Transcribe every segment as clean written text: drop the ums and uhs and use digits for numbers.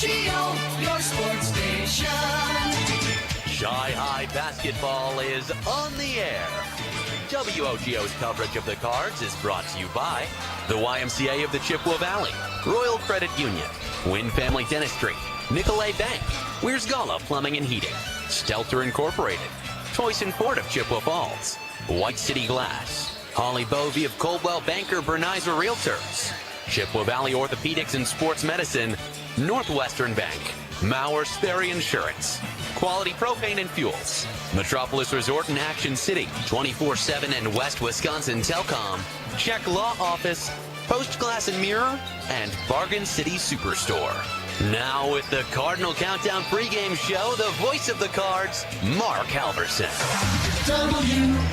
WOGO, your sports station. Chi-High basketball is on the air. WOGO's coverage of the Cards is brought to you by the YMCA of the Chippewa Valley, Royal Credit Union, Wynn Family Dentistry, Nicolay Bank, Wiersgala Plumbing and Heating, Stelter Incorporated, Choice and Ford of Chippewa Falls, White City Glass, Holly Bovey of Coldwell Banker Bernizer Realtors, Chippewa Valley Orthopedics and Sports Medicine, Northwestern Bank, Mauer Sperry Insurance, Quality Propane and Fuels, Metropolis Resort in Action City, 24/7 and West Wisconsin Telcom, Check Law Office, Post Glass and Mirror, and Bargain City Superstore. Now with the Cardinal Countdown pregame show, the voice of the Cards, Mark Halverson.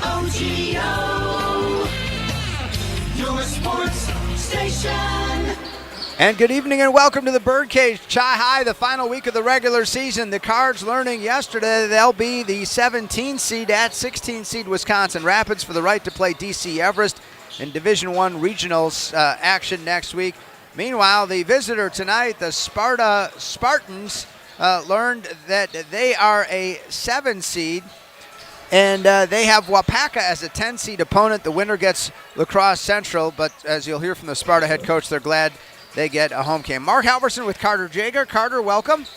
WOGO, your sports station. And good evening and welcome to the Birdcage. Chi-High, the final week of the regular season. The Cards learning yesterday they'll be the 17 seed at 16 seed Wisconsin Rapids for the right to play DC Everest in Division I regionals action next week. Meanwhile, the visitor tonight, the Sparta Spartans, learned that they are a 7 seed. And they have Wapaka as a 10 seed opponent. The winner gets La Crosse Central, but as you'll hear from the Sparta head coach, they're glad they get a home game. Mark Halverson with Carter Jager. Carter, welcome.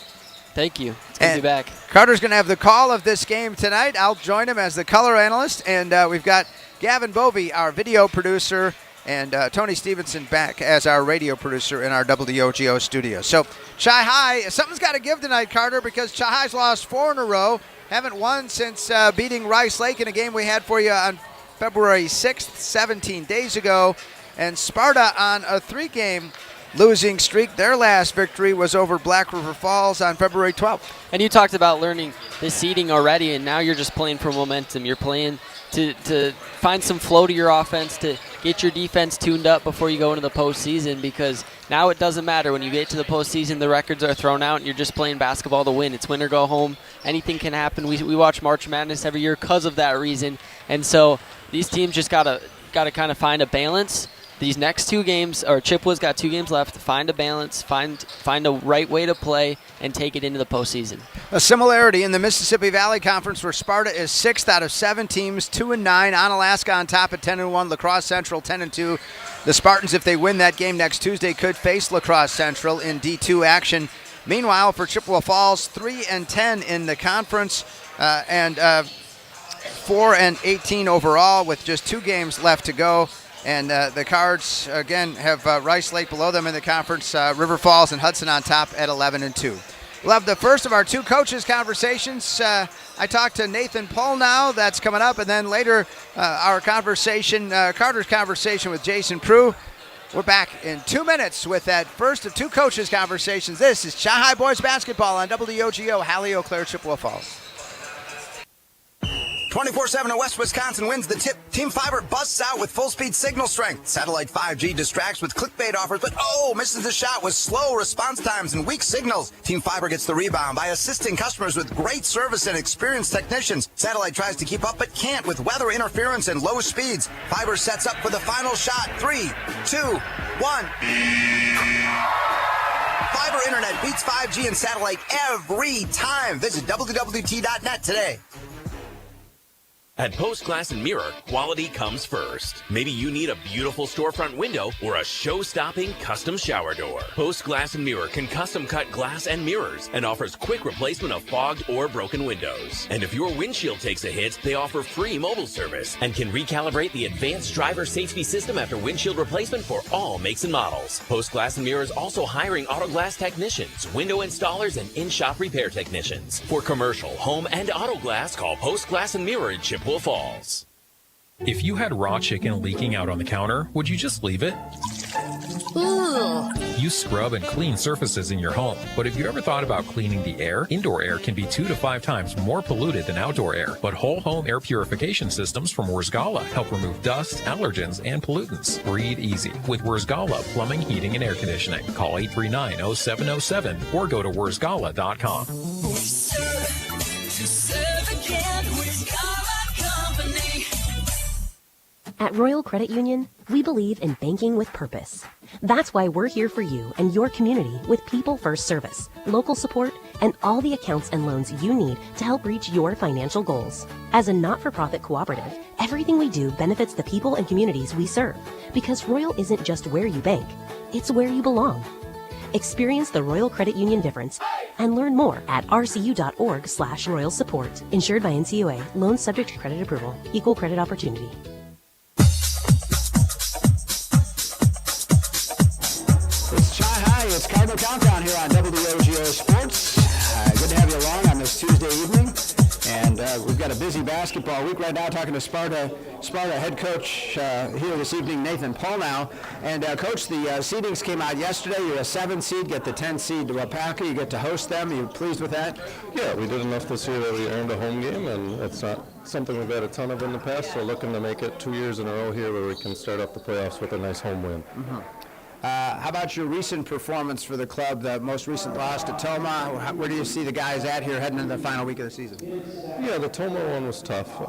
Thank you. It's good to be back. Carter's going to have the call of this game tonight. I'll join him as the color analyst. And we've got Gavin Bovey, our video producer, and Tony Stevenson back as our radio producer in our WOGO studio. So Chi-High, something's got to give tonight, Carter, because Chi-High's lost 4 in a row. Haven't won since beating Rice Lake in a game we had for you on February 6th, 17 days ago. And Sparta on a 3-game losing streak. Their last victory was over Black River Falls on February 12th. And you talked about learning the seeding already, and now you're just playing for momentum. You're playing to find some flow to your offense, to get your defense tuned up before you go into the postseason, because now it doesn't matter. When you get to the postseason, the records are thrown out, and you're just playing basketball to win. It's win or go home. Anything can happen. We watch March Madness every year because of that reason. And so these teams just gotta kind of find a balance. These next 2 games, or Chippewa's got 2 games left, find a balance, find a right way to play, and take it into the postseason. A similarity in the Mississippi Valley Conference where Sparta is 6th out of 7 teams, 2-9. Onalaska on top at 10-1. La Crosse Central 10-2. The Spartans, if they win that game next Tuesday, could face La Crosse Central in D2 action. Meanwhile, for Chippewa Falls, 3-10 in the conference and 4-18 overall with just 2 games left to go. And the Cards, again, have Rice Lake below them in the conference, River Falls and Hudson on top at 11-2. We'll have the first of our 2 coaches' conversations. I talked to Nathan Pohl now. That's coming up. And then later, our conversation, Carter's conversation with Jason Prue. We're back in 2 minutes with that first of 2 coaches' conversations. This is Chi-High Boys Basketball on WOGO, Hallie Eau Claire, Chippewa Falls. 24/7 in West Wisconsin wins the tip. Team Fiber busts out with full-speed signal strength. Satellite 5G distracts with clickbait offers, but misses the shot with slow response times and weak signals. Team Fiber gets the rebound by assisting customers with great service and experienced technicians. Satellite tries to keep up but can't with weather interference and low speeds. Fiber sets up for the final shot. 3, 2, 1. Fiber internet beats 5G and satellite every time. Visit WWT.net today. At Post Glass and Mirror, quality comes first. Maybe you need a beautiful storefront window or a show-stopping custom shower door. Post Glass and Mirror can custom cut glass and mirrors and offers quick replacement of fogged or broken windows. And if your windshield takes a hit, they offer free mobile service and can recalibrate the advanced driver safety system after windshield replacement for all makes and models. Post Glass and Mirror is also hiring auto glass technicians, window installers, and in-shop repair technicians. For commercial, home, and auto glass, call Post Glass and Mirror in Chippewa Falls. If you had raw chicken leaking out on the counter, would you just leave it? Ooh. You scrub and clean surfaces in your home, but have you ever thought about cleaning the air? Indoor air can be 2 to 5 times more polluted than outdoor air, but whole home air purification systems from Wiersgala help remove dust, allergens, and pollutants. Breathe easy with Wiersgala Plumbing, Heating, and Air Conditioning. Call 839-0707 or go to wiersgala.com. At Royal Credit Union, we believe in banking with purpose. That's why we're here for you and your community with People First service, local support, and all the accounts and loans you need to help reach your financial goals. As a not-for-profit cooperative, everything we do benefits the people and communities we serve, because Royal isn't just where you bank, it's where you belong. Experience the Royal Credit Union difference and learn more at rcu.org/royal support. Insured by NCUA. Loans subject to credit approval. Equal credit opportunity. It's Chi High. It's Cardinal Countdown here on WOGO Sports. Good to have you along on this Tuesday evening. And we've got a busy basketball week right now, talking to Sparta head coach here this evening, Nathan Polnow. And Coach, the seedings came out yesterday. You're a 7 seed, get the 10 seed to Wapaka. You get to host them. Are you pleased with that? Yeah, we did enough this year that we earned a home game, and it's not something we've had a ton of in the past, so looking to make it 2 years in a row here where we can start off the playoffs with a nice home win. Mm-hmm. How about your recent performance for the club, the most recent loss to Toma? Where do you see the guys at here heading into the final week of the season? Yeah, the Toma one was tough.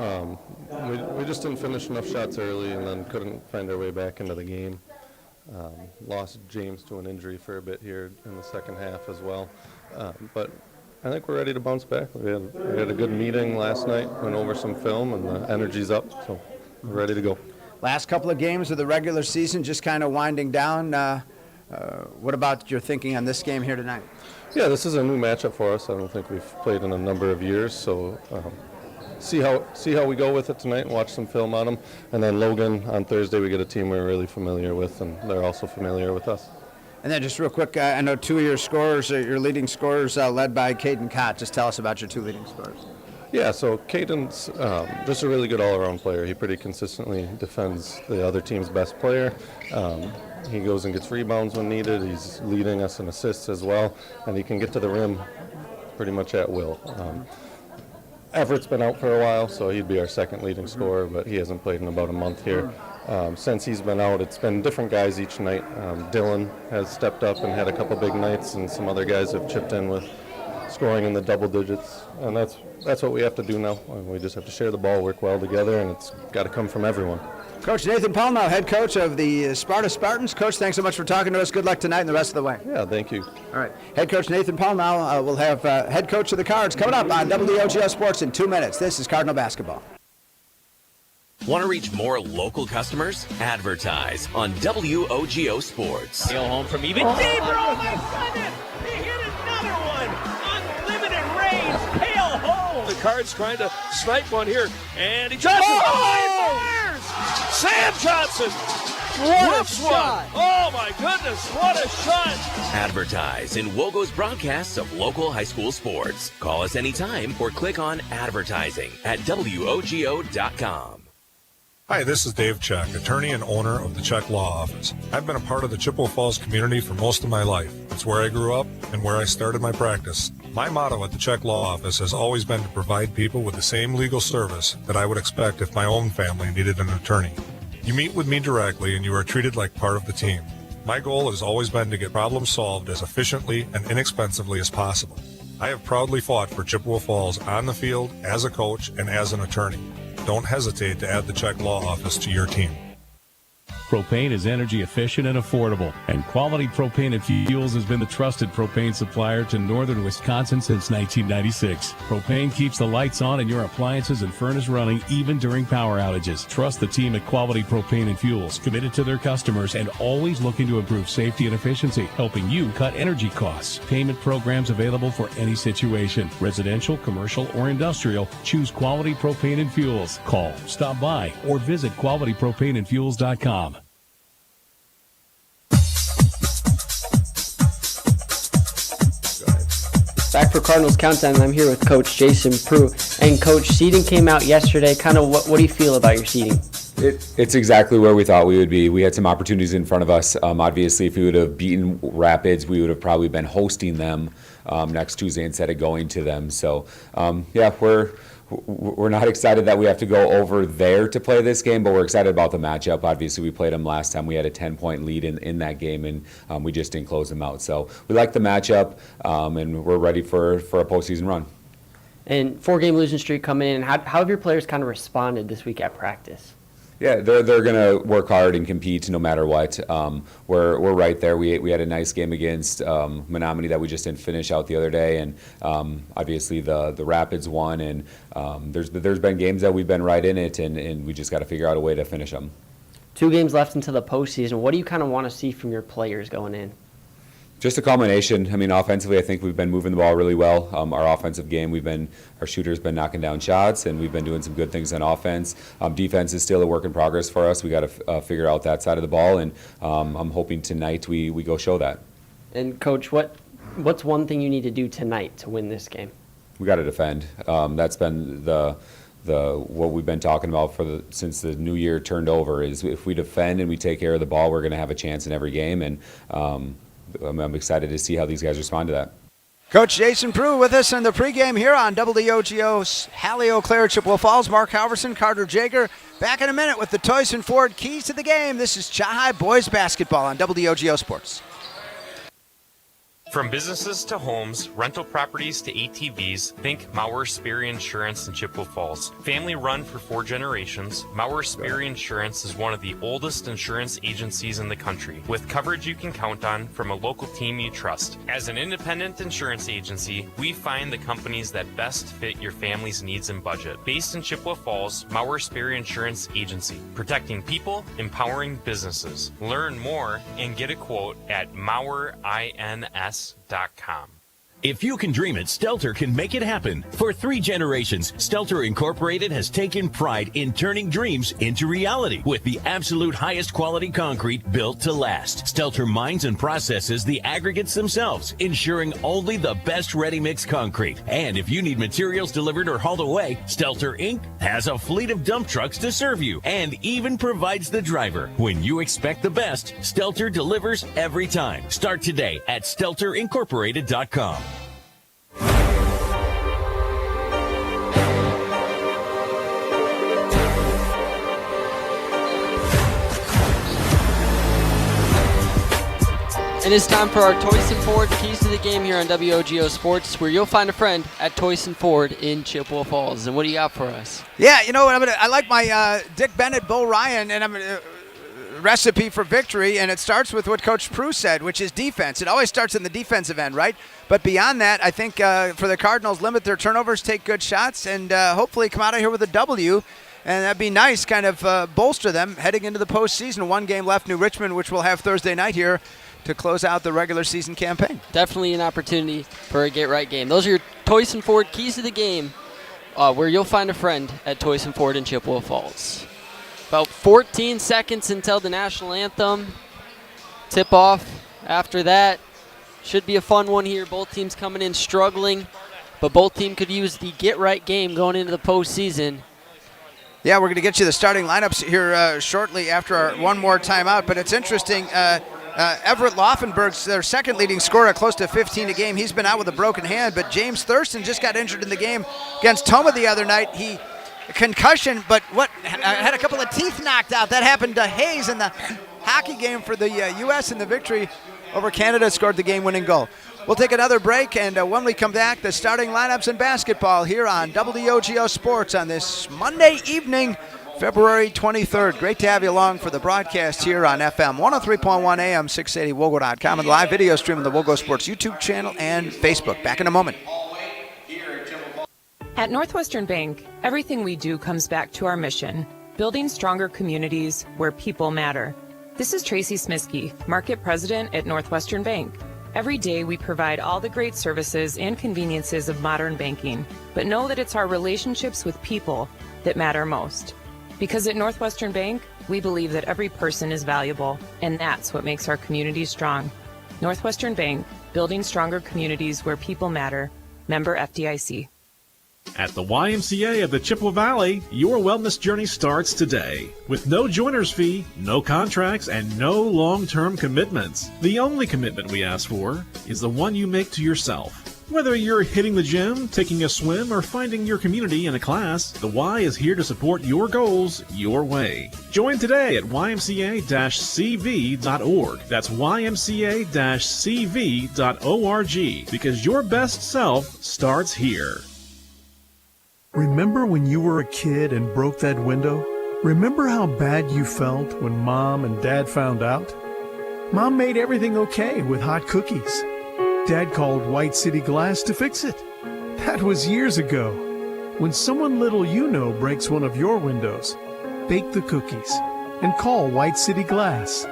We just didn't finish enough shots early and then couldn't find our way back into the game. Lost James to an injury for a bit here in the second half as well. But I think we're ready to bounce back. We had a good meeting last night, went over some film, and the energy's up, so we're ready to go. Last couple of games of the regular season just kind of winding down. What about your thinking on this game here tonight? Yeah, this is a new matchup for us. I don't think we've played in a number of years, so see how we go with it tonight and watch some film on them. And then Logan, on Thursday, we get a team we're really familiar with, and they're also familiar with us. And then just real quick, I know two of your scorers, your leading scorers, led by Caden Cott. Just tell us about your two leading scorers. Yeah, so Caden's just a really good all-around player. He pretty consistently defends the other team's best player. He goes and gets rebounds when needed. He's leading us in assists as well, and he can get to the rim pretty much at will. Everett's been out for a while, so he'd be our second leading scorer, but he hasn't played in about a month here. Since he's been out, it's been different guys each night. Dylan has stepped up and had a couple big nights, and some other guys have chipped in with scoring in the double digits, and that's what we have to do now. We just have to share the ball, work well together, and it's got to come from everyone. Coach Nathan Polnow, head coach of the Sparta Spartans. Coach, thanks so much for talking to us. Good luck tonight and the rest of the way. Yeah, thank you. All right. Head coach Nathan Polnow will have head coach of the Cards coming up on WOGO Sports in 2 minutes. This is Cardinal Basketball. Want to reach more local customers? Advertise on WOGO Sports. Steal home from even deeper. Oh my goodness! He hit another one. Unlimited range. Hale home. The Cards trying to snipe one here, and he Johnson. Oh! Sam Johnson. What a shot! Oh my goodness! What a shot! Advertise in WOGO's broadcasts of local high school sports. Call us anytime or click on advertising at WOGO.com. Hi, this is Dave Check, attorney and owner of the Check Law Office. I've been a part of the Chippewa Falls community for most of my life. It's where I grew up and where I started my practice. My motto at the Check Law Office has always been to provide people with the same legal service that I would expect if my own family needed an attorney. You meet with me directly and you are treated like part of the team. My goal has always been to get problems solved as efficiently and inexpensively as possible. I have proudly fought for Chippewa Falls on the field, as a coach, and as an attorney. Don't hesitate to add the Check Law Office to your team. Propane is energy efficient and affordable, and Quality Propane and Fuels has been the trusted propane supplier to northern Wisconsin since 1996. Propane keeps the lights on and your appliances and furnace running even during power outages. Trust the team at Quality Propane and Fuels, committed to their customers and always looking to improve safety and efficiency, helping you cut energy costs. Payment programs available for any situation, residential, commercial, or industrial. Choose Quality Propane and Fuels. Call, stop by, or visit qualitypropaneandfuels.com. Back for Cardinals Countdown, I'm here with Coach Jason Prue. And Coach, seeding came out yesterday. Kind of what do you feel about your seeding? It's exactly where we thought we would be. We had some opportunities in front of us. Obviously, if we would have beaten Rapids, we would have probably been hosting them next Tuesday instead of going to them. So, yeah, we're not excited that we have to go over there to play this game, but we're excited about the matchup. Obviously, we played them last time. We had a 10-point lead in that game, and we just didn't close them out. So we like the matchup, and we're ready for a postseason run. And 4-game losing streak coming in. How have your players kind of responded this week at practice? Yeah, they're going to work hard and compete no matter what. We're right there. We had a nice game against Menominee that we just didn't finish out the other day, and obviously the Rapids won. And there's been games that we've been right in it, and we just got to figure out a way to finish them. 2 games left into the postseason. What do you kind of want to see from your players going in? Just a culmination. I mean, offensively, I think we've been moving the ball really well. Our offensive game, our shooter's been knocking down shots, and we've been doing some good things on offense. Defense is still a work in progress for us. We got to figure out that side of the ball, and I'm hoping tonight we go show that. And Coach, what's one thing you need to do tonight to win this game? We got to defend. That's been the what we've been talking about since the new year turned over. Is if we defend and we take care of the ball, we're going to have a chance in every game, and I'm excited to see how these guys respond to that. Coach Jason Prue with us in the pregame here on WOGO's Hallie Eau Claire, Chippewa Falls. Mark Halverson, Carter Jager. Back in a minute with the Toyson Ford keys to the game. This is Chi-High boys basketball on WOGO Sports. From businesses to homes, rental properties to ATVs, think Mauer Sperry Insurance in Chippewa Falls. Family run for 4 generations, Mauer Sperry Insurance is one of the oldest insurance agencies in the country, with coverage you can count on from a local team you trust. As an independent insurance agency, we find the companies that best fit your family's needs and budget. Based in Chippewa Falls, Mauer Sperry Insurance Agency, protecting people, empowering businesses. Learn more and get a quote at MauerINS.com. If you can dream it, Stelter can make it happen. For 3 generations, Stelter Incorporated has taken pride in turning dreams into reality with the absolute highest quality concrete built to last. Stelter mines and processes the aggregates themselves, ensuring only the best ready-mix concrete. And if you need materials delivered or hauled away, Stelter Inc. has a fleet of dump trucks to serve you and even provides the driver. When you expect the best, Stelter delivers every time. Start today at StelterIncorporated.com. And it's time for our Toyson Ford keys to the game here on WOGO Sports, where you'll find a friend at Toyson Ford in Chippewa Falls. And what do you got for us? Yeah, you know what? I like my Dick Bennett, Bo Ryan, and I'm going to recipe for victory, and it starts with what Coach Prue said, which is defense. It always starts in the defensive end, right? But beyond that, I think for the Cardinals, limit their turnovers, take good shots, and hopefully come out of here with a W. And that'd be nice, kind of bolster them heading into the postseason. 1 game left, New Richmond, which we'll have Thursday night here to close out the regular season campaign. Definitely an opportunity for a get-right game. Those are your Toyson Ford keys to the game, where you'll find a friend at Toyson Ford in Chippewa Falls. About 14 seconds until the national anthem. Tip-off after that. Should be a fun one here. Both teams coming in struggling, but both teams could use the get-right game going into the postseason. Yeah, we're going to get you the starting lineups here shortly after our one more timeout, but it's interesting. Everett Laufenberg's their second leading scorer, close to 15 a game. He's been out with a broken hand, but James Thurston just got injured in the game against Toma the other night. He concussion, but had a couple of teeth knocked out. That happened to Hayes in the hockey game for the U.S. in the victory over Canada, scored the game-winning goal. We'll take another break, and when we come back, the starting lineups in basketball here on WOGO Sports on this Monday evening, February 23rd. Great to have you along for the broadcast here on FM 103.1 AM 680 WOGO.com and live video stream on the WOGO Sports YouTube channel and Facebook. Back in a moment. At Northwestern Bank, everything we do comes back to our mission, building stronger communities where people matter. This is Tracy Smiskey, Market President at Northwestern Bank. Every day we provide all the great services and conveniences of modern banking, but know that it's our relationships with people that matter most. Because at Northwestern Bank, we believe that every person is valuable, and that's what makes our community strong. Northwestern Bank, building stronger communities where people matter. Member FDIC. At the YMCA of the Chippewa Valley, your wellness journey starts today. With no joiner's fee, no contracts, and no long-term commitments. The only commitment we ask for is the one you make to yourself. Whether you're hitting the gym, taking a swim, or finding your community in a class, the Y is here to support your goals your way. Join today at ymca-cv.org. That's ymca-cv.org, because your best self starts here. Remember when you were a kid and broke that window? Remember how bad you felt when Mom and Dad found out? Mom made everything okay with hot cookies. Dad called White City Glass to fix it. That was years ago. When someone little you know breaks one of your windows, bake the cookies and call White City Glass.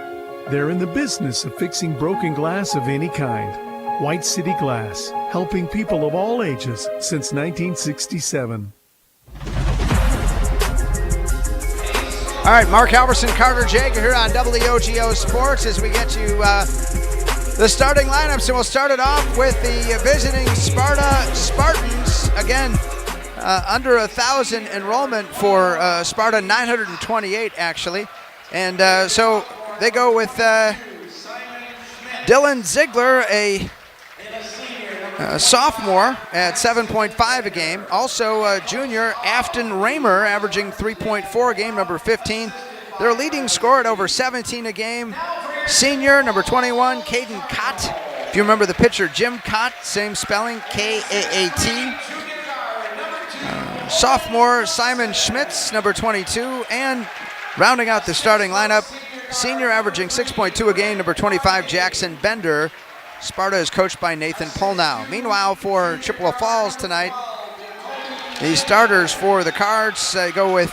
They're in the business of fixing broken glass of any kind. White City Glass, helping people of all ages since 1967. All right, Mark Halverson, Carter Jager here on WOGO Sports as we get you the starting lineups, and we'll start it off with the visiting Sparta Spartans. Again, under 1,000 enrollment for Sparta, 928 actually. And so they go with Dylan Ziegler, a sophomore at 7.5 a game. Also junior Afton Raymer averaging 3.4 a game, number 15. Their leading scorer at over 17 a game. Senior, number 21, Caden Cott. If you remember the pitcher, Jim Cott, same spelling, K-A-A-T. Sophomore Simon Schmitz, number 22. And rounding out the starting lineup, senior averaging 6.2 a game, number 25, Jackson Bender. Sparta is coached by Nathan Polnow. Meanwhile, for Chippewa Falls tonight, the starters for the Cards go with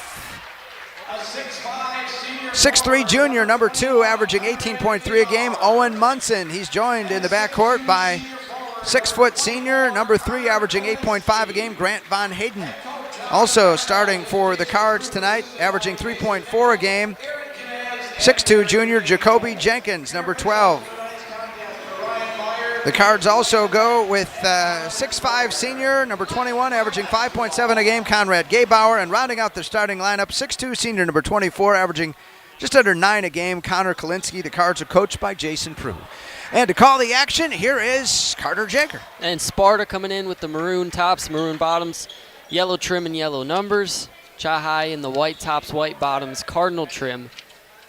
6'3 junior, number 2, averaging 18.3 a game, Owen Munson. He's joined in the backcourt by 6' senior, number 3, averaging 8.5 a game, Grant Von Hayden. Also starting for the Cards tonight, averaging 3.4 a game, 6'2 junior, Jacoby Jenkins, number 12. The Cards also go with 6'5 senior, number 21, averaging 5.7 a game, Conrad Gaybauer. And rounding out the starting lineup, 6'2 senior, number 24, averaging just under 9 a game, Connor Kalinsky. The Cards are coached by Jason Prue. And to call the action, here is Carter Jager. And Sparta coming in with the maroon tops, maroon bottoms, yellow trim and yellow numbers. Chi-High in the white tops, white bottoms, cardinal trim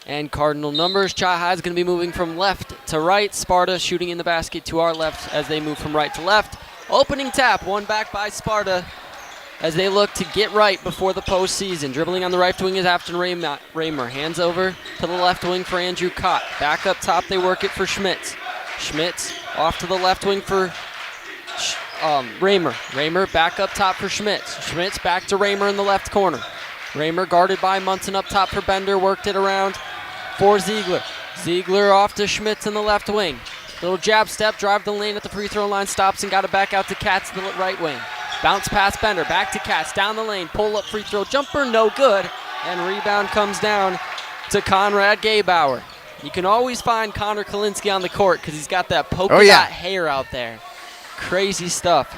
and cardinal numbers. Chi-High is going to be moving from left to right. Sparta shooting in the basket to our left as they move from right to left. Opening tap, one back by Sparta as they look to get right before the postseason. Dribbling on the right wing is Afton Raymer. Hands over to the left wing for Andrew Cott. Back up top, they work it for Schmitz. Schmitz off to the left wing for Raymer. Raymer back up top for Schmitz. Schmitz back to Raymer in the left corner. Raymer guarded by Munson up top for Bender. Worked it around for Ziegler. Ziegler off to Schmitz in the left wing. Little jab step, drive the lane at the free throw line, stops and got it back out to Katz in the right wing. Bounce past Bender, back to Katz, down the lane, pull up free throw, jumper, no good. And rebound comes down to Conrad Gaybauer. You can always find Connor Kalinsky on the court because he's got that polka dot hair out there. Crazy stuff.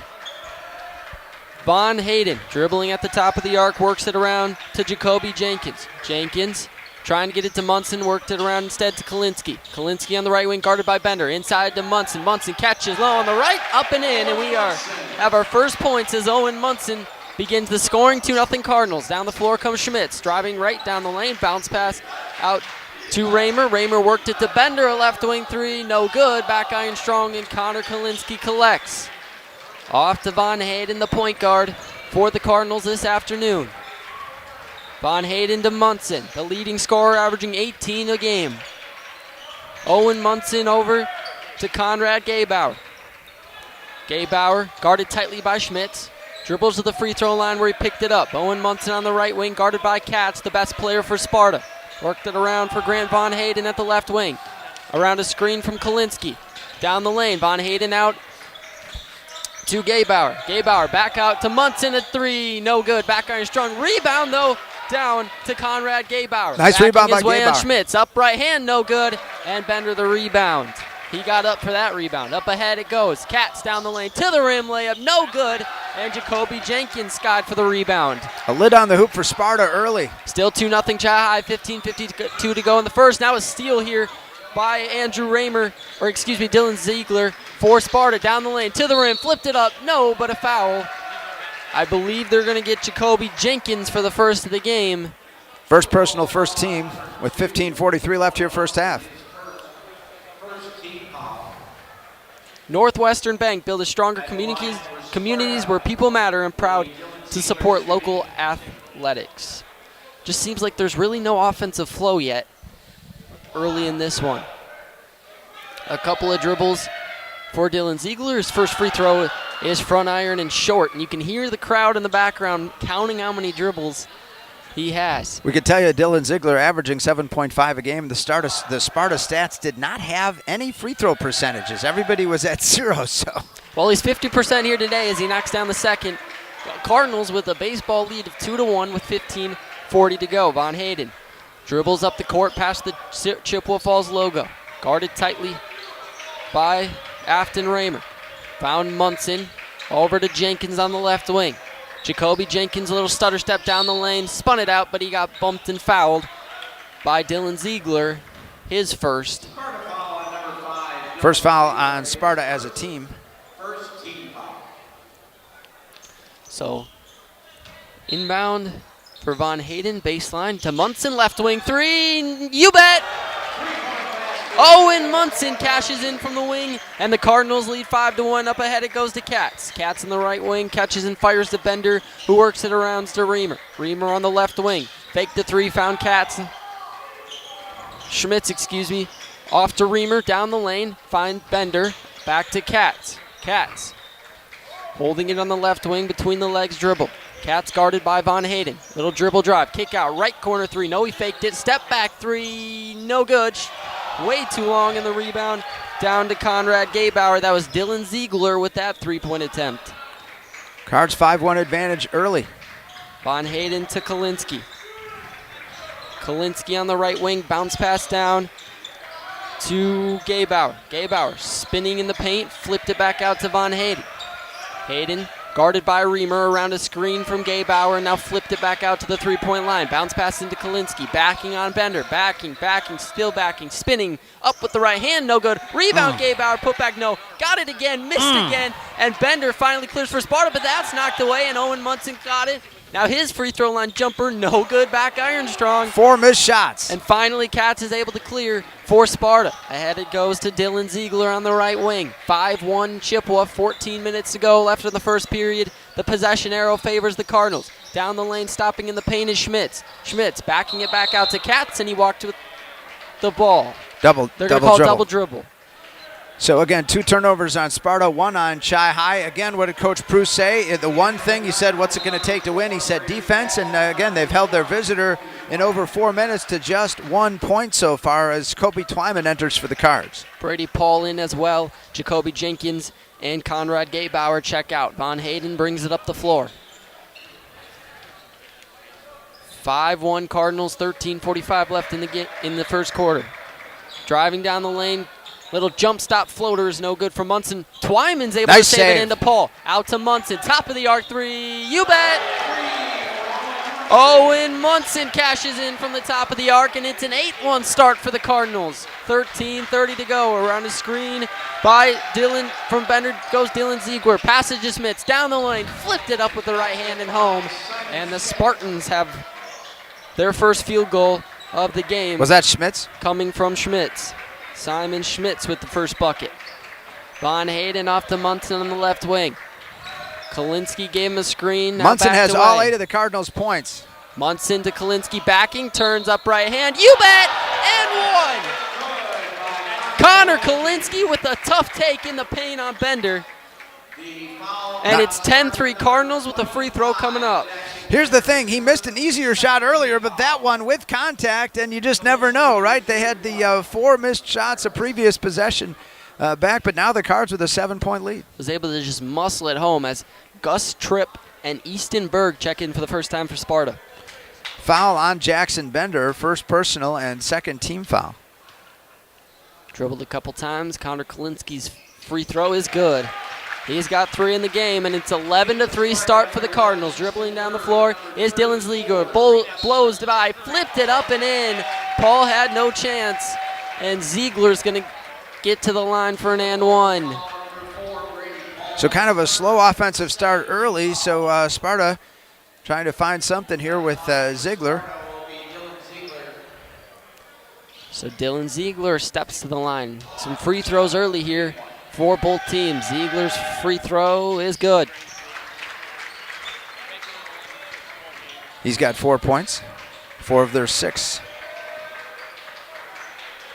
Von Hayden dribbling at the top of the arc, works it around to Jacoby Jenkins. Jenkins trying to get it to Munson, worked it around instead to Kalinsky. Kalinsky on the right wing, guarded by Bender. Inside to Munson. Munson catches low on the right, up and in, and we have our first points as Owen Munson begins the scoring. 2-0 Cardinals. Down the floor comes Schmitz, driving right down the lane, bounce pass out to Raymer. Raymer worked it to Bender, a left wing three, no good. Back iron strong, and Connor Kalinsky collects. Off to Von Hayden, the point guard for the Cardinals this afternoon. Von Hayden to Munson, the leading scorer, averaging 18 a game. Owen Munson over to Conrad Gaybauer. Gaybauer guarded tightly by Schmitz. Dribbles to the free throw line where he picked it up. Owen Munson on the right wing, guarded by Katz, the best player for Sparta. Worked it around for Grant Von Hayden at the left wing. Around a screen from Kalinsky. Down the lane, Von Hayden out to Gaybauer. Gaybauer back out to Munson at three, no good. Back iron strong, rebound though. Down to Conrad Gaybauer. Nice rebound by Gaybauer. On Gaybauer. Schmitz, up right hand, no good. And Bender the rebound. He got up for that rebound. Up ahead it goes. Katz down the lane to the rim, layup, no good. And Jacoby Jenkins got for the rebound. A lid on the hoop for Sparta early. Still 2-0 Chi-High, 15:52 to go in the first. Now a steal here by Andrew Raymer, or excuse me, Dylan Ziegler for Sparta. Down the lane to the rim, flipped it up, no, but a foul. I believe they're going to get Jacoby Jenkins for the first of the game. First personal, first team with 15:43 left here first half. Northwestern Bank, build a stronger communities where people matter, and proud to support local athletics. just seems like there's really no offensive flow yet early in this one. A couple of dribbles for Dylan Ziegler. His first free throw is front iron and short, and you can hear the crowd in the background counting how many dribbles he has. We could tell you Dylan Ziegler averaging 7.5 a game. The Sparta stats did not have any free throw percentages. Everybody was at 0, so. Well, he's 50% here today as he knocks down the second. Cardinals with a baseball lead of 2-1 with 15:40 to go. Von Hayden dribbles up the court past the Chippewa Falls logo. Guarded tightly by Afton Raymer. Found Munson. Over to Jenkins on the left wing. Jacoby Jenkins, a little stutter step down the lane. Spun it out, but he got bumped and fouled by Dylan Ziegler. His first. First foul on Sparta as a team. So, inbound for Von Hayden. Baseline to Munson. Left wing three. You bet! Owen Munson cashes in from the wing, and the Cardinals lead 5-1. Up ahead it goes to Katz. Katz in the right wing, catches and fires to Bender, who works it around to Reamer. Reamer on the left wing. Faked the three, found Katz. Schmitz, off to Reamer, down the lane, find Bender, back to Katz. Katz holding it on the left wing, between the legs dribble. Katz guarded by Von Hayden. Little dribble drive, kick out, right corner three. No, he faked it. Step back three, no good. Way too long in the rebound. Down to Conrad Gaybauer. That was Dylan Ziegler with that three-point attempt. Cards 5-1 advantage early. Von Hayden to Kalinsky. Kalinsky on the right wing. Bounce pass down to Gaybauer. Gaybauer spinning in the paint. Flipped it back out to Von Hayden. Hayden guarded by Reamer around a screen from Gaybauer. Now flipped it back out to the three-point line. Bounce pass into Kalinsky. Backing on Bender. Backing, still backing. Spinning up with the right hand. No good. Rebound Gaybauer. Put back no. Got it again. Missed again. And Bender finally clears for Sparta, but that's knocked away, and Owen Munson got it. Now his free throw line jumper, no good, back iron strong. 4 missed shots. And finally Katz is able to clear for Sparta. Ahead it goes to Dylan Ziegler on the right wing. 5-1 Chippewa, 14 minutes to go left in the first period. The possession arrow favors the Cardinals. Down the lane, stopping in the paint is Schmitz. Schmitz backing it back out to Katz, and he walked with the ball. They're going to call double dribble. So again, 2 turnovers on Sparta, 1 on Chi High. Again, what did Coach Bruce say? The one thing he said, what's it going to take to win? He said defense, and again, they've held their visitor in over 4 minutes to just 1 point so far as Kobe Twyman enters for the Cards. Brady Paul in as well. Jacoby Jenkins and Conrad Gaybauer check out. Von Hayden brings it up the floor. 5-1 Cardinals, 13:45 left in the first quarter. Driving down the lane. Little jump stop floater is no good for Munson. Twyman's able to save it into Paul. Out to Munson. Top of the arc three. You bet. Owen Munson cashes in from the top of the arc, and it's an 8-1 start for the Cardinals. 13:30 to go. Around a screen by Dylan. From Bender goes Dylan Ziegler. Passage to Schmitz. Down the lane. Flipped it up with the right hand and home. And the Spartans have their first field goal of the game. Was that Schmitz? Coming from Schmitz. Simon Schmitz with the first bucket. Von Hayden off to Munson on the left wing. Kalinsky gave him a screen. Munson has all 8 of the Cardinals' points. Munson to Kalinsky, backing, turns up right hand. You bet! And 1! Connor Kalinsky with a tough take in the paint on Bender. And it's 10-3 Cardinals with a free throw coming up. Here's the thing. He missed an easier shot earlier, but that one with contact, and you just never know, right? They had the 4 missed shots a previous possession back, but now the Cards with a 7-point lead. Was able to just muscle it home as Gus Tripp and Easton Berg check in for the first time for Sparta. Foul on Jackson Bender, first personal and second team foul. Dribbled a couple times. Connor Kalinsky's free throw is good. He's got 3 in the game, and it's 11-3 start for the Cardinals. Dribbling down the floor is Dylan Ziegler. Blows by, flipped it up and in. Paul had no chance, and Ziegler's going to get to the line for an and 1. So kind of a slow offensive start early, so Sparta trying to find something here with Ziegler. So Dylan Ziegler steps to the line. Some free throws early here for both teams. Ziegler's free throw is good. He's got 4 points. 4 of their 6.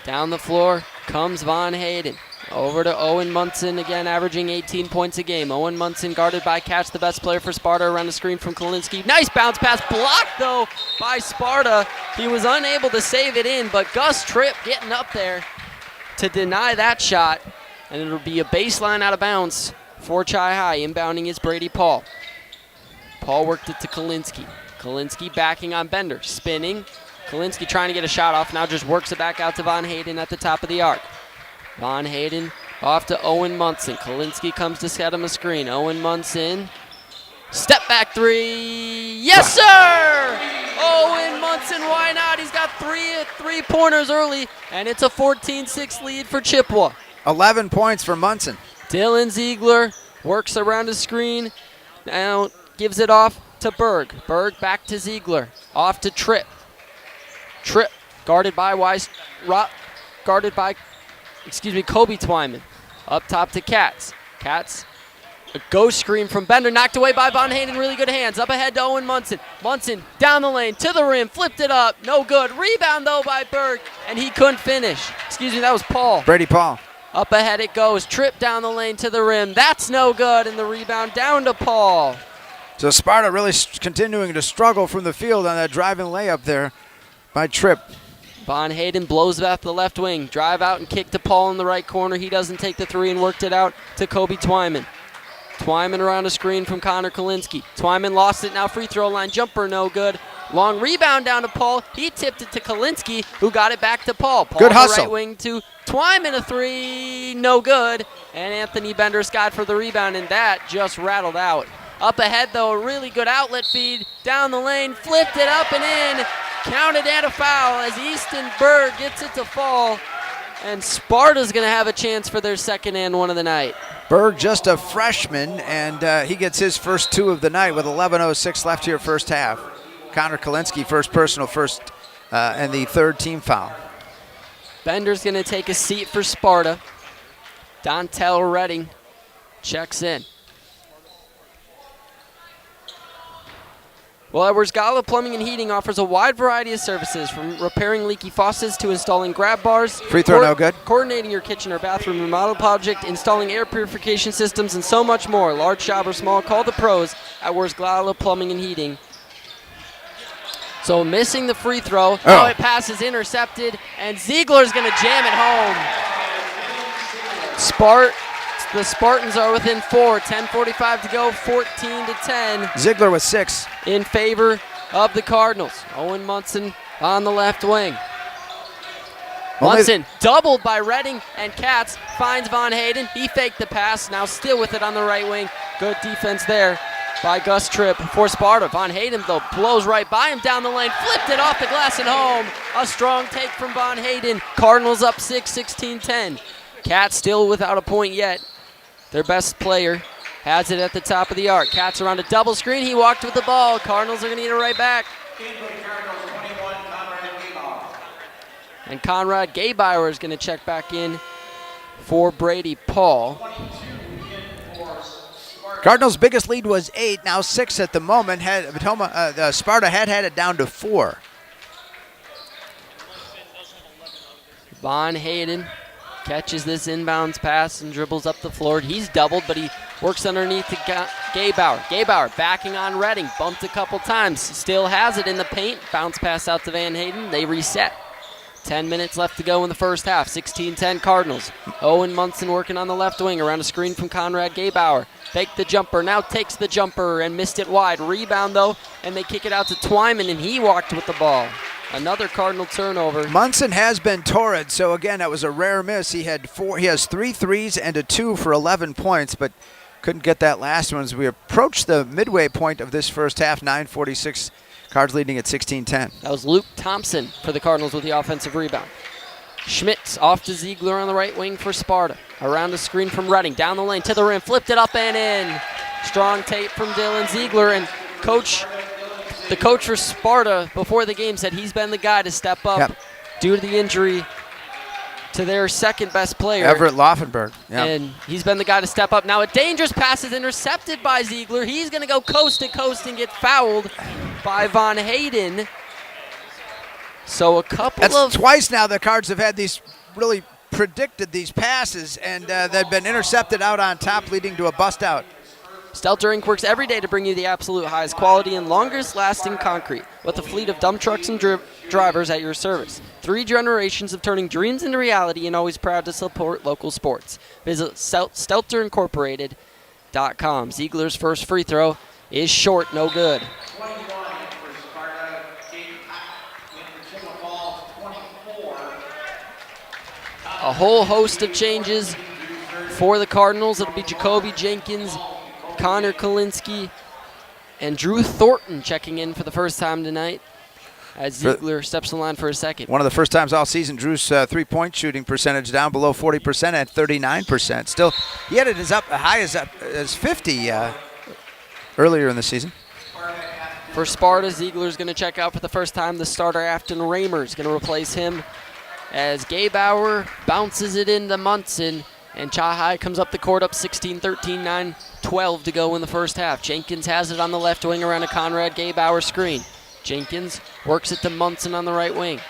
Down the floor comes Von Hayden. Over to Owen Munson again, averaging 18 points a game. Owen Munson guarded by Catch, the best player for Sparta, around the screen from Kolinsky. Nice bounce pass, blocked though by Sparta. He was unable to save it in, but Gus Tripp getting up there to deny that shot. And it'll be a baseline out of bounds for Chi High. Inbounding is Brady Paul. Paul worked it to Kolinsky. Kolinsky backing on Bender, spinning. Kolinsky trying to get a shot off, now just works it back out to Von Hayden at the top of the arc. Von Hayden off to Owen Munson. Kolinsky comes to set him a screen. Owen Munson, step back 3. Yes, sir! Owen Munson, why not? He's got three-pointers early, and it's a 14-6 lead for Chippewa. 11 points for Munson. Dylan Ziegler works around the screen, now gives it off to Berg. Berg back to Ziegler, off to Tripp. Tripp guarded by Kobe Twyman. Up top to Katz. Katz, a ghost screen from Bender, knocked away by Von Hayden, really good hands. Up ahead to Owen Munson. Munson down the lane, to the rim, flipped it up, no good. Rebound though by Berg, and he couldn't finish. That was Paul. Brady Paul. Up ahead it goes, Tripp down the lane to the rim, that's no good, and the rebound down to Paul. So Sparta really continuing to struggle from the field on that driving layup there by Tripp. Von Hayden blows back the left wing. Drive out and kick to Paul in the right corner. He doesn't take the 3 and worked it out to Kobe Twyman. Twyman around a screen from Connor Kolinsky. Twyman lost it, now free throw line. Jumper no good. Long rebound down to Paul. He tipped it to Kolinsky, who got it back to Paul. Paul good hustle. Right wing to Twyman, a 3, no good. And Anthony Bender's got for the rebound, and that just rattled out. Up ahead, though, a really good outlet feed. Down the lane, flipped it up and in. Counted and a foul as Easton Berg gets it to fall. And Sparta's going to have a chance for their second and one of the night. Berg, just a freshman, and he gets his first 2 of the night with 11:06 left here first half. Connor Kolinsky, first personal, and the 3rd team foul. Bender's going to take a seat for Sparta. Dontel Redding checks in. Well, Edwards Gala Plumbing and Heating offers a wide variety of services, from repairing leaky faucets to installing grab bars. Free throw no good. Coordinating your kitchen or bathroom remodel project, installing air purification systems, and so much more. Large shop or small, call the pros at Edwards Gala Plumbing and Heating. So missing the free throw. Oh, it passes intercepted, and Ziegler's going to jam it home. The Spartans are within 4. 10:45 to go, 14-10. Ziegler with 6. In favor of the Cardinals. Owen Munson on the left wing. Munson doubled by Redding, and Katz finds Von Hayden. He faked the pass, now still with it on the right wing. Good defense there by Gus Tripp for Sparta. Von Hayden, though, blows right by him down the lane, flipped it off the glass and home. A strong take from Von Hayden. Cardinals up 6, 16-10. Katz still without a point yet. Their best player has it at the top of the arc. Katz around a double screen. He walked with the ball. Cardinals are going to get it right back. And Conrad Gaybauer is going to check back in for Brady Paul. Cardinals' biggest lead was 8, now 6 at the moment. Sparta had it down to 4. Von Hayden catches this inbounds pass and dribbles up the floor. He's doubled, but he works underneath to Gaybauer. Gaybauer backing on Redding, bumped a couple times, still has it in the paint. Bounce pass out to Van Hayden. They reset. 10 minutes left to go in the first half. 16-10 Cardinals. Owen Munson working on the left wing around a screen from Conrad Gaybauer. Faked the jumper, now takes the jumper and missed it wide. Rebound though, and they kick it out to Twyman, and he walked with the ball. Another Cardinal turnover. Munson has been torrid, so again, that was a rare miss. He has 3 threes and a 2 for 11 points, but couldn't get that last one as we approach the midway point of this first half. 9:46, Cards leading at 16-10. That was Luke Thompson for the Cardinals with the offensive rebound. Schmitz off to Ziegler on the right wing for Sparta. Around the screen from Redding, down the lane to the rim, flipped it up and in. Strong tape from Dylan Ziegler, and the coach for Sparta before the game said he's been the guy to step up due to the injury to their second best player, Everett Laufenberg. And he's been the guy to step up. Now a dangerous pass is intercepted by Ziegler. He's going to go coast to coast and get fouled by Von Hayden. So a couple That's twice now the Cards have had these really predicted these passes, and they've been intercepted out on top, leading to a bust out. Stelter Inc. works every day to bring you the absolute highest quality and longest lasting concrete with a fleet of dump trucks and drivers at your service. 3 generations of turning dreams into reality and always proud to support local sports. Visit StelterIncorporated.com. Ziegler's first free throw is short, no good. A whole host of changes for the Cardinals. It'll be Jacoby Jenkins, Connor Kalinsky, and Drew Thornton checking in for the first time tonight as Ziegler steps in line for a second. One of the first times all season, Drew's three-point shooting percentage down below 40% at 39%. Still, he had it as high as 50 earlier in the season. For Sparta, Ziegler's going to check out for the first time. The starter, Afton Raymer, is going to replace him as Gaybauer bounces it into Munson, and Chi-Hi comes up the court up 16-13, 9-12 to go in the first half. Jenkins has it on the left wing around a Conrad Gaybauer screen. Jenkins works it to Munson on the right wing.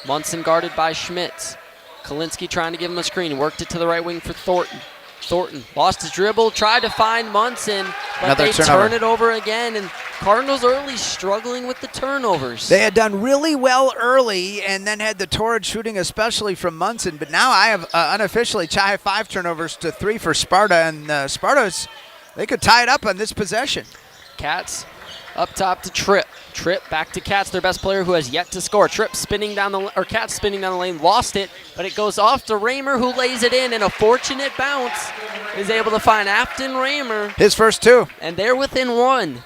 Munson guarded by Schmitz. Kalinsky trying to give him a screen. Worked it to the right wing for Thornton. Thornton lost his dribble, tried to find Munson, but they turn it over again, and Cardinals early struggling with the turnovers. They had done really well early and then had the torrid shooting, especially from Munson, but now I have unofficially Chi 5 turnovers to 3 for Sparta, and Sparta's, they could tie it up on this possession. Cats up top to Tripp. Tripp back to Katz, their best player who has yet to score. Tripp spinning down Katz spinning down the lane, lost it, but it goes off to Raymer, who lays it in, and a fortunate bounce is able to find Afton Raymer. His first 2. And they're within 1.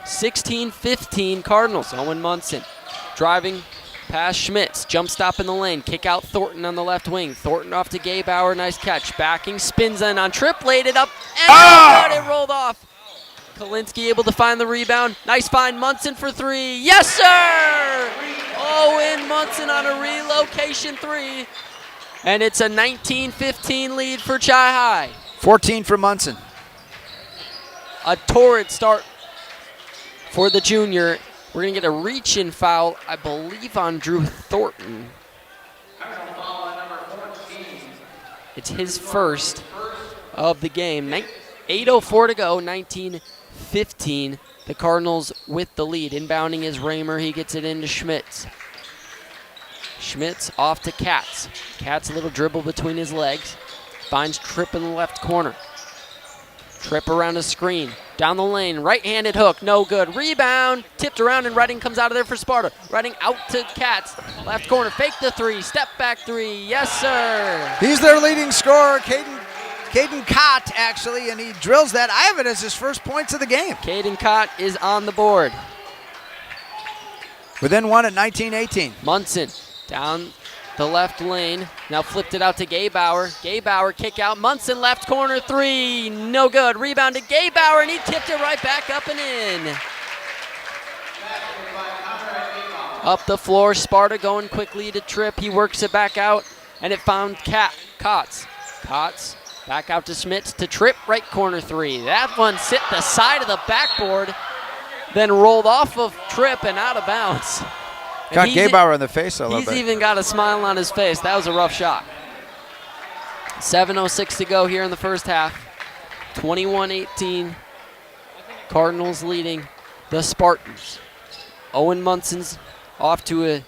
16-15 Cardinals. Owen Munson driving past Schmitz. Jump stop in the lane. Kick out Thornton on the left wing. Thornton off to Gaybauer. Nice catch. Backing, spins in on Tripp, laid it up, and it rolled off. Kalinsky able to find the rebound. Nice find, Munson for 3. Yes, sir! Owen Munson on a relocation 3. And it's a 19-15 lead for Chi-Hi. 14 for Munson. A torrid start for the junior. We're going to get a reach-in foul, I believe, on Drew Thornton. It's his first of the game. 8:04 to go, 19-15. The Cardinals with the lead. Inbounding is Raymer. He gets it into Schmitz. Schmitz off to Katz. Katz a little dribble between his legs. Finds Tripp in the left corner. Tripp around a screen. Down the lane. Right-handed hook. No good. Rebound. Tipped around, and Redding comes out of there for Sparta. Redding out to Katz. Left corner. Fake the 3. Step back 3. Yes, sir. He's their leading scorer, Caden Cott, actually, and he drills that. I have it as his first points of the game. Caden Cott is on the board. Within 1 at 19-18. Munson down the left lane. Now flipped it out to Gaybauer. Gaybauer kick out. Munson left corner 3. No good. Rebound to Gaybauer, and he tipped it right back up and in. Up the floor. Sparta going quickly to Tripp. He works it back out, and it found Kotz. Kotz back out to Schmitz to Tripp, right corner 3. That one hit the side of the backboard, then rolled off of Tripp and out of bounds. Got Gaybauer in the face a little bit. He's even got a smile on his face. That was a rough shot. 7:06 to go here in the first half. 21-18. Cardinals leading the Spartans. Owen Munson's off to a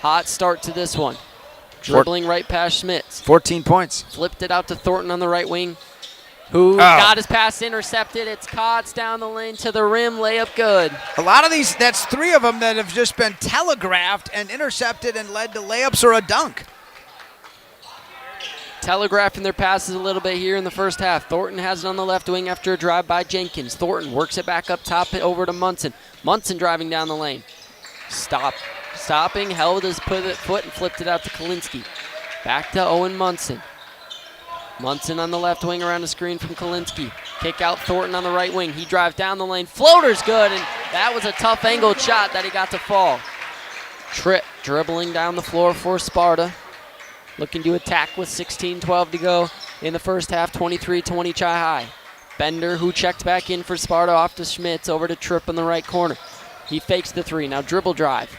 hot start to this one. Dribbling right past Schmitz. 14 points. Flipped it out to Thornton on the right wing, who got his pass intercepted. It's Kotz down the lane to the rim. Layup good. A lot of these, that's 3 of them that have just been telegraphed and intercepted and led to layups or a dunk. Telegraphing their passes a little bit here in the first half. Thornton has it on the left wing after a drive by Jenkins. Thornton works it back up top, it over to Munson. Munson driving down the lane. Stopping, held his foot and flipped it out to Kalinsky. Back to Owen Munson. Munson on the left wing around the screen from Kalinsky. Kick out Thornton on the right wing. He drives down the lane. Floater's good, and that was a tough angled shot that he got to fall. Tripp dribbling down the floor for Sparta. Looking to attack with 16-12 to go in the first half, 23-20 Chi-Hi. Bender, who checked back in for Sparta, off to Schmitz, over to Tripp in the right corner. He fakes the 3, now dribble drive.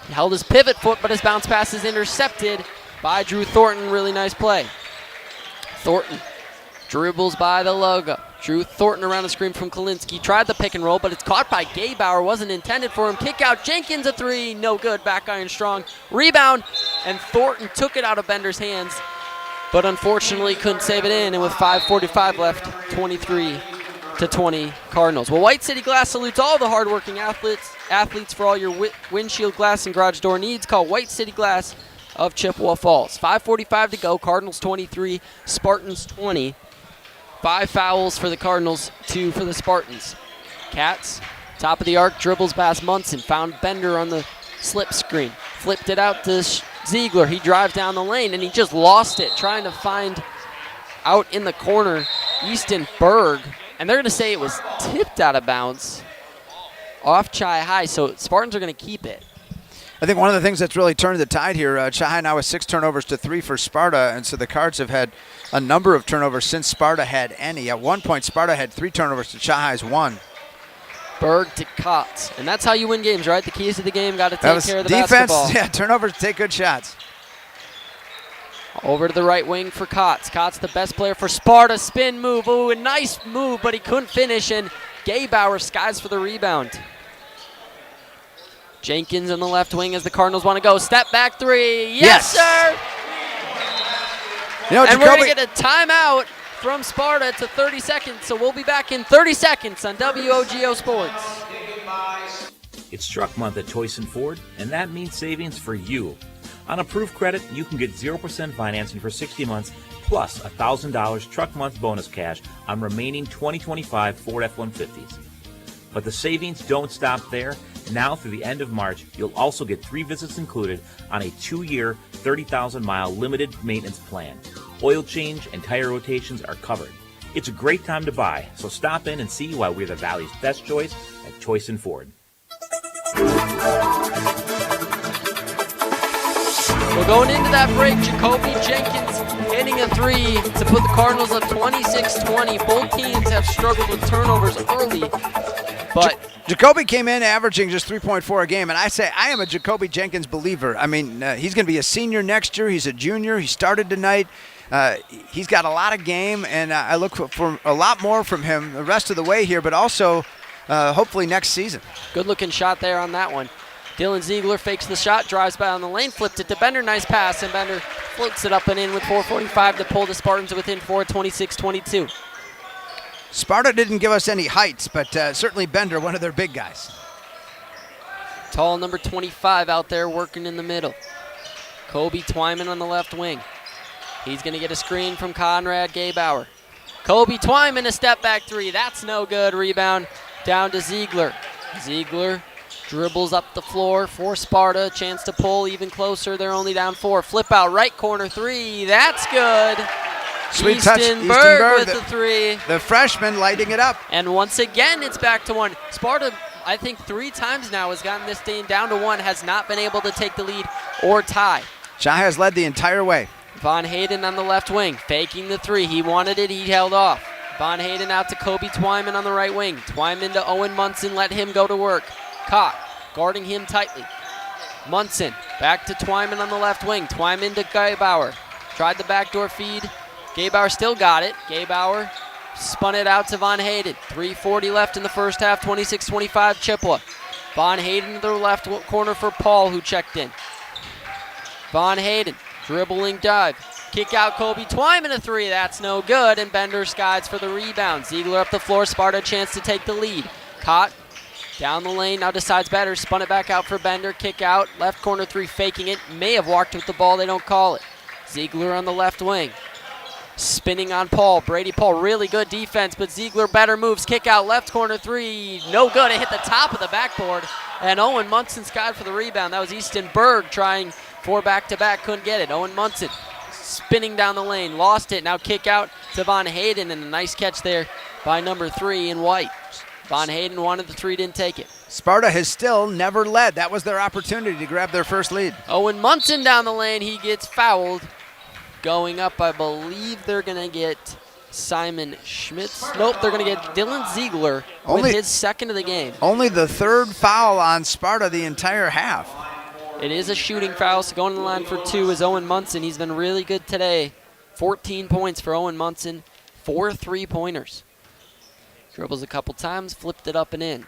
He held his pivot foot, but his bounce pass is intercepted by Drew Thornton. Really nice play. Thornton dribbles by the logo. Drew Thornton around the screen from Kalinsky. Tried the pick and roll, but it's caught by Gaybauer. Wasn't intended for him. Kick out. Jenkins a three. No good. Back iron strong. Rebound. And Thornton took it out of Bender's hands, but unfortunately couldn't save it in. And with 5:45 left, 23-20 Cardinals. Well, White City Glass salutes all the hardworking athletes for all your windshield glass and garage door needs. Call White City Glass of Chippewa Falls. 5:45 to go. Cardinals 23, Spartans 20. 5 fouls for the Cardinals, 2 for the Spartans. Cats, top of the arc, dribbles past Munson. Found Bender on the slip screen. Flipped it out to Ziegler. He drives down the lane, and he just lost it, trying to find out in the corner Easton Berg. And they're going to say it was tipped out of bounds off Chi High, so Spartans are going to keep it. I think one of the things that's really turned the tide here, Chi High now with 6 turnovers to 3 for Sparta, and so the Cards have had a number of turnovers since Sparta had any. At one point, Sparta had 3 turnovers to Chi High's 1. Berg to Kotz, and that's how you win games, right? The keys to the game, got to take care of the defense, basketball. yeah, turnovers, take good shots. Over to the right wing for Kotz. Kotz, the best player for Sparta. Spin move. Ooh, a nice move, but he couldn't finish, and Gaybauer skies for the rebound. Jenkins on the left wing as the Cardinals want to go. Step back three. Yes, sir! You know, and we're going to get a timeout from Sparta to 30 seconds, so we'll be back in 30 seconds on WOGO Sports. It's truck month at Toyson Ford, and that means savings for you. On approved credit, you can get 0% financing for 60 months plus $1,000 truck month bonus cash on remaining 2025 Ford F-150s. But the savings don't stop there. Now through the end of March, you'll also get 3 visits included on a 2-year, 30,000-mile limited maintenance plan. Oil change and tire rotations are covered. It's a great time to buy, so stop in and see why we're the Valley's best choice at Toyson Ford. We're going into that break. Jacoby Jenkins hitting a 3 to put the Cardinals up 26-20. Both teams have struggled with turnovers early, but Jacoby came in averaging just 3.4 a game, and I say I am a Jacoby Jenkins believer. I mean, he's going to be a senior next year. He's a junior. He started tonight. He's got a lot of game, and I look for a lot more from him the rest of the way here, but also hopefully next season. Good-looking shot there on that one. Dylan Ziegler fakes the shot, drives by on the lane, flipped it to Bender. Nice pass, and Bender floats it up and in with 4:45 to pull the Spartans within 4, 26-22. Sparta didn't give us any heights, but certainly Bender, one of their big guys. Tall number 25 out there working in the middle. Kobe Twyman on the left wing. He's going to get a screen from Conrad Gaybauer. Kobe Twyman, a step-back 3. That's no good. Rebound down to Ziegler. Ziegler dribbles up the floor for Sparta. Chance to pull even closer. They're only down 4. Flip out right corner 3. That's good. Sweet touch, Easton Berg with the 3. The freshman lighting it up. And once again, it's back to 1. Sparta, I think 3 times now, has gotten this game down to 1, has not been able to take the lead or tie. Shah has led the entire way. Von Hayden on the left wing, faking the 3. He wanted it, he held off. Von Hayden out to Kobe Twyman on the right wing. Twyman to Owen Munson, let him go to work. Caught, guarding him tightly. Munson, back to Twyman on the left wing. Twyman to Gaybauer. Tried the backdoor feed. Gaybauer still got it. Gaybauer spun it out to Von Hayden. 3:40 left in the first half, 26-25 Chippewa. Von Hayden to the left corner for Paul, who checked in. Von Hayden, dribbling dive. Kick out Kobe Twyman a 3. That's no good, and Bender skies for the rebound. Ziegler up the floor. Sparta a chance to take the lead. Caught down the lane, now decides better. Spun it back out for Bender. Kick out, left corner 3, faking it. May have walked with the ball, they don't call it. Ziegler on the left wing. Spinning on Paul. Brady Paul, really good defense, but Ziegler better moves. Kick out, left corner 3. No good. It hit the top of the backboard, and Owen Munson skied for the rebound. That was Easton Berg trying for back-to-back. Couldn't get it. Owen Munson spinning down the lane. Lost it. Now kick out to Von Hayden, and a nice catch there by number 3 in white. Von Hayden wanted the 3, didn't take it. Sparta has still never led. That was their opportunity to grab their first lead. Owen Munson down the lane. He gets fouled. Going up, I believe they're going to get Simon Schmitz. Nope, they're going to get Dylan Ziegler with his second of the game. Only the 3rd foul on Sparta the entire half. It is a shooting foul, so going to the line for 2 is Owen Munson. He's been really good today. 14 points for Owen Munson, 4 3-pointers. Dribbles a couple times, flipped it up and in.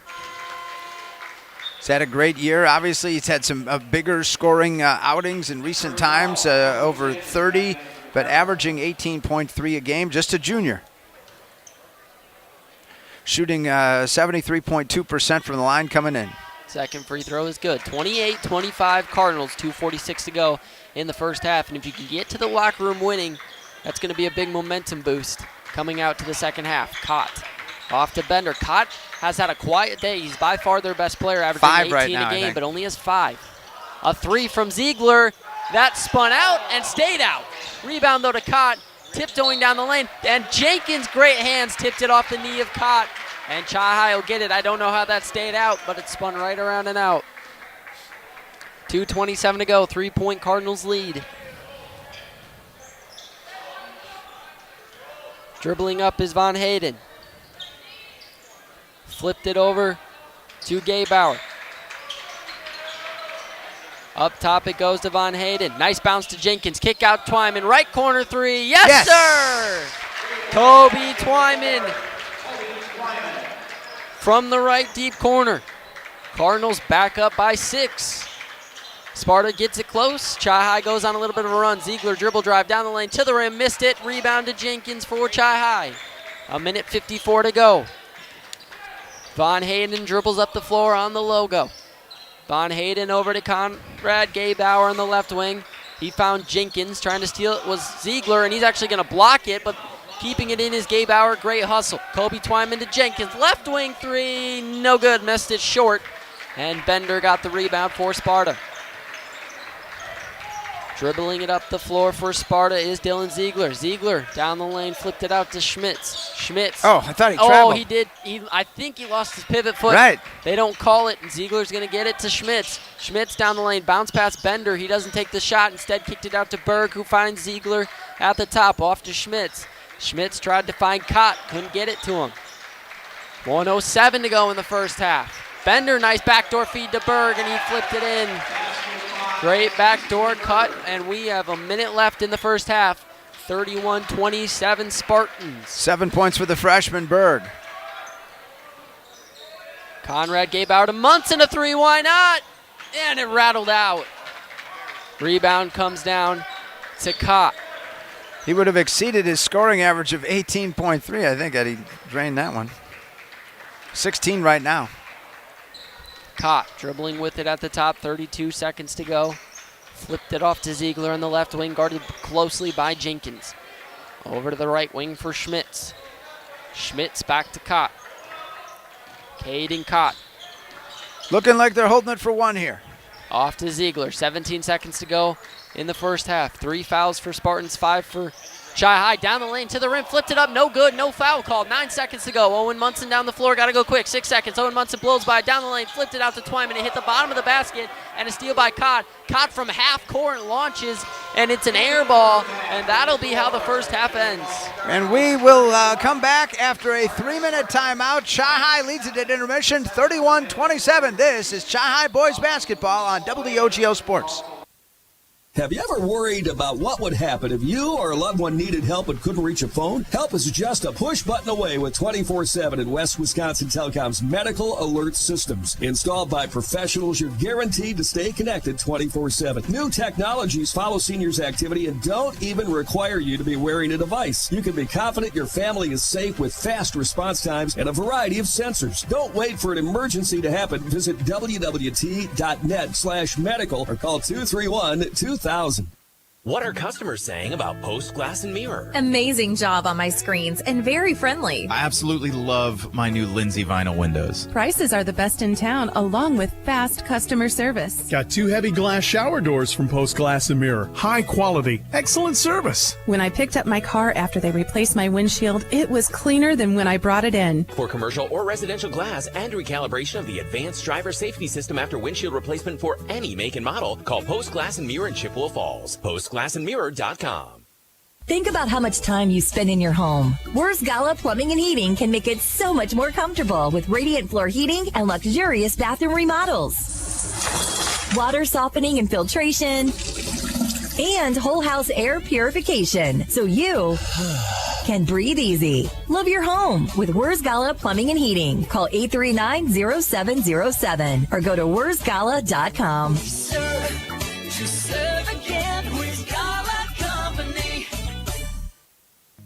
He's had a great year. Obviously, he's had some bigger scoring outings in recent times, over 30, but averaging 18.3 a game, just a junior. Shooting 73.2% from the line coming in. Second free throw is good. 28-25 Cardinals, 2:46 to go in the first half. And if you can get to the locker room winning, that's going to be a big momentum boost coming out to the second half. Cott off to Bender. Cott has had a quiet day. He's by far their best player, averaging 18 right now, a game, but only has 5. A 3 from Ziegler. That spun out and stayed out. Rebound, though, to Cott. Tiptoeing down the lane. And Jenkins, great hands, tipped it off the knee of Cott. And Chi-Hi will get it. I don't know how that stayed out, but it spun right around and out. 2:27 to go. 3-point Cardinals lead. Dribbling up is Von Hayden. Flipped it over to Gaybauer. Up top it goes to Von Hayden. Nice bounce to Jenkins. Kick out Twyman. Right corner 3. Yes, sir! Kobe Twyman from the right deep corner. Cardinals back up by 6. Sparta gets it close. Chi-Hi goes on a little bit of a run. Ziegler dribble drive down the lane to the rim. Missed it. Rebound to Jenkins for Chi-Hi. 1:54 to go. Von Hayden dribbles up the floor on the logo. Von Hayden over to Conrad Gaybauer on the left wing. He found Jenkins. Trying to steal it was Ziegler, and he's actually going to block it, but keeping it in is Gaybauer. Great hustle. Kobe Twyman to Jenkins. Left wing 3. No good. Missed it short. And Bender got the rebound for Sparta. Dribbling it up the floor for Sparta is Dylan Ziegler. Ziegler down the lane, flipped it out to Schmitz. Schmitz. Oh, I thought he traveled. Oh, he did. I think he lost his pivot foot. Right. They don't call it, and Ziegler's going to get it to Schmitz. Schmitz down the lane, bounce past Bender. He doesn't take the shot. Instead, kicked it out to Berg, who finds Ziegler at the top. Off to Schmitz. Schmitz tried to find Cott. Couldn't get it to him. 1:07 to go in the first half. Bender, nice backdoor feed to Berg, and he flipped it in. Great backdoor cut, and we have a minute left in the first half. 31-27 Spartans. 7 points for the freshman, Berg. Conrad Gaybauer to Munson, a 3, why not? And it rattled out. Rebound comes down to Cott. He would have exceeded his scoring average of 18.3, I think, had he drained that one. 16 right now. Cott dribbling with it at the top, 32 seconds to go. Flipped it off to Ziegler on the left wing, guarded closely by Jenkins. Over to the right wing for Schmitz. Schmitz back to Cott. Caden Cott. Looking like they're holding it for 1 here. Off to Ziegler, 17 seconds to go in the first half. 3 fouls for Spartans, 5 for Chi-Hi. Down the lane to the rim, flipped it up, no good, no foul called. 9 seconds to go. Owen Munson down the floor, got to go quick. 6 seconds. Owen Munson blows by, down the lane, flipped it out to Twyman. It hit the bottom of the basket, and a steal by Cott. Cott from half court launches, and it's an air ball, and that'll be how the first half ends. And we will come back after a 3-minute timeout. Chi-Hi leads it at intermission, 31-27. This is Chi-Hi boys basketball on WOGO Sports. Have you ever worried about what would happen if you or a loved one needed help but couldn't reach a phone? Help is just a push button away with 24/7 in West Wisconsin Telecom's medical alert systems. Installed by professionals, you're guaranteed to stay connected 24/7. New technologies follow seniors' activity and don't even require you to be wearing a device. You can be confident your family is safe with fast response times and a variety of sensors. Don't wait for an emergency to happen. Visit wwt.net/medical or call 231-2000. What are customers saying about Post Glass and Mirror? Amazing job on my screens and very friendly. I absolutely love my new Lindsay vinyl windows. Prices are the best in town, along with fast customer service. Got 2 heavy glass shower doors from Post Glass and Mirror. High quality, excellent service. When I picked up my car after they replaced my windshield, it was cleaner than when I brought it in. For commercial or residential glass and recalibration of the advanced driver safety system after windshield replacement for any make and model, call Post Glass and Mirror in Chippewa Falls. PostGlassandMirror.com. Think about how much time you spend in your home. Wurzgala Plumbing and Heating can make it so much more comfortable with radiant floor heating and luxurious bathroom remodels. water softening and filtration, and whole house air purification, so you can breathe easy. Love your home with Wurzgala Plumbing and Heating. Call 839-0707 or go to wurzgala.com.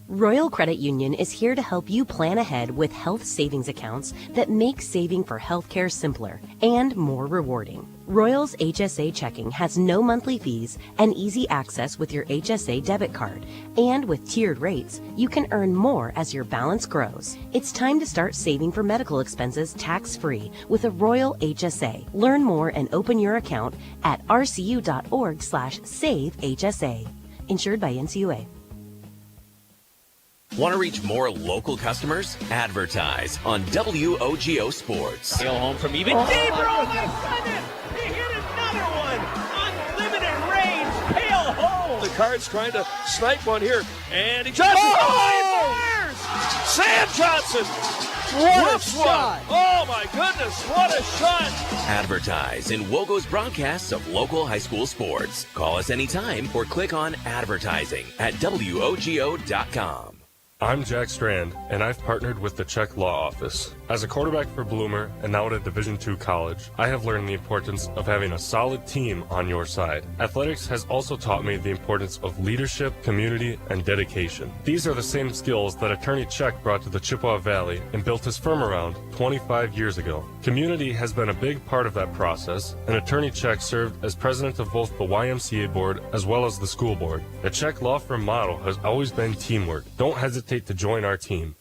Royal Credit Union is here to help you plan ahead with health savings accounts that make saving for healthcare simpler and more rewarding. Royal's HSA checking has no monthly fees and easy access with your HSA debit card. And with tiered rates, you can earn more as your balance grows. It's time to start saving for medical expenses tax-free with a Royal HSA. Learn more and open your account at rcu.org/savehsa. Insured by NCUA. Want to reach more local customers? Advertise on WOGO Sports. Hail home from even deeper. Oh my goodness! He hit another one. Unlimited range. Hail home. The Cards trying to snipe one here, and he Johnson. Oh! Sam Johnson. What a shot! Oh my goodness! What a shot! Advertise in WOGO's broadcasts of local high school sports. Call us anytime or click on advertising at WOGO.com. I'm Jack Strand, and I've partnered with the Czech Law Office. As a quarterback for Bloomer and now at a Division II college, I have learned the importance of having a solid team on your side. Athletics has also taught me the importance of leadership, community, and dedication. These are the same skills that Attorney Czech brought to the Chippewa Valley and built his firm around 25 years ago. Community has been a big part of that process, and Attorney Czech served as president of both the YMCA board as well as the school board. The Czech law firm motto has always been teamwork. Don't hesitate to join our team.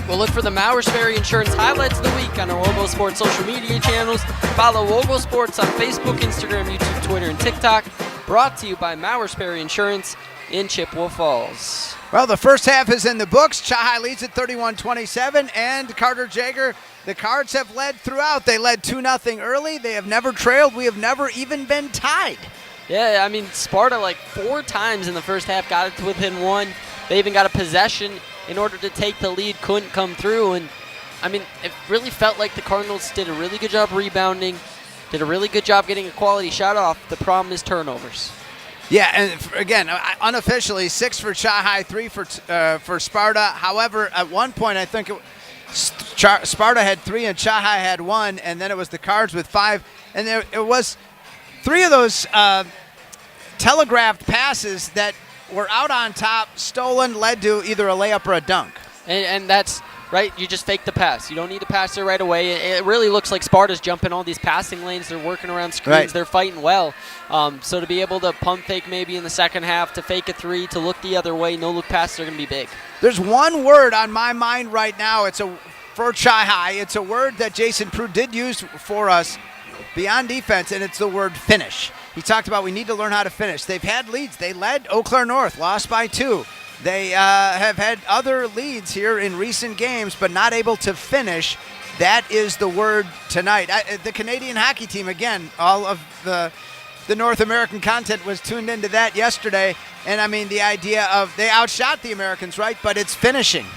We'll look for the Mowers Ferry Insurance highlights of the week on our WOGO Sports social media channels. Follow WOGO Sports on Facebook, Instagram, YouTube, Twitter, and TikTok. Brought to you by Mowers Ferry Insurance in Chippewa Falls. Well, the first half is in the books. Chai leads at 31-27, and Carter Jager, the Cards have led throughout. They led 2-0 early. They have never trailed. We have never even been tied. Yeah, I mean, Sparta like 4 times in the first half got it to within 1. They even got a possession in order to take the lead, couldn't come through. And, I mean, it really felt like the Cardinals did a really good job rebounding, did a really good job getting a quality shot off. The problem is turnovers. Yeah, and again, unofficially, 6 for Chai, 3 for Sparta. However, at one point, I think Sparta had 3 and Chai had 1, and then it was the Cards with 5. And it was 3 of those telegraphed passes that were out on top, stolen, led to either a layup or a dunk. And that's right. You just fake the pass. You don't need to pass it right away. It really looks like Sparta's jumping all these passing lanes. They're working around screens. Right. They're fighting well. So to be able to pump fake maybe in the second half, to fake a 3, to look the other way, no-look passes are going to be big. There's one word on my mind right now. It's for Chai. It's a word that Jason Prue did use for us beyond defense, and it's the word finish. He talked about we need to learn how to finish. They've had leads. They led Eau Claire North, lost by 2. They have had other leads here in recent games, but not able to finish. That is the word tonight. The Canadian hockey team, again, all of the North American content was tuned into that yesterday. And, I mean, the idea of they outshot the Americans, right? But it's finishing.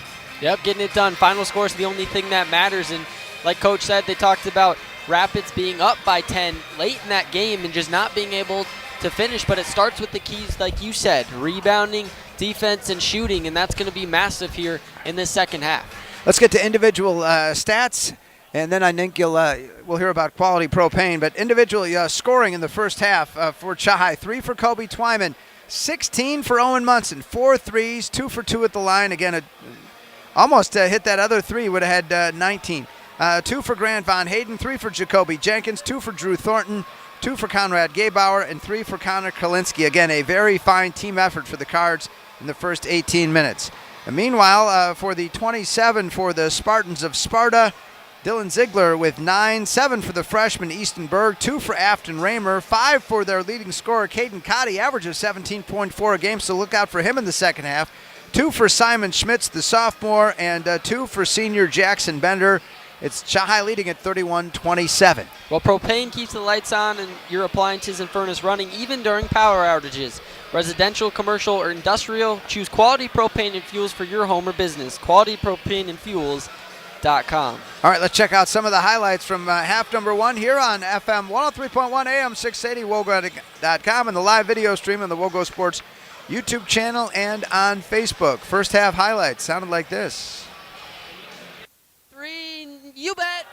Yep, getting it done. Final score is the only thing that matters. And like Coach said, they talked about Rapids being up by 10 late in that game and just not being able to finish. But it starts with the keys, like you said, rebounding, defense, and shooting, and that's going to be massive here in this second half. Let's get to individual stats, and then I think we'll hear about quality propane. But individual scoring in the first half for Chai: 3 for Kobe Twyman, 16 for Owen Munson, 4 threes, 2 for 2 at the line. Again, almost hit that other 3, would have had 19. 2 for Grant Von Hayden, 3 for Jacoby Jenkins, 2 for Drew Thornton, 2 for Conrad Gaybauer, and 3 for Connor Kalinske. Again, a very fine team effort for the Cards in the first 18 minutes. And meanwhile, for the 27 for the Spartans of Sparta, Dylan Ziegler with 9, 7 for the freshman Easton Berg, 2 for Afton Raymer, 5 for their leading scorer Caden Cotty, average of 17.4 a game, so look out for him in the second half. 2 for Simon Schmitz, the sophomore, and 2 for senior Jackson Bender. It's Chai leading at 31-27. Well, propane keeps the lights on and your appliances and furnace running even during power outages. Residential, commercial, or industrial, choose Quality Propane and Fuels for your home or business. Quality Propane and Fuels, WIAA.com. All right, let's check out some of the highlights from half number 1 here on FM 103.1 AM 680 WOGO.com and the live video stream on the WOGO Sports YouTube channel and on Facebook. First half highlights sounded like this. 3, you bet.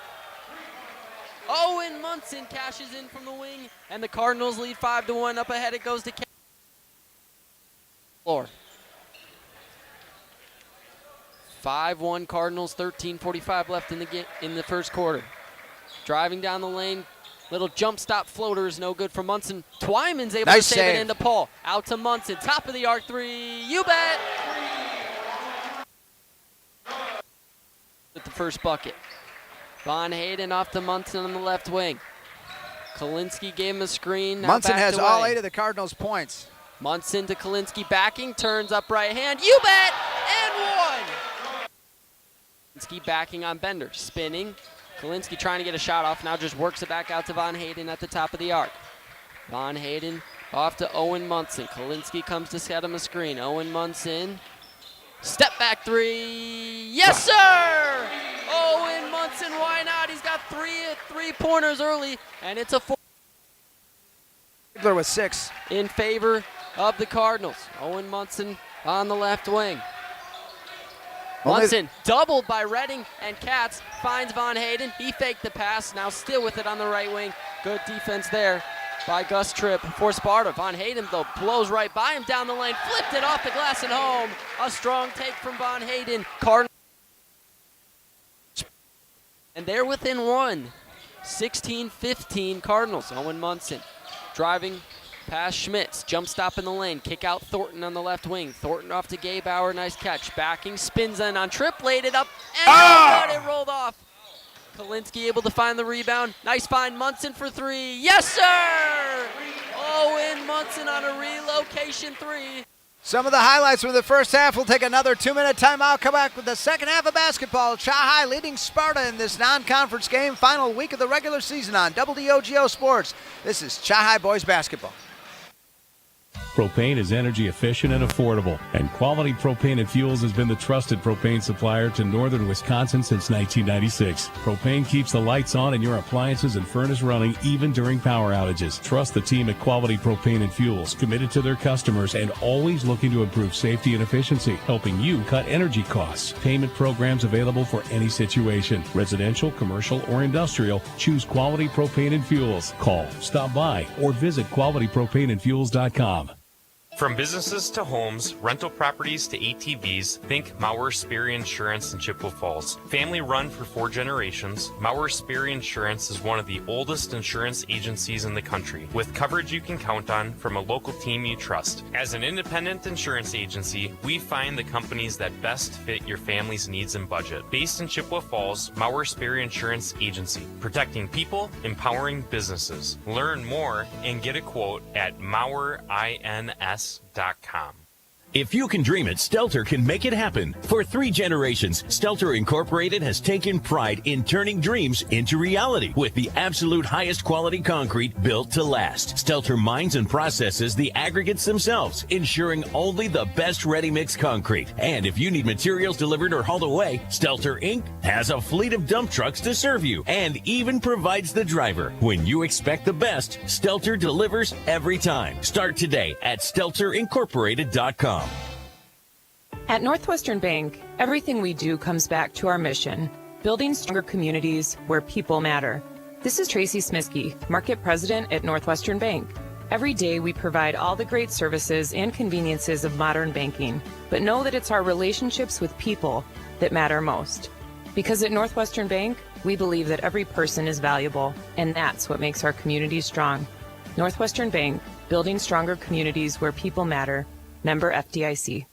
Owen Munson cashes in from the wing, and the Cardinals lead 5-1. Up ahead it goes to floor. 5-1 Cardinals, 13:45 left in the first quarter. Driving down the lane, little jump stop floater is no good for Munson. Twyman's able to save it into Paul. Out to Munson, top of the arc 3, you bet! With the first bucket. Von Hayden off to Munson on the left wing. Kalinsky gave him a screen. Munson has all 8 of the Cardinals' points. Munson to Kalinsky backing, turns up right hand, you bet, and 1! Kalinsky backing on Bender, spinning. Kalinsky trying to get a shot off, now just works it back out to Von Hayden at the top of the arc. Von Hayden off to Owen Munson. Kalinsky comes to set him a screen. Owen Munson, step back 3, yes sir! Owen Munson, why not? He's got three-pointers early, and it's a 4. With 6. In favor of the Cardinals. Owen Munson on the left wing. Munson doubled by Redding and Katz, finds Von Hayden. He faked the pass, now still with it on the right wing. Good defense there by Gus Tripp for Sparta. Von Hayden, though, blows right by him down the lane, flipped it off the glass and home. A strong take from Von Hayden. Cardinals. And they're within 1. 16-15 Cardinals. Owen Munson driving past Schmitz. Jump stop in the lane. Kick out Thornton on the left wing. Thornton off to Gabe Bauer. Nice catch. Backing. Spins in on Tripp. Laid it up. And it rolled off. Kalinsky able to find the rebound. Nice find. Munson for 3. Yes, sir! Owen Munson on a relocation 3. Some of the highlights from the first half. We'll take another 2-minute timeout. Come back with the second half of basketball. Chi-High leading Sparta in this non-conference game. Final week of the regular season on WOGO Sports. This is Chi-High boys basketball. Propane is energy efficient and affordable, and Quality Propane and Fuels has been the trusted propane supplier to northern Wisconsin since 1996. Propane keeps the lights on and your appliances and furnace running even during power outages. Trust the team at Quality Propane and Fuels, committed to their customers and always looking to improve safety and efficiency, helping you cut energy costs. Payment programs available for any situation. Residential, commercial, or industrial, choose Quality Propane and Fuels. Call, stop by, or visit qualitypropaneandfuels.com. From businesses to homes, rental properties to ATVs, think Mauer Sperry Insurance in Chippewa Falls. Family run for 4 generations, Mauer Sperry Insurance is one of the oldest insurance agencies in the country, with coverage you can count on from a local team you trust. As an independent insurance agency, we find the companies that best fit your family's needs and budget. Based in Chippewa Falls, Mauer Sperry Insurance Agency, protecting people, empowering businesses. Learn more and get a quote at MauerINS.com. If you can dream it, Stelter can make it happen. For 3 generations, Stelter Incorporated has taken pride in turning dreams into reality with the absolute highest quality concrete built to last. Stelter mines and processes the aggregates themselves, ensuring only the best ready-mix concrete. And if you need materials delivered or hauled away, Stelter Inc. has a fleet of dump trucks to serve you and even provides the driver. When you expect the best, Stelter delivers every time. Start today at StelterIncorporated.com. At Northwestern Bank, everything we do comes back to our mission, building stronger communities where people matter. This is Tracy Smisky, Market President at Northwestern Bank. Every day we provide all the great services and conveniences of modern banking, but know that it's our relationships with people that matter most. Because at Northwestern Bank, we believe that every person is valuable, and that's what makes our community strong. Northwestern Bank, building stronger communities where people matter. Member FDIC.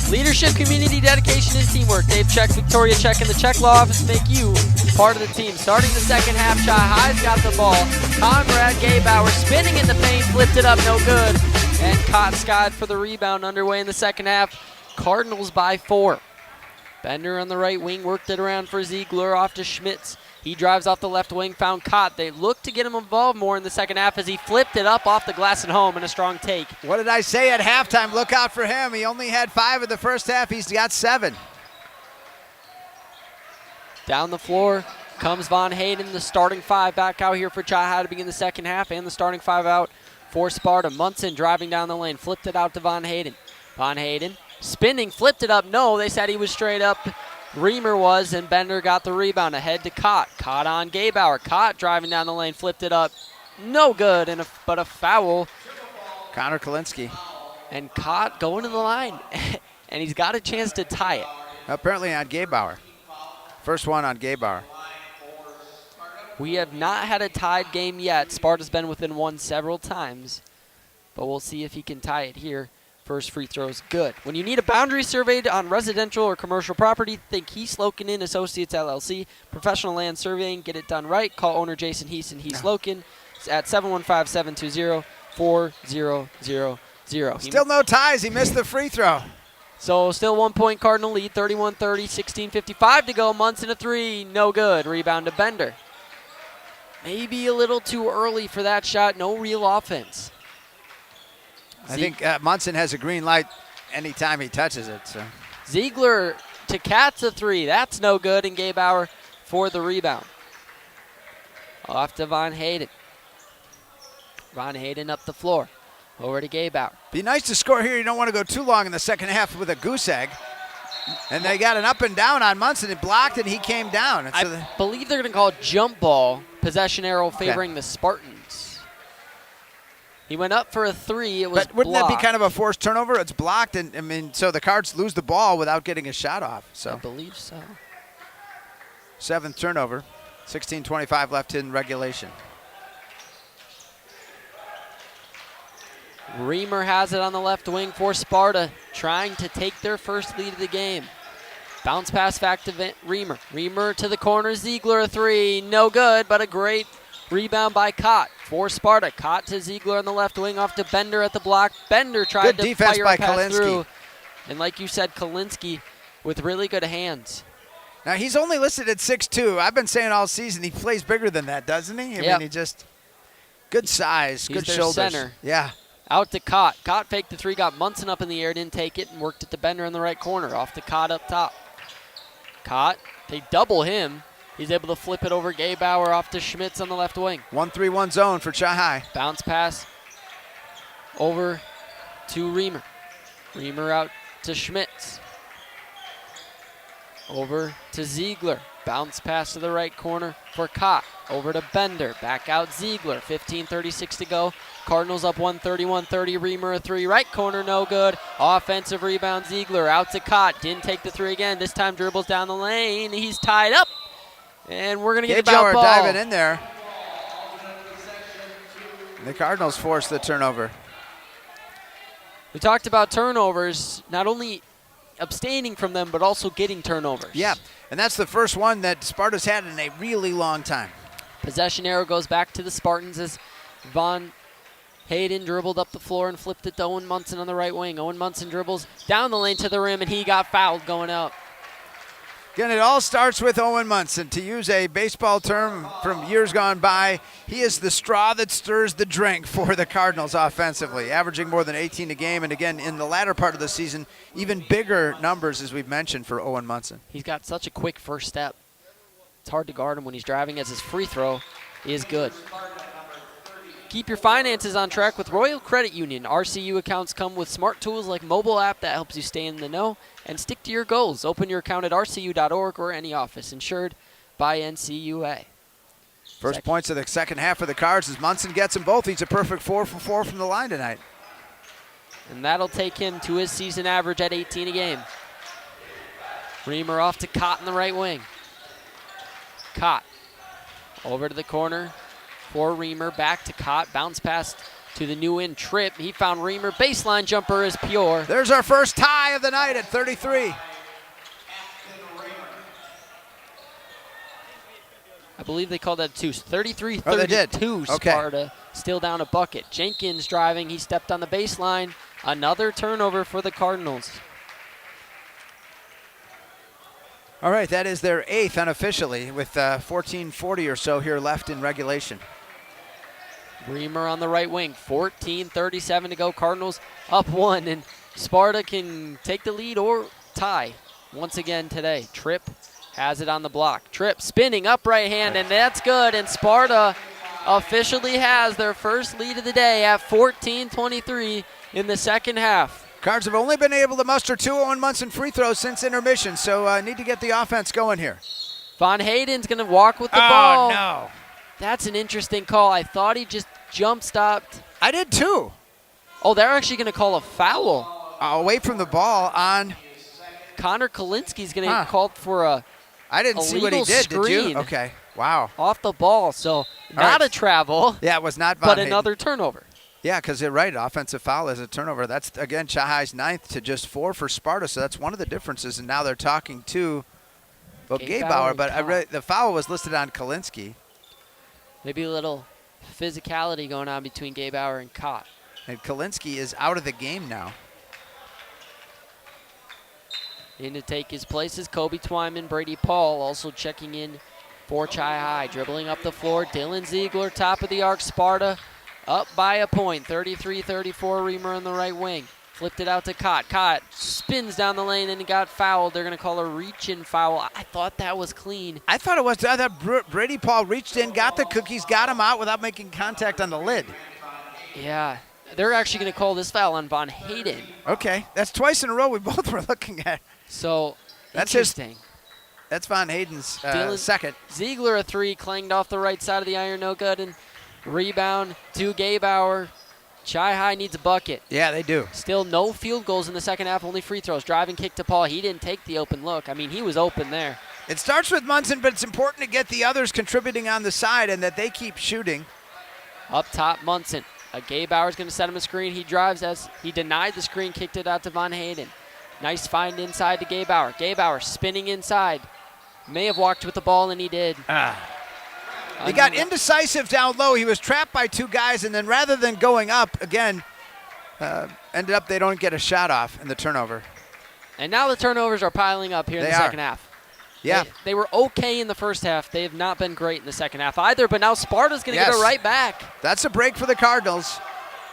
Leadership, community, dedication, and teamwork. Dave Check, Victoria Check, and the Check Law Office make you part of the team. Starting the second half, Chi-High's got the ball. Conrad Gaybauer spinning in the paint, flipped it up, no good. And Kotzkod for the rebound underway in the second half. Cardinals by 4. Bender on the right wing, worked it around for Ziegler, off to Schmitz. He drives off the left wing, found Kott. They look to get him involved more in the second half as he flipped it up off the glass and home in a strong take. What did I say at halftime? Look out for him. He only had 5 in the first half. He's got 7. Down the floor comes Von Hayden, the starting five back out here for Chi-High to begin the second half, and the starting five out for Sparta. Munson driving down the lane, flipped it out to Von Hayden. Von Hayden spinning, flipped it up. No, they said he was straight up. Reamer was, and Bender got the rebound. Ahead to Cott. Cott on Gaybauer. Cott driving down the lane, flipped it up. No good, but a foul. Connor Kalinsky. And Cott going to the line, and he's got a chance to tie it. Apparently on Gaybauer. First one on Gaybauer. We have not had a tied game yet. Sparta's been within one several times, but we'll see if he can tie it here. First free throw is good. When you need a boundary surveyed on residential or commercial property, think Hees Loken Associates LLC. Professional land surveying. Get it done right. Call owner Jason Hees and Hees Loken at 715-720-4000. Still no ties. He missed the free throw. So still 1 point Cardinal lead, 31-30, 16:55 to go. Munson a three, no good. Rebound to Bender. Maybe a little too early for that shot. No real offense. I think Munson has a green light anytime he touches it. So Ziegler to Katz a three. That's no good, and Gaybauer for the rebound. Off to Von Hayden. Von Hayden up the floor. Over to Gaybauer. Be nice to score here. You don't want to go too long in the second half with a goose egg. And they got an up and down on Munson. It blocked, and he came down. And so I believe they're going to call it jump ball. Possession arrow favoring the Spartans. He went up for a three. It was But wouldn't blocked. that be kind of a forced turnover? It's blocked, and I mean, so the Cards lose the ball without getting a shot off. So I believe so. Seventh turnover. 16:25 left in regulation. Reamer has it on the left wing for Sparta, trying to take their first lead of the game. Bounce pass back to Reamer. Reamer to the corner. Ziegler a three. No good, but a great rebound by Cott for Sparta. Cott to Ziegler on the left wing, off to Bender at the block. Bender tried to fire a pass through. And like you said, Kalinsky with really good hands. Now, he's only listed at 6'2". I've been saying all season he plays bigger than that, doesn't he? I mean, he just good size, He's good their shoulders. center. Yeah. Out to Cott. Cott faked the three, got Munson up in the air, didn't take it, and worked it to Bender in the right corner. Off to Cott up top. Cott, they double him. He's able to flip it over Gaybauer off to Schmitz on the left wing. 1-3-1 zone for Chi-High. Bounce pass over to Reamer. Reamer out to Schmitz. Over to Ziegler. Bounce pass to the right corner for Cott. Over to Bender. Back out Ziegler. 15:36 to go. Cardinals up 131-30. Reamer a three. Right corner, no good. Offensive rebound, Ziegler out to Cott. Didn't take the three again. This time dribbles down the lane. He's tied up. And we're going to get a jump ball. Diving in there. The Cardinals force the turnover. We talked about turnovers, not only abstaining from them, but also getting turnovers. Yeah, and that's the first one that Sparta's had in a really long time. Possession arrow goes back to the Spartans as Von Hayden dribbled up the floor and flipped it to Owen Munson on the right wing. Owen Munson dribbles down the lane to the rim, and he got fouled going out. Again, it all starts with Owen Munson. To use a baseball term from years gone by, he is the straw that stirs the drink for the Cardinals offensively, averaging more than 18 a game. And again, in the latter part of the season, even bigger numbers, as we've mentioned, for Owen Munson. He's got such a quick first step. It's hard to guard him when he's driving, as his free throw is good. Keep your finances on track with Royal Credit Union. RCU accounts come with smart tools like mobile app that helps you stay in the know and stick to your goals. Open your account at rcu.org or any office. Insured by NCUA. First points of the second half for the Cards as Munson gets them both. He's a perfect 4 for 4 from the line tonight. And that'll take him to his season average at 18 a game. Reamer off to Cott in the right wing. Cott over to the corner for Reamer. Back to Cott. Bounce pass to the new in Tripp. He found Reamer. Baseline jumper is pure. There's our first tie of the night at 33. I believe they called that a two. 33-32 Oh, they did. Okay. Sparta. Still down a bucket. Jenkins driving. He stepped on the baseline. Another turnover for the Cardinals. All right, that is their 8th unofficially with 14:40 or so here left in regulation. Reamer on the right wing. 14:37 to go. Cardinals up 1, and Sparta can take the lead or tie once again today. Tripp Has it on the block. Trip, spinning, up right hand, and that's good. And Sparta officially has their first lead of the day at 14-23 in the second half. Cards have only been able to muster 2 Owen Munson free throws since intermission, so need to get the offense going here. Von Hayden's going to walk with the ball. Oh, no. That's an interesting call. I thought he just jump stopped. I did too. Oh, they're actually going to call a foul. Away from the ball on. Connor Kalinsky's going to get called for a I didn't see what he did you? Okay, wow. Off the ball, so not a travel. Yeah, it was not Von but Hayden. Another turnover. Yeah, because you're right, offensive foul is a turnover. That's, again, Chi-High's 9th to just 4 for Sparta, so that's one of the differences, and now they're talking to Gebauer, but the foul was listed on Kalinsky. Maybe a little physicality going on between Gebauer and Kott. And Kalinsky is out of the game now. In to take his place is Kobe Twyman. Brady Paul also checking in for Chi-High. Dribbling up the floor, Dylan Ziegler, top of the arc. Sparta up by a point, 33-34. Reamer on the right wing. Flipped it out to Kott. Kott spins down the lane and he got fouled. They're going to call a reach-in foul. I thought that was clean. I thought it was. I thought Brady Paul reached in, got the cookies, got him out without making contact on the lid. Yeah, they're actually going to call this foul on Von Hayden. Okay, that's twice in a row we both were looking at. So, that's interesting. That's Von Hayden's second. Ziegler a 3, clanged off the right side of the iron, no good, and rebound to Gebauer. Chi-High needs a bucket. Yeah, they do. Still no field goals in the second half, only free throws. Driving kick to Paul. He didn't take the open look. I mean, he was open there. It starts with Munson, but it's important to get the others contributing on the side and that they keep shooting. Up top, Munson. Gebauer's going to set him a screen. He drives as he denied the screen, kicked it out to Von Hayden. Nice find inside to Gebauer. Gebauer spinning inside. May have walked with the ball, and he did. He got indecisive down low. He was trapped by 2 guys, and then rather than going up, again, ended up they don't get a shot off in the turnover. And now the turnovers are piling up here in the second half. Yeah. They were okay in the first half. They have not been great in the second half either, but now Sparta's going to get it right back. That's a break for the Cardinals.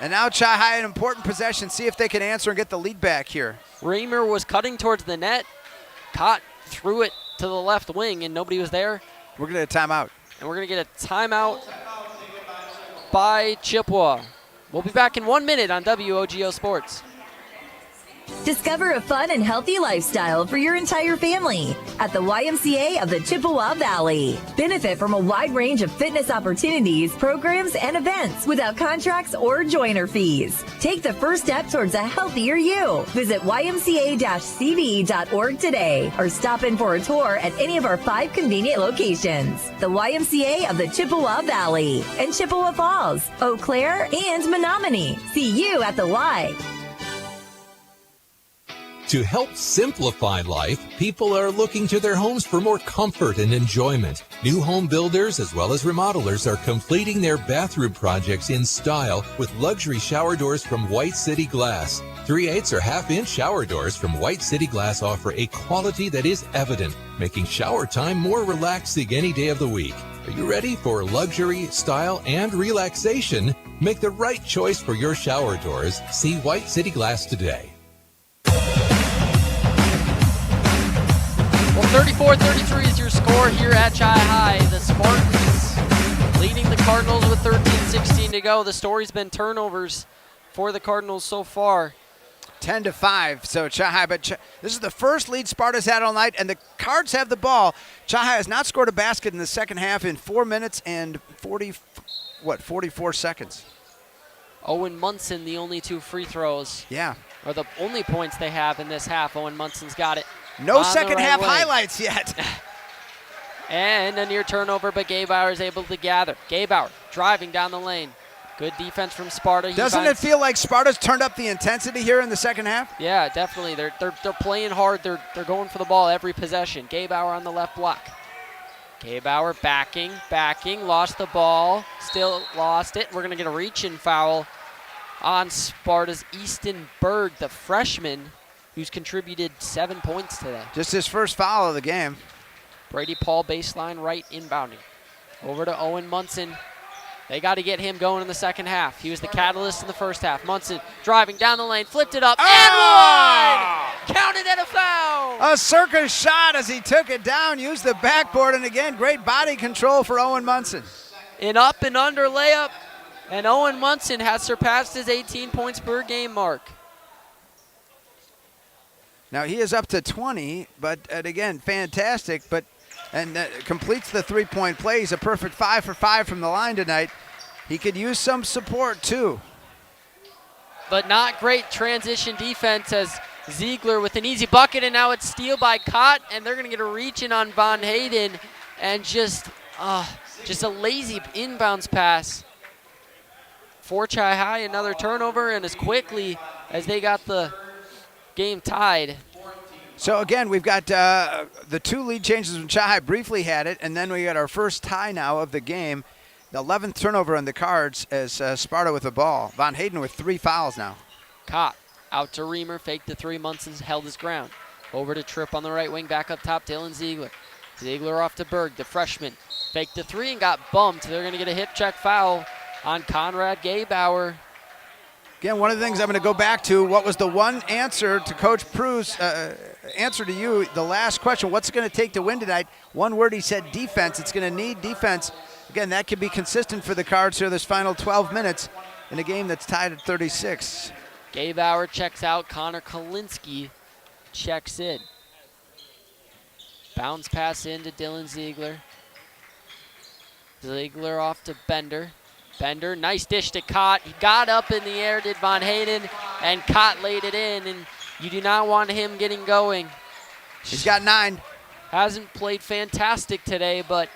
And now Chi-High an important possession. See if they can answer and get the lead back here. Reamer was cutting towards the net. Kott threw it to the left wing, and nobody was there. We're going to get a timeout. And we're going to get a timeout by Chippewa. We'll be back in 1 minute on WOGO Sports. Discover a fun and healthy lifestyle for your entire family at the YMCA of the Chippewa Valley. Benefit from a wide range of fitness opportunities, programs, and events without contracts or joiner fees. Take the first step towards a healthier you. Visit ymca-cv.org today or stop in for a tour at any of our 5 convenient locations. The YMCA of the Chippewa Valley and Chippewa Falls, Eau Claire, and Menominee. See you at the Y. To help simplify life, people are looking to their homes for more comfort and enjoyment. New home builders as well as remodelers are completing their bathroom projects in style with luxury shower doors from White City Glass. 3/8 or half-inch shower doors from White City Glass offer a quality that is evident, making shower time more relaxing any day of the week. Are you ready for luxury, style, and relaxation? Make the right choice for your shower doors. See White City Glass today. Well, 34-33 is your score here at Chi-High. The Spartans leading the Cardinals with 13-16 to go. The story's been turnovers for the Cardinals so far. 10-5, so Chi-High, but this is the first lead Sparta's had all night, and the Cards have the ball. Chi-High has not scored a basket in the second half in 4 minutes and 44 seconds. Owen Munson, the only 2 free throws. Yeah. Are the only points they have in this half. Owen Munson's got it. No second half highlights yet. And a near turnover, but Gebauer is able to gather. Gebauer driving down the lane. Good defense from Sparta. Doesn't it feel like Sparta's turned up the intensity here in the second half? Yeah, definitely. They're playing hard. They're going for the ball every possession. Gebauer on the left block. Gebauer backing, lost the ball, still lost it. We're going to get a reach-in foul on Sparta's Easton Berg, the freshman, who's contributed 7 points today. Just his first foul of the game. Brady Paul baseline right inbounding. Over to Owen Munson. They got to get him going in the second half. He was the catalyst in the first half. Munson driving down the lane, flipped it up, and one! Count rebounded and a foul. A circus shot as he took it down, used the backboard, and again, great body control for Owen Munson. An up and under layup, and Owen Munson has surpassed his 18 points per game mark. Now he is up to 20, but again, fantastic, and completes the three-point play. He's a perfect 5 for 5 from the line tonight. He could use some support too. But not great transition defense as Ziegler with an easy bucket, and now it's steal by Cott, and they're going to get a reach in on Von Hayden, and just a lazy inbounds pass for Chi High. Another turnover, and as quickly as they got the game tied. So again, we've got the 2 lead changes when Chi High briefly had it, and then we got our first tie now of the game. The 11th turnover on the Cards as Sparta with the ball. Von Hayden with 3 fouls now. Cott out to Reamer, faked the 3, Munson held his ground. Over to Tripp on the right wing, back up top, Dylan Ziegler. Ziegler off to Berg, the freshman. Faked the 3 and got bumped. They're going to get a hip check foul on Conrad Gaybauer. Again, one of the things I'm going to go back to, what was the one answer to Coach Prue's answer to you, the last question, what's it going to take to win tonight? One word, he said defense. It's going to need defense. Again, that could be consistent for the Cards here this final 12 minutes in a game that's tied at 36. Gaybauer checks out. Connor Kalinsky checks in. Bounce pass into Dylan Ziegler. Ziegler off to Bender. Bender, nice dish to Cott. He got up in the air, did Von Hayden, and Cott laid it in, and you do not want him getting going. He's got 9. Hasn't played fantastic today, but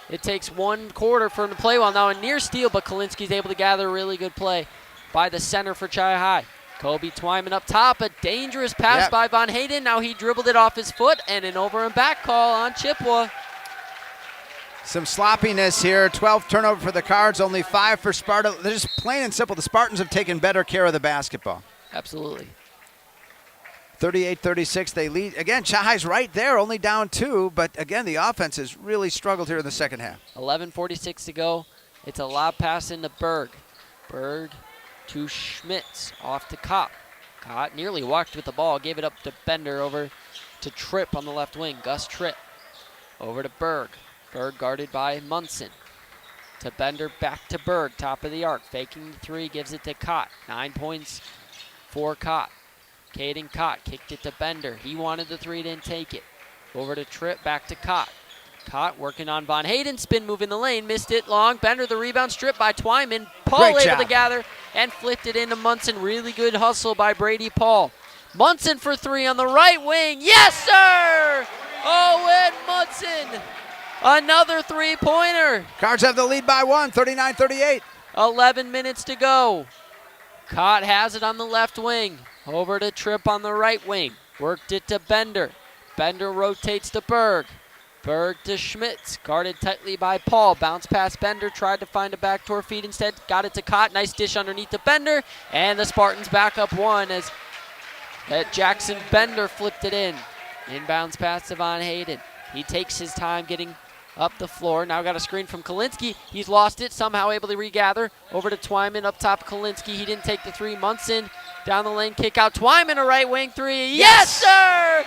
it takes 1 quarter for him to play well. Now a near steal, but Kalinsky's able to gather a really good play by the center for Chi High. Kobe Twyman up top, a dangerous pass by Von Hayden. Now he dribbled it off his foot, and an over and back call on Chippewa. Some sloppiness here. 12th turnover for the Cards, only 5 for Sparta. They're just plain and simple. The Spartans have taken better care of the basketball. Absolutely. 38-36, they lead. Again, Chi High's right there, only down 2, but again, the offense has really struggled here in the second half. 11:46 to go. It's a lob pass into Berg. Berg to Schmitz, off to Kopp. Cott nearly walked with the ball, gave it up to Bender, over to Tripp on the left wing. Gus Tripp over to Berg. Berg guarded by Munson. To Bender, back to Berg, top of the arc. Faking the 3, gives it to Cott. 9 points for Cott. Caden Cott kicked it to Bender. He wanted the 3, didn't take it. Over to Tripp, back to Cott. Cott working on Von Hayden, spin move in the lane, missed it long. Bender, the rebound, stripped by Twyman. Paul able to gather and flipped it into Munson. Really good hustle by Brady Paul. Munson for 3 on the right wing. Yes, sir! Owen Munson. Another 3-pointer. Cards have the lead by 1, 39-38. 11 minutes to go. Cott has it on the left wing. Over to Tripp on the right wing. Worked it to Bender. Bender rotates to Berg. Berg to Schmitz. Guarded tightly by Paul. Bounce past Bender. Tried to find a backdoor feed instead. Got it to Cott. Nice dish underneath to Bender. And the Spartans back up 1 as Jackson Bender flipped it in. Inbounds pass to Von Hayden. He takes his time getting up the floor. Now got a screen from Kalinsky. He's lost it, somehow able to regather. Over to Twyman, up top Kalinsky. He didn't take the 3. Munson down the lane, kick out. Twyman, a right wing 3. Yes, sir!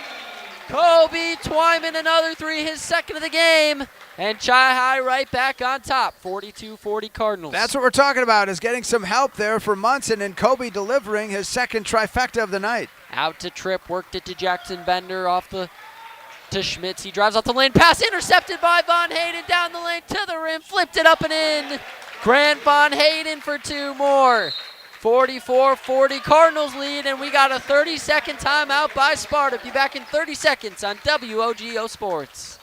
Kobe Twyman, another 3, his second of the game. And Chi High right back on top, 42-40 Cardinals. That's what we're talking about, is getting some help there for Munson, and Kobe delivering his second trifecta of the night. Out to Tripp, worked it to Jackson Bender, off the to Schmitz. He drives off the lane. Pass intercepted by Von Hayden. Down the lane to the rim. Flipped it up and in. Grant Von Hayden for 2 more. 44-40 Cardinals lead, and we got a 30-second timeout by Sparta. Be back in 30 seconds on WOGO Sports.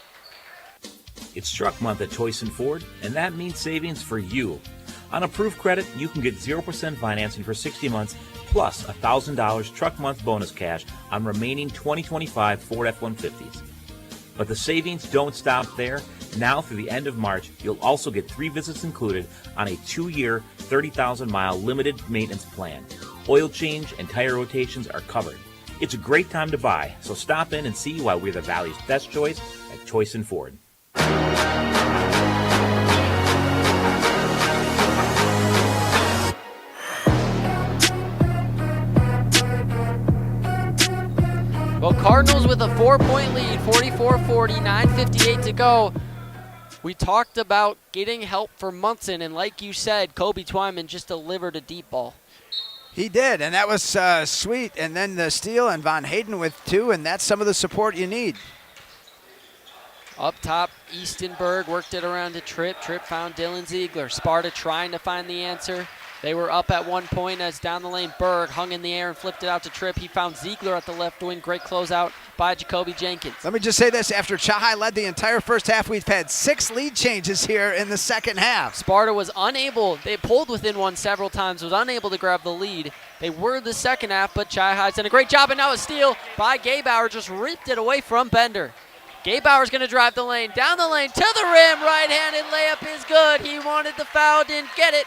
It's truck month at Toyson Ford, and that means savings for you. On approved credit, you can get 0% financing for 60 months plus $1,000 truck month bonus cash on remaining 2025 Ford F-150s. But the savings don't stop there. Now through the end of March, you'll also get 3 visits included on a 2-year, 30,000-mile limited maintenance plan. Oil change and tire rotations are covered. It's a great time to buy, so stop in and see why we're the Valley's best choice at Toyson Ford. Well, Cardinals with a 4-point lead, 44-40, 9:58 to go. We talked about getting help for Munson, and like you said, Kobe Twyman just delivered a deep ball. He did, and that was sweet. And then the steal, and Von Hayden with 2, and that's some of the support you need. Up top, Eastenberg worked it around to Tripp. Tripp found Dylan Ziegler. Sparta trying to find the answer. They were up at one point as down the lane, Berg hung in the air and flipped it out to Tripp. He found Ziegler at the left wing. Great closeout by Jacoby Jenkins. Let me just say this. After Chahai led the entire first half, we've had 6 lead changes here in the second half. Sparta was unable. They pulled within one several times, was unable to grab the lead. They were the second half, but Chahai's done a great job, and now a steal by Gaybauer. Just ripped it away from Bender. Gaybauer's going to drive the lane, down the lane, to the rim. Right-handed layup is good. He wanted the foul, didn't get it.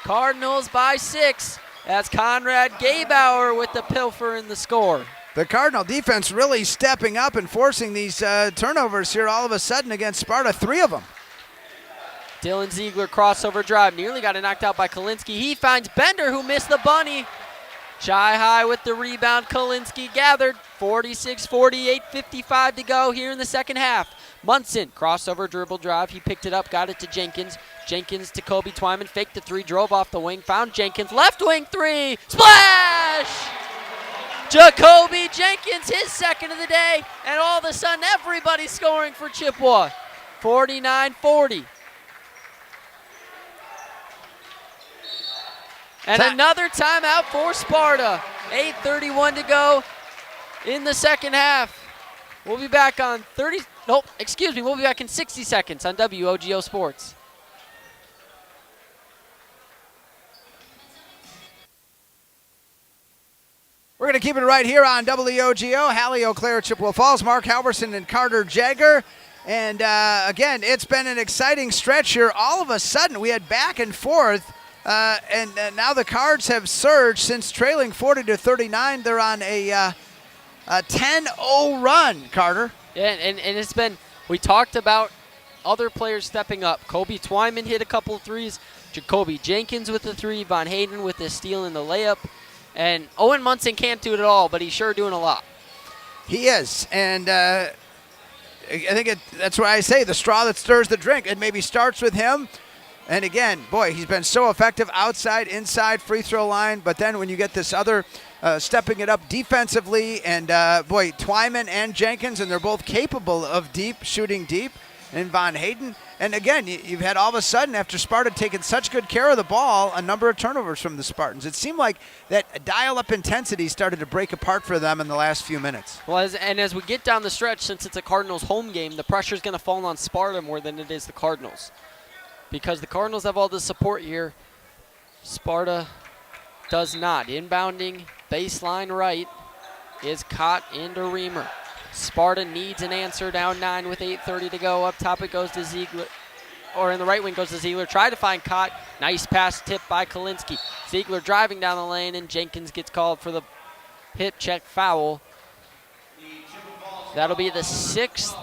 Cardinals by 6. That's Conrad Gaybauer with the pilfer in the score. The Cardinal defense really stepping up and forcing these turnovers here all of a sudden against Sparta, 3 of them. Dylan Ziegler crossover drive, nearly got it knocked out by Kalinsky. He finds Bender, who missed the bunny. Chai with the rebound. Kalinsky gathered. 46-48, 55 to go here in the second half. Munson, crossover dribble drive. He picked it up, got it to Jenkins. Jenkins to Kobe Twyman, faked the 3, drove off the wing, found Jenkins, left wing 3, splash! Jacoby Jenkins, his second of the day, and all of a sudden everybody's scoring for Chippewa. 49-40. And another timeout for Sparta. 8:31 to go in the second half. We'll be back on we'll be back in 60 seconds on WOGO Sports. We're going to keep it right here on WOGO. Hallie O'Clair, Chippewa Falls, Mark Halverson, and Carter Jagger. And again, it's been an exciting stretch here. All of a sudden, we had back and forth. And now the Cards have surged since trailing 40-39. They're on a 10-0 run, Carter. Yeah, and it's been, we talked about other players stepping up. Kobe Twyman hit a couple threes. Jacoby Jenkins with the 3. Von Hayden with the steal and the layup. And Owen Munson can't do it all, but he's sure doing a lot. He is. And I think that's why I say the straw that stirs the drink. It maybe starts with him. And again, boy, he's been so effective outside, inside, free throw line. But then when you get this other stepping it up defensively, and boy, Twyman and Jenkins, and they're both capable of shooting deep, and Von Hayden. And again, you've had all of a sudden, after Sparta taking such good care of the ball, a number of turnovers from the Spartans. It seemed like that dial-up intensity started to break apart for them in the last few minutes. Well, as we get down the stretch, since it's a Cardinals home game, the pressure's going to fall on Sparta more than it is the Cardinals. Because the Cardinals have all the support here, Sparta does not. Inbounding, baseline right, is caught into Reamer. Sparta needs an answer, down 9 with 8:30 to go. Up top it goes to Ziegler, or in the right wing goes to Ziegler. Try to find Cott. Nice pass tip by Kalinsky. Ziegler driving down the lane, and Jenkins gets called for the hip check foul. That'll be the 6th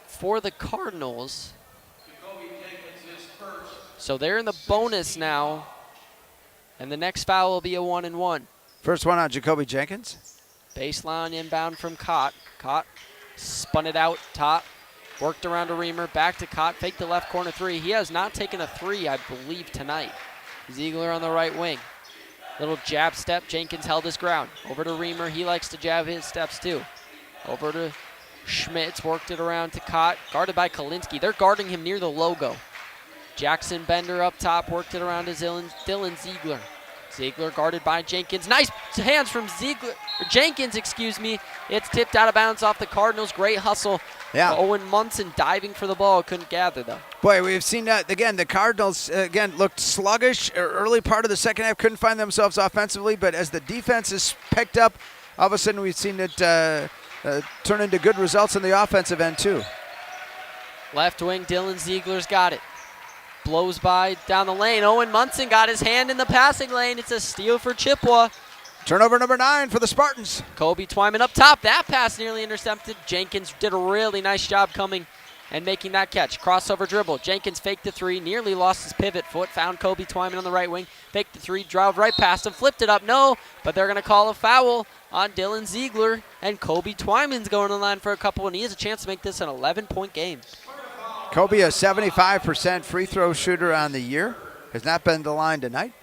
for the Cardinals. So they're in the bonus now, and the next foul will be a 1-and-1. First one on Jacoby Jenkins. Baseline inbound from Cott. Cott spun it out top, worked around to Reamer, back to Cott, faked the left corner 3. He has not taken a 3, I believe, tonight. Ziegler on the right wing. Little jab step. Jenkins held his ground. Over to Reamer. He likes to jab his steps too. Over to Schmitz, worked it around to Cott, guarded by Kalinsky. They're guarding him near the logo. Jackson Bender up top, worked it around to Dylan Ziegler. Ziegler guarded by Jenkins. Nice hands from Jenkins. It's tipped out of bounds off the Cardinals. Great hustle. Yeah. Owen Munson diving for the ball. Couldn't gather, though. Boy, we've seen that again. The Cardinals, looked sluggish early part of the second half. Couldn't find themselves offensively. But as the defense has picked up, all of a sudden we've seen it turn into good results in the offensive end, too. Left wing, Dylan Ziegler's got it. Blows by down the lane. Owen Munson got his hand in the passing lane. It's a steal for Chippewa. Turnover number 9 for the Spartans. Kobe Twyman up top. That pass nearly intercepted. Jenkins did a really nice job coming and making that catch. Crossover dribble. Jenkins faked the 3, nearly lost his pivot foot. Found Kobe Twyman on the right wing. Faked the 3, drove right past him, flipped it up. No, but they're going to call a foul on Dylan Ziegler, and Kobe Twyman's going on the line for a couple, and he has a chance to make this an 11-point game. Kobe, a 75% free throw shooter on the year, has not been to the line tonight.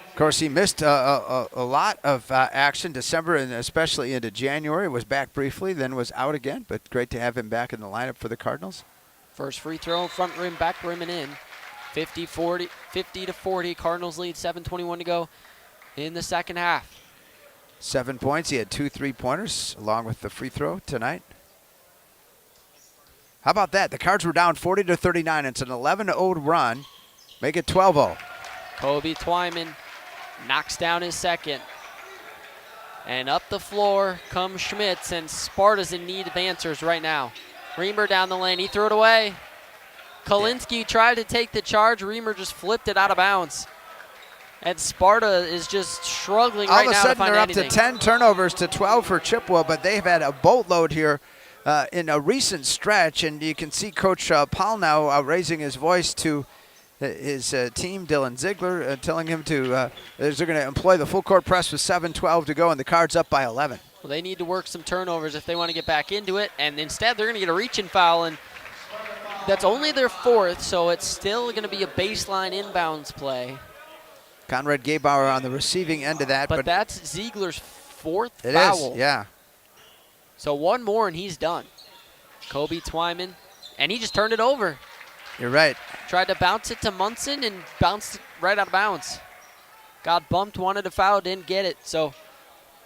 Of course, he missed a lot of action December and especially into January. Was back briefly, then was out again, but great to have him back in the lineup for the Cardinals. First free throw, front rim, back rim, and in. 50-40, Cardinals lead, 7:21 to go in the second half. 7 points. He had 2 3-pointers along with the free throw tonight. How about that? The Cards were down 40-39. It's an 11-0 run. Make it 12-0. Kobe Twyman knocks down his second. And up the floor comes Schmitz, and Sparta's in need of answers right now. Reamer down the lane. He threw it away. Kalinsky tried to take the charge. Reamer just flipped it out of bounds. And Sparta is just struggling right now to find anything. All of a sudden, they're up to 10 turnovers to 12 for Chippewa, but they've had a boatload here in a recent stretch. And you can see Coach Paul now raising his voice to his team, Dylan Ziegler, telling him they're going to employ the full court press with 7:12 to go, and the Cards up by 11. Well, they need to work some turnovers if they want to get back into it, and instead they're going to get a reach-in foul, and that's only their 4th, so it's still going to be a baseline inbounds play. Conrad Gaybauer on the receiving end of that. But that's Ziegler's 4th foul. It is, yeah. So one more and he's done. Kobe Twyman, and he just turned it over. You're right. Tried to bounce it to Munson and bounced it right out of bounds. Got bumped, wanted a foul, didn't get it. So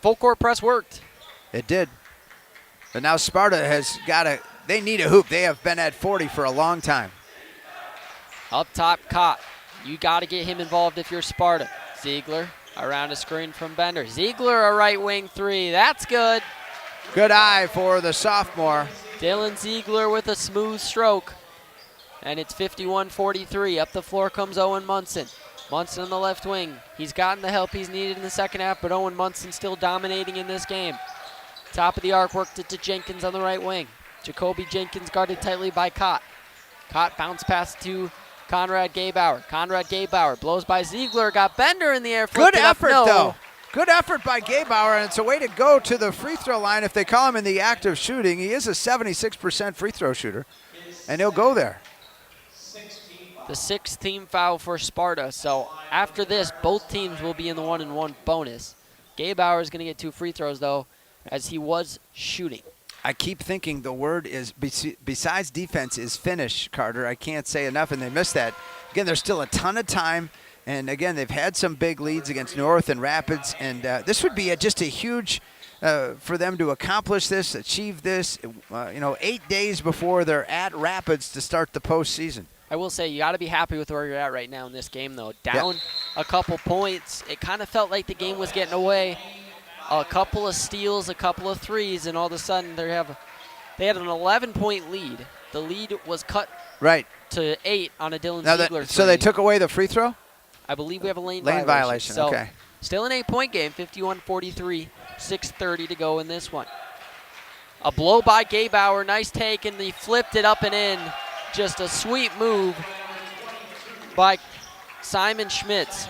full court press worked. It did. But now Sparta has they need a hoop. They have been at 40 for a long time. Up top, Cott. You got to get him involved if you're Sparta. Ziegler around a screen from Bender. Ziegler, a right wing 3. That's good. Good eye for the sophomore. Dylan Ziegler with a smooth stroke. And it's 51-43. Up the floor comes Owen Munson. Munson on the left wing. He's gotten the help he's needed in the second half, but Owen Munson still dominating in this game. Top of the arc, worked it to Jenkins on the right wing. Jacoby Jenkins guarded tightly by Cott. Cott bounce pass to Conrad Gaybauer. Conrad Gaybauer blows by Ziegler, got Bender in the air. Good effort, though. Good effort by Gaybauer, and it's a way to go to the free throw line if they call him in the act of shooting. He is a 76% free throw shooter, and he'll go there. The 6th team foul for Sparta, so after this, both teams will be in the 1-and-1 bonus. Gaybauer is going to get 2 free throws, though, as he was shooting. I keep thinking the word is, besides defense, is finish, Carter. I can't say enough, and they missed that. Again, there's still a ton of time, and again, they've had some big leads against North and Rapids, and this would be just a huge for them to accomplish this, achieve this, 8 days before they're at Rapids to start the postseason. I will say you got to be happy with where you're at right now in this game, though. Down a couple points, it kind of felt like the game was getting away. A couple of steals, a couple of threes, and all of a sudden they had an 11-point lead. The lead was cut to 8 on a Dylan Ziegler three. So they took away the free throw? I believe we have a lane violation. So okay. Still an 8-point game, 51-43, 6:30 to go in this one. A blow by Gaybauer, nice take, and he flipped it up and in. Just a sweet move by Simon Schmitz.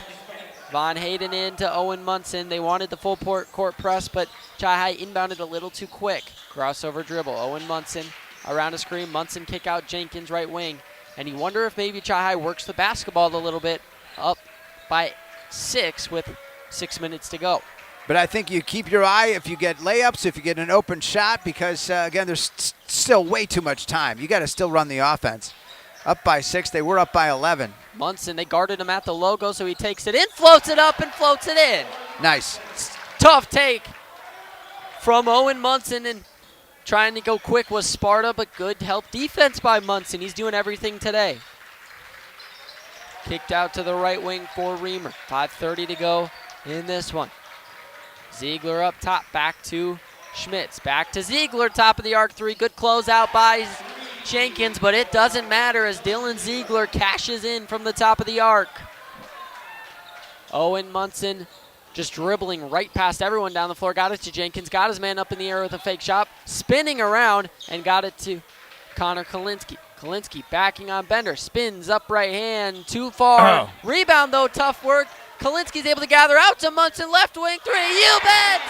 Von Hayden in to Owen Munson. They wanted the full court press, but Chi-High inbounded a little too quick. Crossover dribble. Owen Munson around a screen. Munson kick out Jenkins right wing. And you wonder if maybe Chi-High works the basketball a little bit, up by 6 with 6 minutes to go. But I think you keep your eye if you get layups, if you get an open shot, because, again, there's still way too much time. You got to still run the offense. Up by 6. They were up by 11. Munson, they guarded him at the logo, so he takes it in, floats it up, and floats it in. Nice. Tough take from Owen Munson, and trying to go quick was Sparta, but good help defense by Munson. He's doing everything today. Kicked out to the right wing for Reamer. 5:30 to go in this one. Ziegler up top, back to Schmitz. Back to Ziegler, top of the arc 3. Good closeout by Jenkins, but it doesn't matter as Dylan Ziegler cashes in from the top of the arc. Owen Munson just dribbling right past everyone down the floor. Got it to Jenkins, got his man up in the air with a fake shot, spinning around, and got it to Connor Kalinsky. Kalinsky backing on Bender, spins up right hand, too far. Rebound though, tough work. Kalinsky's able to gather out to Munson, left wing three. You bet!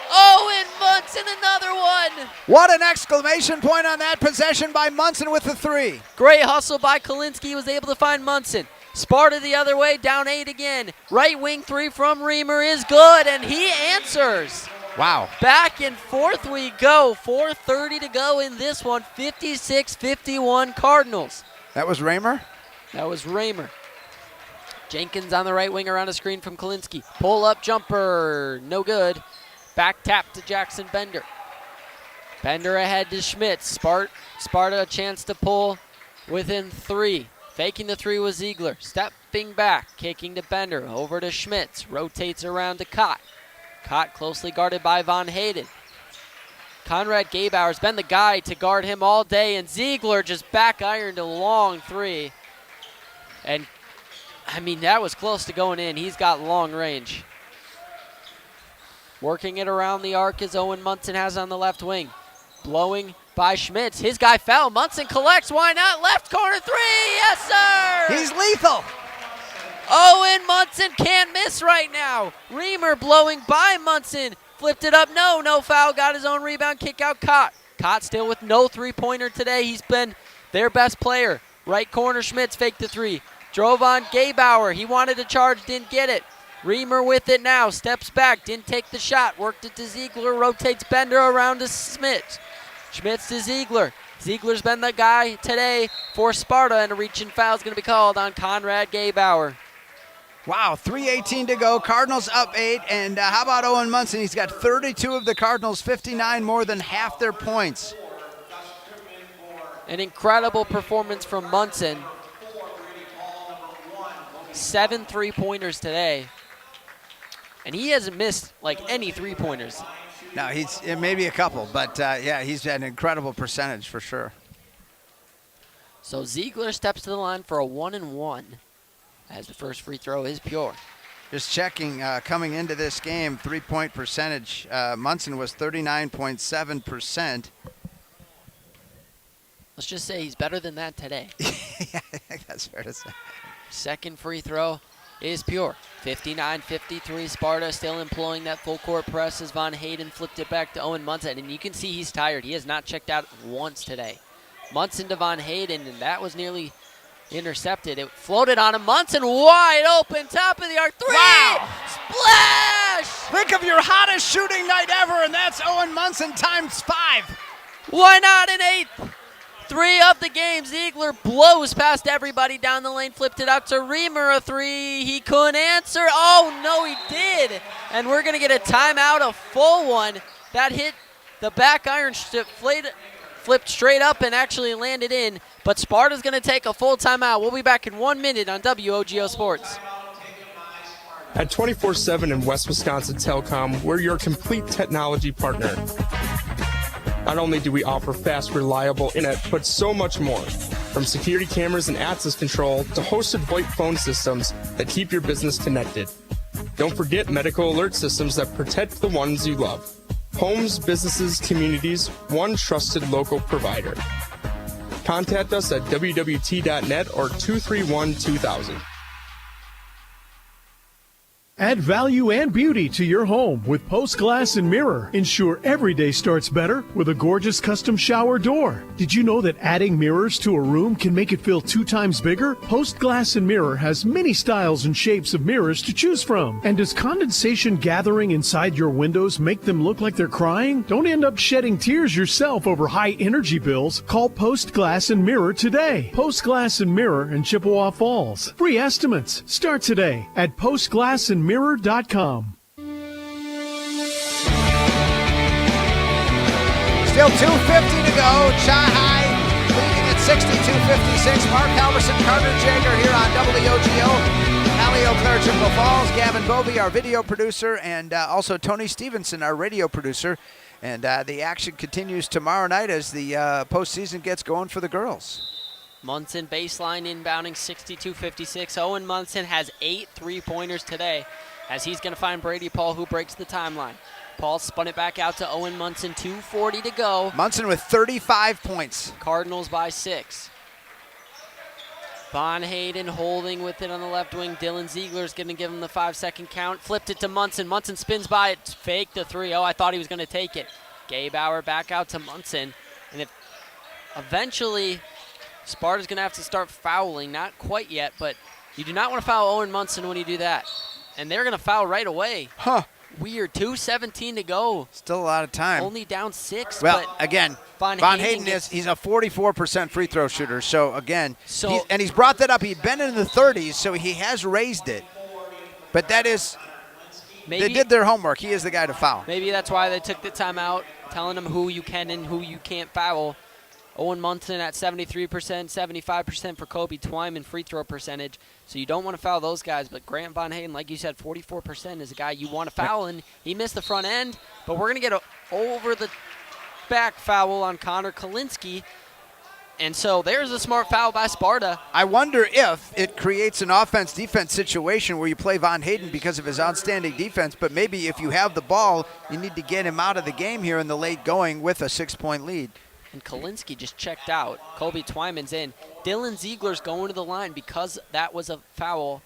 Owen Munson, another one. What an exclamation point on that possession by Munson with the three. Great hustle by Kalinsky. He was able to find Munson. Sparta the other way, down 8 again. Right wing three from Reamer is good, and he answers. Wow. Back and forth we go. 4:30 to go in this one. 56-51 Cardinals. That was Raymer? That was Raymer. Jenkins on the right wing around a screen from Kalinsky. Pull up jumper, no good. Back tap to Jackson Bender. Bender ahead to Schmitz. Sparta a chance to pull within 3. Faking the 3 was Ziegler. Stepping back, kicking to Bender. Over to Schmitz. Rotates around to Cott. Cott closely guarded by Von Hayden. Conrad Gabauer's been the guy to guard him all day, and Ziegler just back ironed a long 3. And, I mean, that was close to going in. He's got long range. Working it around the arc as Owen Munson has on the left wing. Blowing by Schmitz. His guy fell. Munson collects. Why not? Left corner 3. Yes, sir. He's lethal. Owen Munson can't miss right now. Reamer blowing by Munson. Flipped it up. No foul. Got his own rebound. Kick out Cott. Cott still with no three-pointer today. He's been their best player. Right corner Schmitz faked the 3. Drove on Gabauer. He wanted to charge. Didn't get it. Reamer with it now. Steps back. Didn't take the shot. Worked it to Ziegler. Rotates Bender around to Schmitz. Schmitz to Ziegler. Ziegler's been the guy today for Sparta, and a reaching foul is going to be called on Conrad Gabauer. Wow, 3:18 to go. Cardinals up 8. And how about Owen Munson? He's got 32 of the Cardinals, 59 more than half their points. An incredible performance from Munson. 7 3-pointers today. And he hasn't missed like any 3-pointers. No, maybe a couple, but yeah, he's had an incredible percentage for sure. So Ziegler steps to the line for a 1-and-1 as the first free throw is pure. Just checking, coming into this game, 3-point percentage. Munson was 39.7%. Let's just say he's better than that today. Yeah, I think that's fair to say. Second free throw is pure. 59-53, Sparta still employing that full court press as Von Hayden flipped it back to Owen Munson. And you can see he's tired. He has not checked out once today. Munson to Von Hayden, and that was nearly intercepted. It floated on him. Munson wide open, top of the arc. 3! Wow! Splash! Think of your hottest shooting night ever, and that's Owen Munson times 5. Why not an 8th? 3 of the game. Ziegler blows past everybody down the lane, flipped it out to Reamer, a 3. He couldn't answer. Oh, no, he did. And we're going to get a timeout, a full one. That hit the back iron, flipped straight up and actually landed in. But Sparta's going to take a full timeout. We'll be back in 1 minute on WOGO Sports. At 24/7 in West Wisconsin Telecom, we're your complete technology partner. Not only do we offer fast, reliable internet, but so much more. From security cameras and access control to hosted VoIP phone systems that keep your business connected. Don't forget medical alert systems that protect the ones you love. Homes, businesses, communities, one trusted local provider. Contact us at wwt.net or 231-2000. Add value and beauty to your home with Post Glass and Mirror. Ensure every day starts better with a gorgeous custom shower door. Did you know that adding mirrors to a room can make it feel 2 times bigger? Post Glass and Mirror has many styles and shapes of mirrors to choose from. And does condensation gathering inside your windows make them look like they're crying? Don't end up shedding tears yourself over high energy bills. Call Post Glass and Mirror today. Post Glass and Mirror in Chippewa Falls. Free estimates start today at postglassandmirror.com. Still 2:50 to go. Chi-High leading at 62-56. Mark Halverson, Carter Jager here on WOGO. Allie Eau Claire, Chippewa Falls. Gavin Bovey, our video producer, and also Tony Stevenson, our radio producer. And the action continues tomorrow night as the postseason gets going for the girls. Munson baseline inbounding 62-56. Owen Munson has 8 3-pointers today as he's going to find Brady Paul, who breaks the timeline. Paul spun it back out to Owen Munson, 2:40 to go. Munson with 35 points. Cardinals by 6. Von Hayden holding with it on the left wing. Dylan Ziegler's going to give him the 5-second count. Flipped it to Munson. Munson spins by it. Faked the 3. Oh, I thought he was going to take it. Gabauer back out to Munson. And if eventually Sparta's going to have to start fouling. Not quite yet, but you do not want to foul Owen Munson when you do that. And they're going to foul right away. Huh. Weird. 2:17 to go. Still a lot of time. Only down 6. Well, but again, Von Hayden he's a 44% free throw shooter. So, again, he's brought that up. He'd been in the 30s, so he has raised it. But that is, they did their homework. He is the guy to foul. Maybe that's why they took the timeout, telling him who you can and who you can't foul. Owen Munson at 73%, 75% for Kobe Twyman free throw percentage. So you don't want to foul those guys. But Grant Von Hayden, like you said, 44% is a guy you want to foul. And he missed the front end. But we're going to get an over-the-back foul on Connor Kalinsky. And so there's a smart foul by Sparta. I wonder if it creates an offense-defense situation where you play Von Hayden because of his outstanding defense. But maybe if you have the ball, you need to get him out of the game here in the late going with a 6-point lead. And Kalinsky just checked out. Kobe Twyman's in. Dylan Ziegler's going to the line because that was a foul.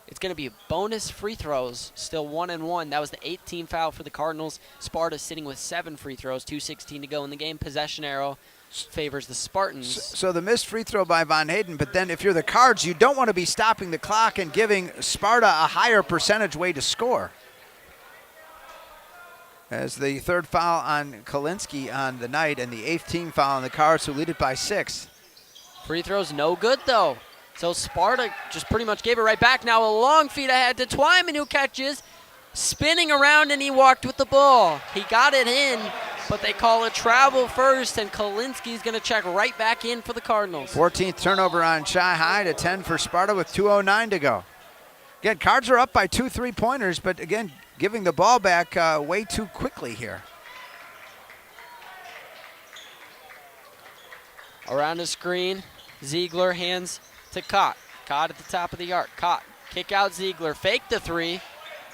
It's going to be bonus free throws, still 1-1. That was the 18th foul for the Cardinals. Sparta sitting with 7 free throws, 2:16 to go in the game. Possession arrow favors the Spartans. So the missed free throw by Von Hayden, but then if you're the Cards, you don't want to be stopping the clock and giving Sparta a higher percentage way to score. As the 3rd foul on Kalinsky on the night and the 8th team foul on the Cards, who lead it by 6. Free throws no good, though. So Sparta just pretty much gave it right back. Now a long feed ahead to Twyman, who catches, spinning around, and he walked with the ball. He got it in, but they call it travel first, and Kalinsky's going to check right back in for the Cardinals. 14th turnover on Chi High to 10 for Sparta with 2:09 to go. Again, Cards are up by 2 3-pointers, but again, giving the ball back way too quickly here. Around the screen, Ziegler hands to Cott. Cott at the top of the arc. Cott, kick out Ziegler, fake the 3.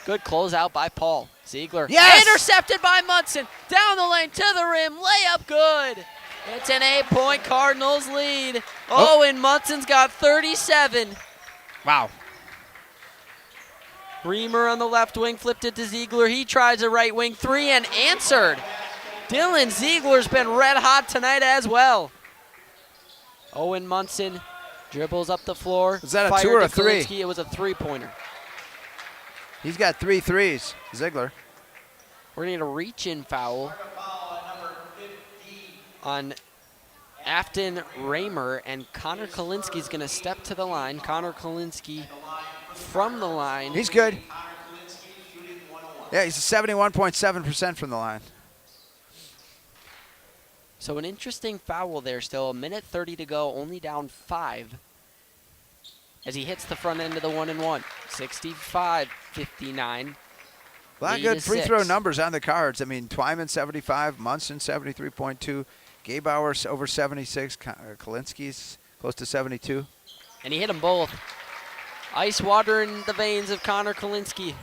Good closeout by Paul. Ziegler, intercepted by Munson. Down the lane to the rim, layup good. It's an 8-point Cardinals lead. Oh, and Munson's got 37. Wow. Reamer on the left wing, flipped it to Ziegler. He tries a right wing 3 and answered. Dylan Ziegler's been red hot tonight as well. Owen Munson dribbles up the floor. Was that a 2 or a 3? It was a 3-pointer. He's got 3 threes, Ziegler. We're going to get a reach-in foul on Afton Raymer, and Connor Kalinsky's going to step to the line. Connor Kalinsky from the line. He's good. Yeah, he's 71.7% from the line. So an interesting foul there still. 1:30 to go, only down 5. As he hits the front end of the 1-and-1. 65-59. A lot of good free throw numbers on the Cards. I mean, Twyman 75, Munson 73.2, Gabauer over 76, Kalinsky's close to 72. And he hit them both. Ice water in the veins of Connor Kalinsky.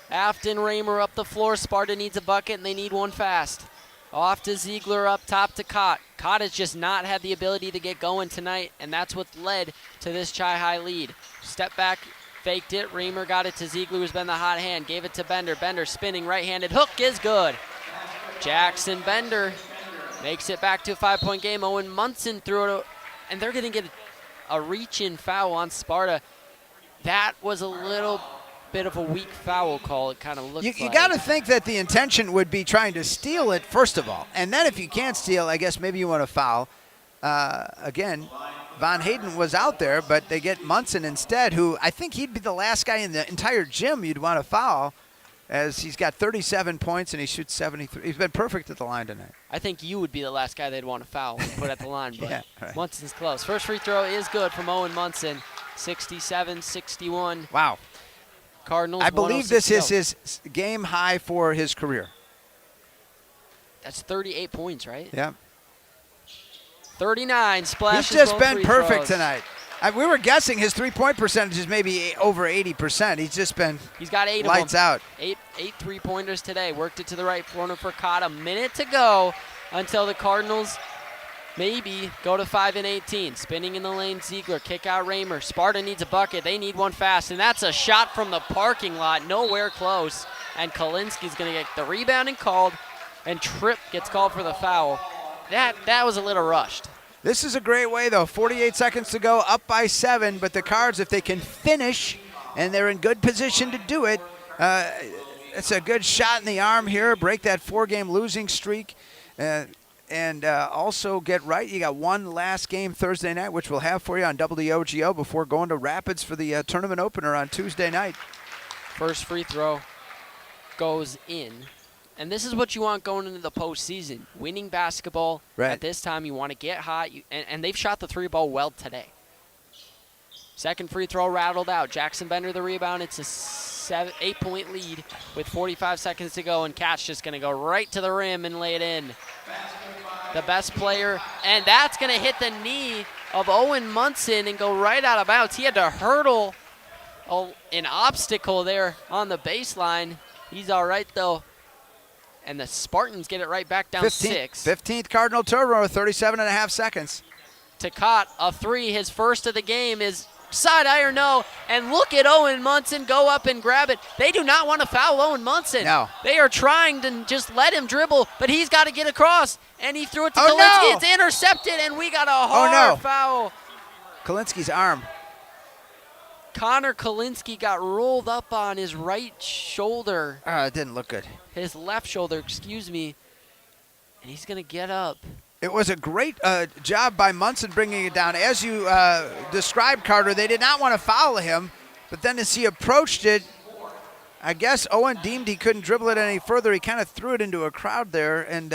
Afton Raymer up the floor. Sparta needs a bucket, and they need one fast. Off to Ziegler, up top to Cott. Cott has just not had the ability to get going tonight, and that's what led to this Chi High lead. Step back, faked it. Reamer got it to Ziegler, who's been the hot hand. Gave it to Bender. Bender spinning right-handed. Hook is good. Jackson Bender makes it back to a 5-point game. Owen Munson threw it, and they're going to get a reach-in foul on Sparta. That was a little bit of a weak foul call, it kind of looked like. You got to think that the intention would be trying to steal it, first of all. And then if you can't steal, I guess maybe you want to foul. Again, Von Hayden was out there, but they get Munson instead, who I think he'd be the last guy in the entire gym you'd want to foul, as he's got 37 points and he shoots 73. He's been perfect at the line tonight. I think you would be the last guy they'd want to foul and put at the line, but Yeah, right. Munson's close. First free throw is good from Owen Munson, 67-61. Wow. Cardinals. I believe this 106 is his game high for his career. That's 38 points, right? Yeah. 39 splashes. He's just both been free perfect throws. tonight. We were guessing his three-point percentage is maybe over 80%. He's just been He's got 8 lights of them. out. Eight three-pointers today. Worked it to the right corner for Cott. A minute to go until the Cardinals maybe go to 5 and 18. Spinning in the lane, Ziegler, kick out Raymer. Sparta needs a bucket. They need one fast, and that's a shot from the parking lot, nowhere close. And Kalinski's going to get the rebounding called, and Tripp gets called for the foul. That was a little rushed. This is a great way, though. 48 seconds to go, up by 7. But the Cards, if they can finish, and they're in good position to do it, it's a good shot in the arm here, break that 4-game losing streak, and also get right. You got one last game Thursday night, which we'll have for you on WOGO before going to Rapids for the tournament opener on Tuesday night. First free throw goes in. And this is what you want going into the postseason. Winning basketball. Right. At this time, you want to get hot. And they've shot the 3-ball well today. Second free throw rattled out. Jackson Bender the rebound. It's a 8-point lead with 45 seconds to go. And Cat's just going to go right to the rim and lay it in. The best player. And that's going to hit the knee of Owen Munson and go right out of bounds. He had to hurdle an obstacle there on the baseline. He's all right, though. And the Spartans get it right back down 6. 15th Cardinal turnover with 37.5 seconds. Takot, a 3, his first of the game, is side iron, no. And look at Owen Munson go up and grab it. They do not want to foul Owen Munson. No. They are trying to just let him dribble, but he's got to get across. And he threw it to Kalinski. No. It's intercepted, and we got a hard foul. Kalinski's arm. Connor Kalinski got rolled up on his right shoulder. It didn't look good. His left shoulder, excuse me. And he's going to get up. It was a great job by Munson bringing it down. As you described, Carter, they did not want to foul him. But then as he approached it, I guess Owen deemed he couldn't dribble it any further. He kind of threw it into a crowd there, and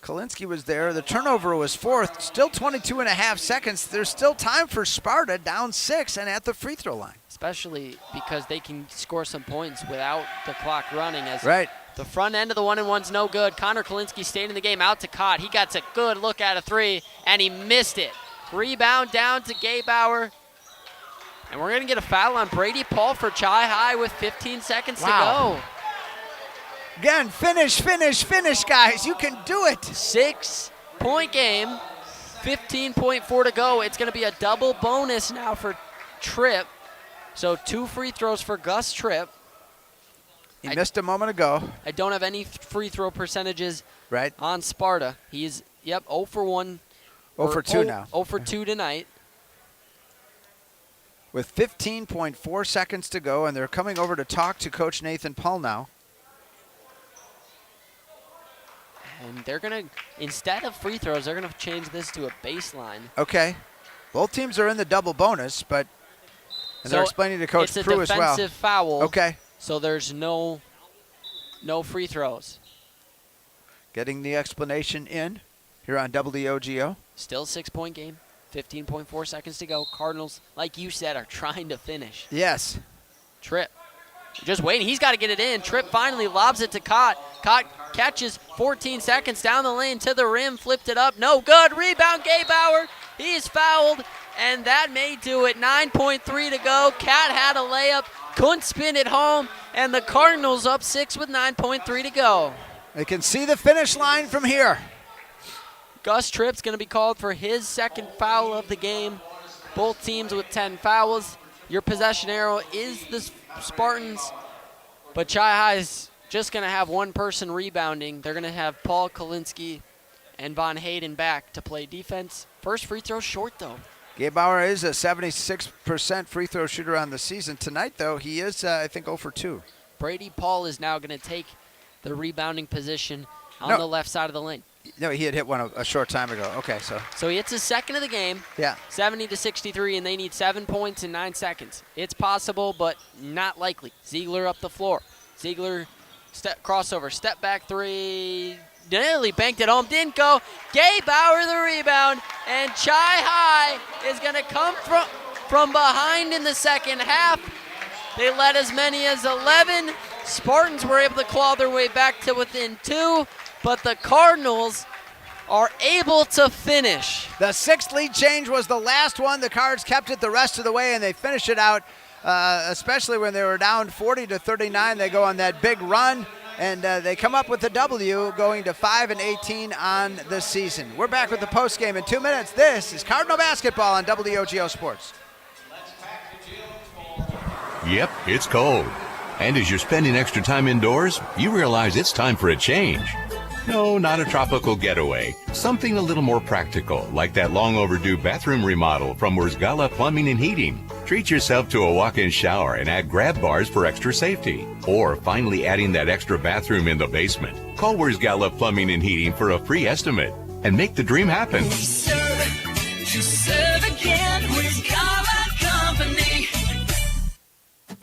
Kalinski was there. The turnover was 4th. Still 22.5 seconds. There's still time for Sparta, down 6 and at the free throw line. Especially because they can score some points without the clock running. As right. The front end of the 1-and-1's no good. Connor Kalinski stayed in the game, out to Cott. He got a good look at a 3, and he missed it. Rebound down to Gaybauer. And we're going to get a foul on Brady Paul for Chi High with 15 seconds to go. Again, finish, guys. You can do it. 6-point game, 15.4 to go. It's going to be a double bonus now for Tripp. So 2 free throws for Gus Tripp. He missed a moment ago. I don't have any free throw percentages on Sparta. He's, 0 for 1. 0 for 2 now. 0 for 2 tonight. With 15.4 seconds to go, and they're coming over to talk to Coach Nathan Paul now. And they're going to, instead of free throws, they're going to change this to a baseline. Okay. Both teams are in the double bonus, but they're explaining to Coach Prue as well. It's a defensive foul. Okay. So there's no free throws. Getting the explanation in here on WOGO. Still 6-point game. 15.4 seconds to go. Cardinals, like you said, are trying to finish. Yes. Tripp. Just waiting. He's got to get it in. Tripp finally lobs it to Cott. Cott catches 14 seconds down the lane to the rim. Flipped it up. No good. Rebound, Gaybauer. He's fouled, and that may do it. 9.3 to go. Cat had a layup. Couldn't spin it home, and the Cardinals up 6 with 9.3 to go. They can see the finish line from here. Gus Tripp's going to be called for his second foul of the game. Both teams with 10 fouls. Your possession arrow is the Spartans, but Chi High's just going to have one person rebounding. They're going to have Paul Kalinski and Von Hayden back to play defense. First free throw short, though. Gaybauer is a 76% free throw shooter on the season. Tonight, though, he is, I think, 0 for 2. Brady Paul is now going to take the rebounding position on the left side of the lane. No, he had hit one a short time ago. Okay, so he hits his second of the game. Yeah. 70-63, and they need 7 points in 9 seconds. It's possible, but not likely. Ziegler up the floor. Ziegler crossover, step back 3. Nearly banked it home, didn't go. Gaybauer the rebound, and Chi High is going to come from behind in the second half. They led as many as 11. Spartans were able to claw their way back to within 2, but the Cardinals are able to finish. The 6th lead change was the last one. The Cards kept it the rest of the way, and they finished it out, especially when they were down 40-39. They go on that big run. and they come up with the W, going to 5-18 on the season. We're back with the postgame in 2 minutes. This is Cardinal basketball on WOGO Sports. Yep, it's cold. And as you're spending extra time indoors, you realize it's time for a change. No, not a tropical getaway. Something a little more practical, like that long overdue bathroom remodel from Wurzgala Plumbing and Heating. Treat yourself to a walk-in shower and add grab bars for extra safety. Or finally adding that extra bathroom in the basement. Call Wurzgala Plumbing and Heating for a free estimate and make the dream happen.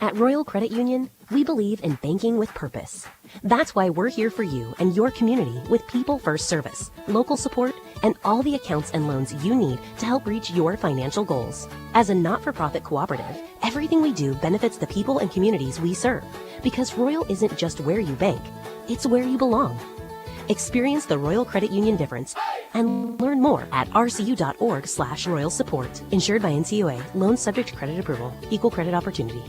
At Royal Credit Union, we believe in banking with purpose. That's why we're here for you and your community with people first service, local support, and all the accounts and loans you need to help reach your financial goals. As a not-for-profit cooperative, everything we do benefits the people and communities we serve, because Royal isn't just where you bank, it's where you belong. Experience the Royal Credit Union difference and learn more at rcu.org/royal support. Insured by NCUA. Loans subject to credit approval. Equal credit opportunity.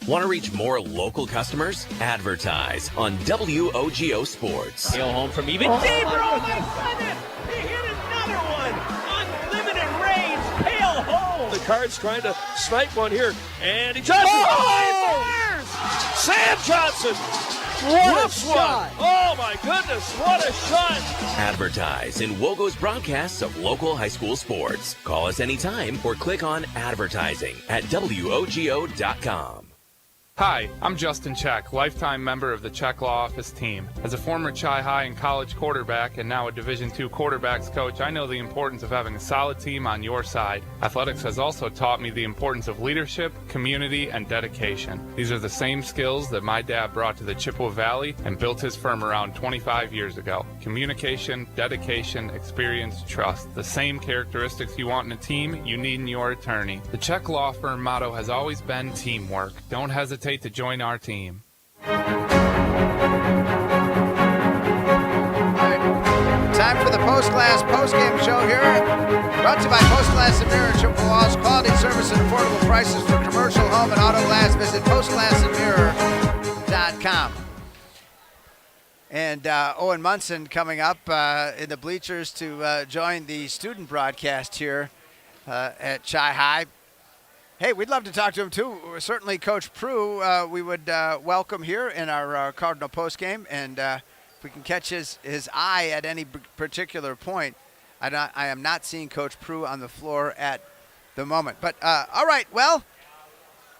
Want to reach more local customers? Advertise on WOGO Sports. Hail home from even deeper. Oh my goodness! He hit another one. Unlimited range. Hail home. The Cards trying to snipe one here, and he Johnson. Oh! Sam Johnson. What a shot! Oh my goodness! What a shot! Advertise in WOGO's broadcasts of local high school sports. Call us anytime or click on advertising at WOGO.com. Hi, I'm Justin Check, lifetime member of the Check Law Office team. As a former Chi High and college quarterback and now a Division II quarterbacks coach, I know the importance of having a solid team on your side. Athletics has also taught me the importance of leadership, community, and dedication. These are the same skills that my dad brought to the Chippewa Valley and built his firm around 25 years ago. Communication, dedication, experience, trust. The same characteristics you want in a team, you need in your attorney. The Check Law Firm motto has always been teamwork. Don't hesitate to join our team. Time for the postgame show here. Brought to you by Post Glass and Mirror, Chippewa Falls. Quality service and affordable prices for commercial, home, and auto glass. Visit postglassandmirror.com. And Owen Munson coming up in the bleachers to join the student broadcast here at Chi High. Hey, we'd love to talk to him, too. Certainly, Coach Prue, we would welcome here in our Cardinal postgame. And if we can catch his eye at any particular point, I am not seeing Coach Prue on the floor at the moment. But, all right, well,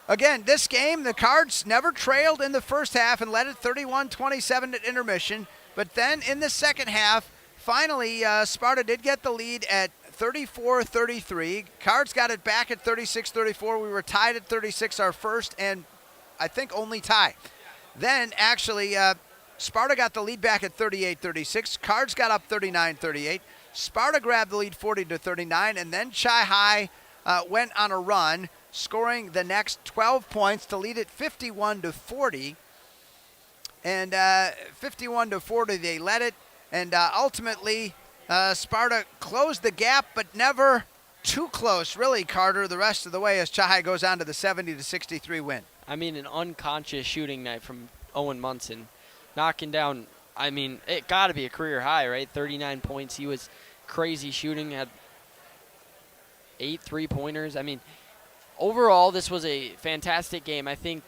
again, this game, the Cards never trailed in the first half and led it 31-27 at intermission. But then in the second half, finally, Sparta did get the lead at 34-33. Cards got it back at 36-34. We were tied at 36, our first and I think only tie. Then actually Sparta got the lead back at 38-36. Cards got up 39-38. Sparta grabbed the lead 40-39, and then Chi High went on a run, scoring the next 12 points to lead it 51-40. And 51-40 they led it, and ultimately Sparta closed the gap, but never too close, really, Carter, the rest of the way as Chi High goes on to the 70-63 win. I mean, an unconscious shooting night from Owen Munson. Knocking down, I mean, it got to be a career high, right? 39 points. He was crazy shooting, had 8 3-pointers. I mean, overall, this was a fantastic game. I think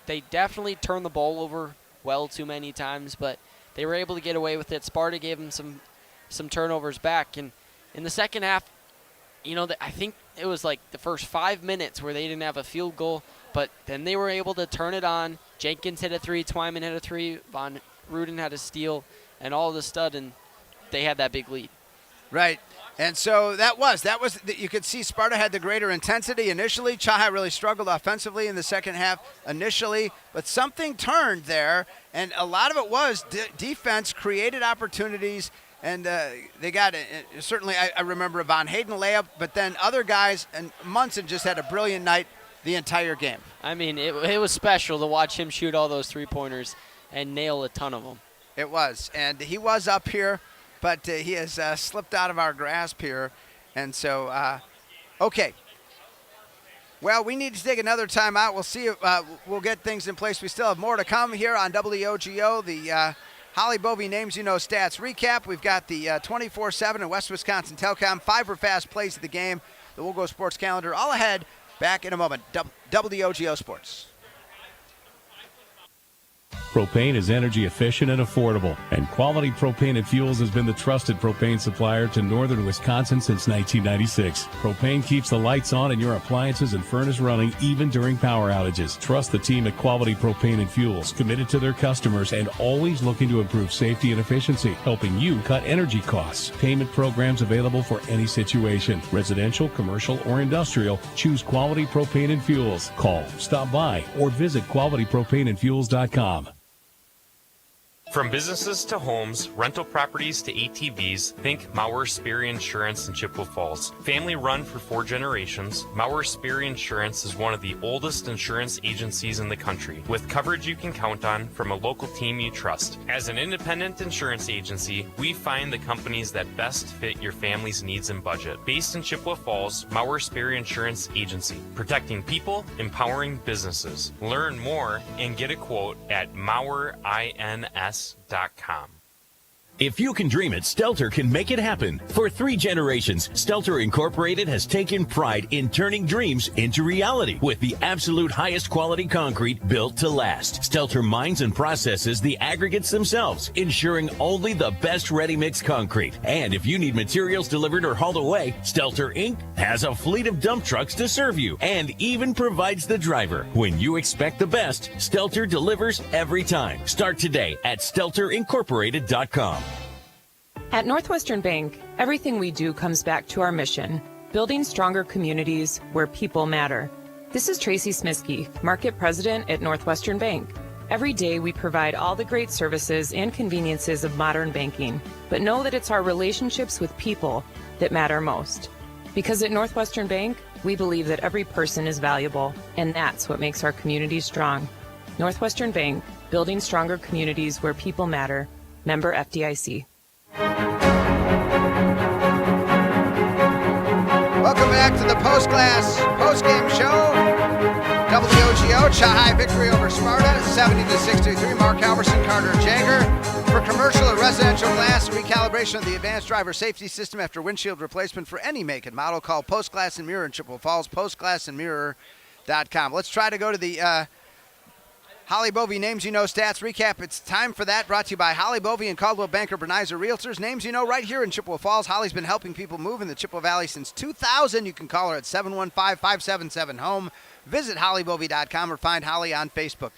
they definitely turned the ball over well too many times, but they were able to get away with it. Sparta gave them some turnovers back. And in the second half, you know, I think it was like the first 5 minutes where they didn't have a field goal, but then they were able to turn it on. Jenkins hit a 3, Twyman hit a 3, Von Ruden had a steal, and all of a sudden they had that big lead. Right. And so that was you could see Sparta had the greater intensity initially. Chi High really struggled offensively in the second half initially, but something turned there, and a lot of it was defense created opportunities. And they got it. Certainly, I remember a Von Hayden layup, but then other guys, and Munson just had a brilliant night the entire game. I mean, it was special to watch him shoot all those 3-pointers and nail a ton of them. It was, and he was up here, but he has slipped out of our grasp here. And so, okay. Well, we need to take another time out. We'll see if we'll get things in place. We still have more to come here on WOGO, the Holly Bovey Names You Know Stats Recap. We've got the 24/7 and West Wisconsin Telecom 5 for fast plays of the game, the WOGO Sports calendar, all ahead. Back in a moment. WOGO Sports. Propane is energy efficient and affordable, and Quality Propane and Fuels has been the trusted propane supplier to northern Wisconsin since 1996. Propane keeps the lights on and your appliances and furnace running even during power outages. Trust the team at Quality Propane and Fuels, committed to their customers and always looking to improve safety and efficiency, helping you cut energy costs. Payment programs available for any situation. Residential, commercial, or industrial, choose Quality Propane and Fuels. Call, stop by, or visit qualitypropaneandfuels.com. From businesses to homes, rental properties to ATVs, think Mauer Sperry Insurance in Chippewa Falls. Family run for 4 generations, Mauer Sperry Insurance is one of the oldest insurance agencies in the country, with coverage you can count on from a local team you trust. As an independent insurance agency, we find the companies that best fit your family's needs and budget. Based in Chippewa Falls, Mauer Sperry Insurance Agency, protecting people, empowering businesses. Learn more and get a quote at MauerINS.com. If you can dream it, Stelter can make it happen. For 3 generations, Stelter Incorporated has taken pride in turning dreams into reality with the absolute highest quality concrete built to last. Stelter mines and processes the aggregates themselves, ensuring only the best ready-mix concrete. And if you need materials delivered or hauled away, Stelter Inc. has a fleet of dump trucks to serve you and even provides the driver. When you expect the best, Stelter delivers every time. Start today at StelterIncorporated.com. At Northwestern Bank, everything we do comes back to our mission, building stronger communities where people matter. This is Tracy Smisky, Market President at Northwestern Bank. Every day we provide all the great services and conveniences of modern banking, but know that it's our relationships with people that matter most. Because at Northwestern Bank, we believe that every person is valuable, and that's what makes our community strong. Northwestern Bank, building stronger communities where people matter. Member FDIC. Welcome back to the postgame show. WOGO, Chi-High victory over Sparta, 70-63. Mark Halverson, Carter Jager. For commercial or residential glass, recalibration of the advanced driver safety system after windshield replacement for any make and model, call Post Glass and Mirror in Chippewa Falls, postglassandmirror.com. Let's try to go to the Holly Bovey Names You Know Stats Recap. It's time for that, brought to you by Holly Bovey and Caldwell Banker Bernizer Realtors. Names you know right here in Chippewa Falls. Holly's been helping people move in the Chippewa Valley since 2000. You can call her at 715-577-HOME. Visit hollybovey.com or find Holly on Facebook.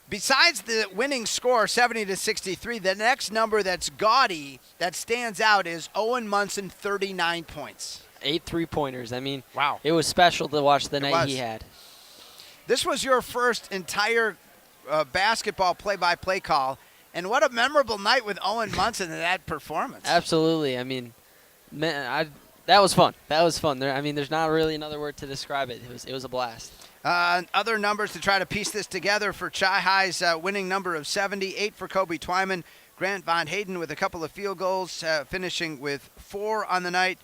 Besides the winning score, 70-63, the next number that's gaudy, that stands out, is Owen Munson, 39 points. 8 3-pointers. I mean, wow. It was special to watch the night he had. This was your first entire basketball play-by-play call, and what a memorable night with Owen Munson and that performance. Absolutely. I mean, man, that was fun. That was fun. There's not really another word to describe it. It was a blast. Other numbers to try to piece this together for Chi-High's winning number of 70, 8 for Kobe Twyman. Grant Von Hayden with a couple of field goals, finishing with 4 on the night.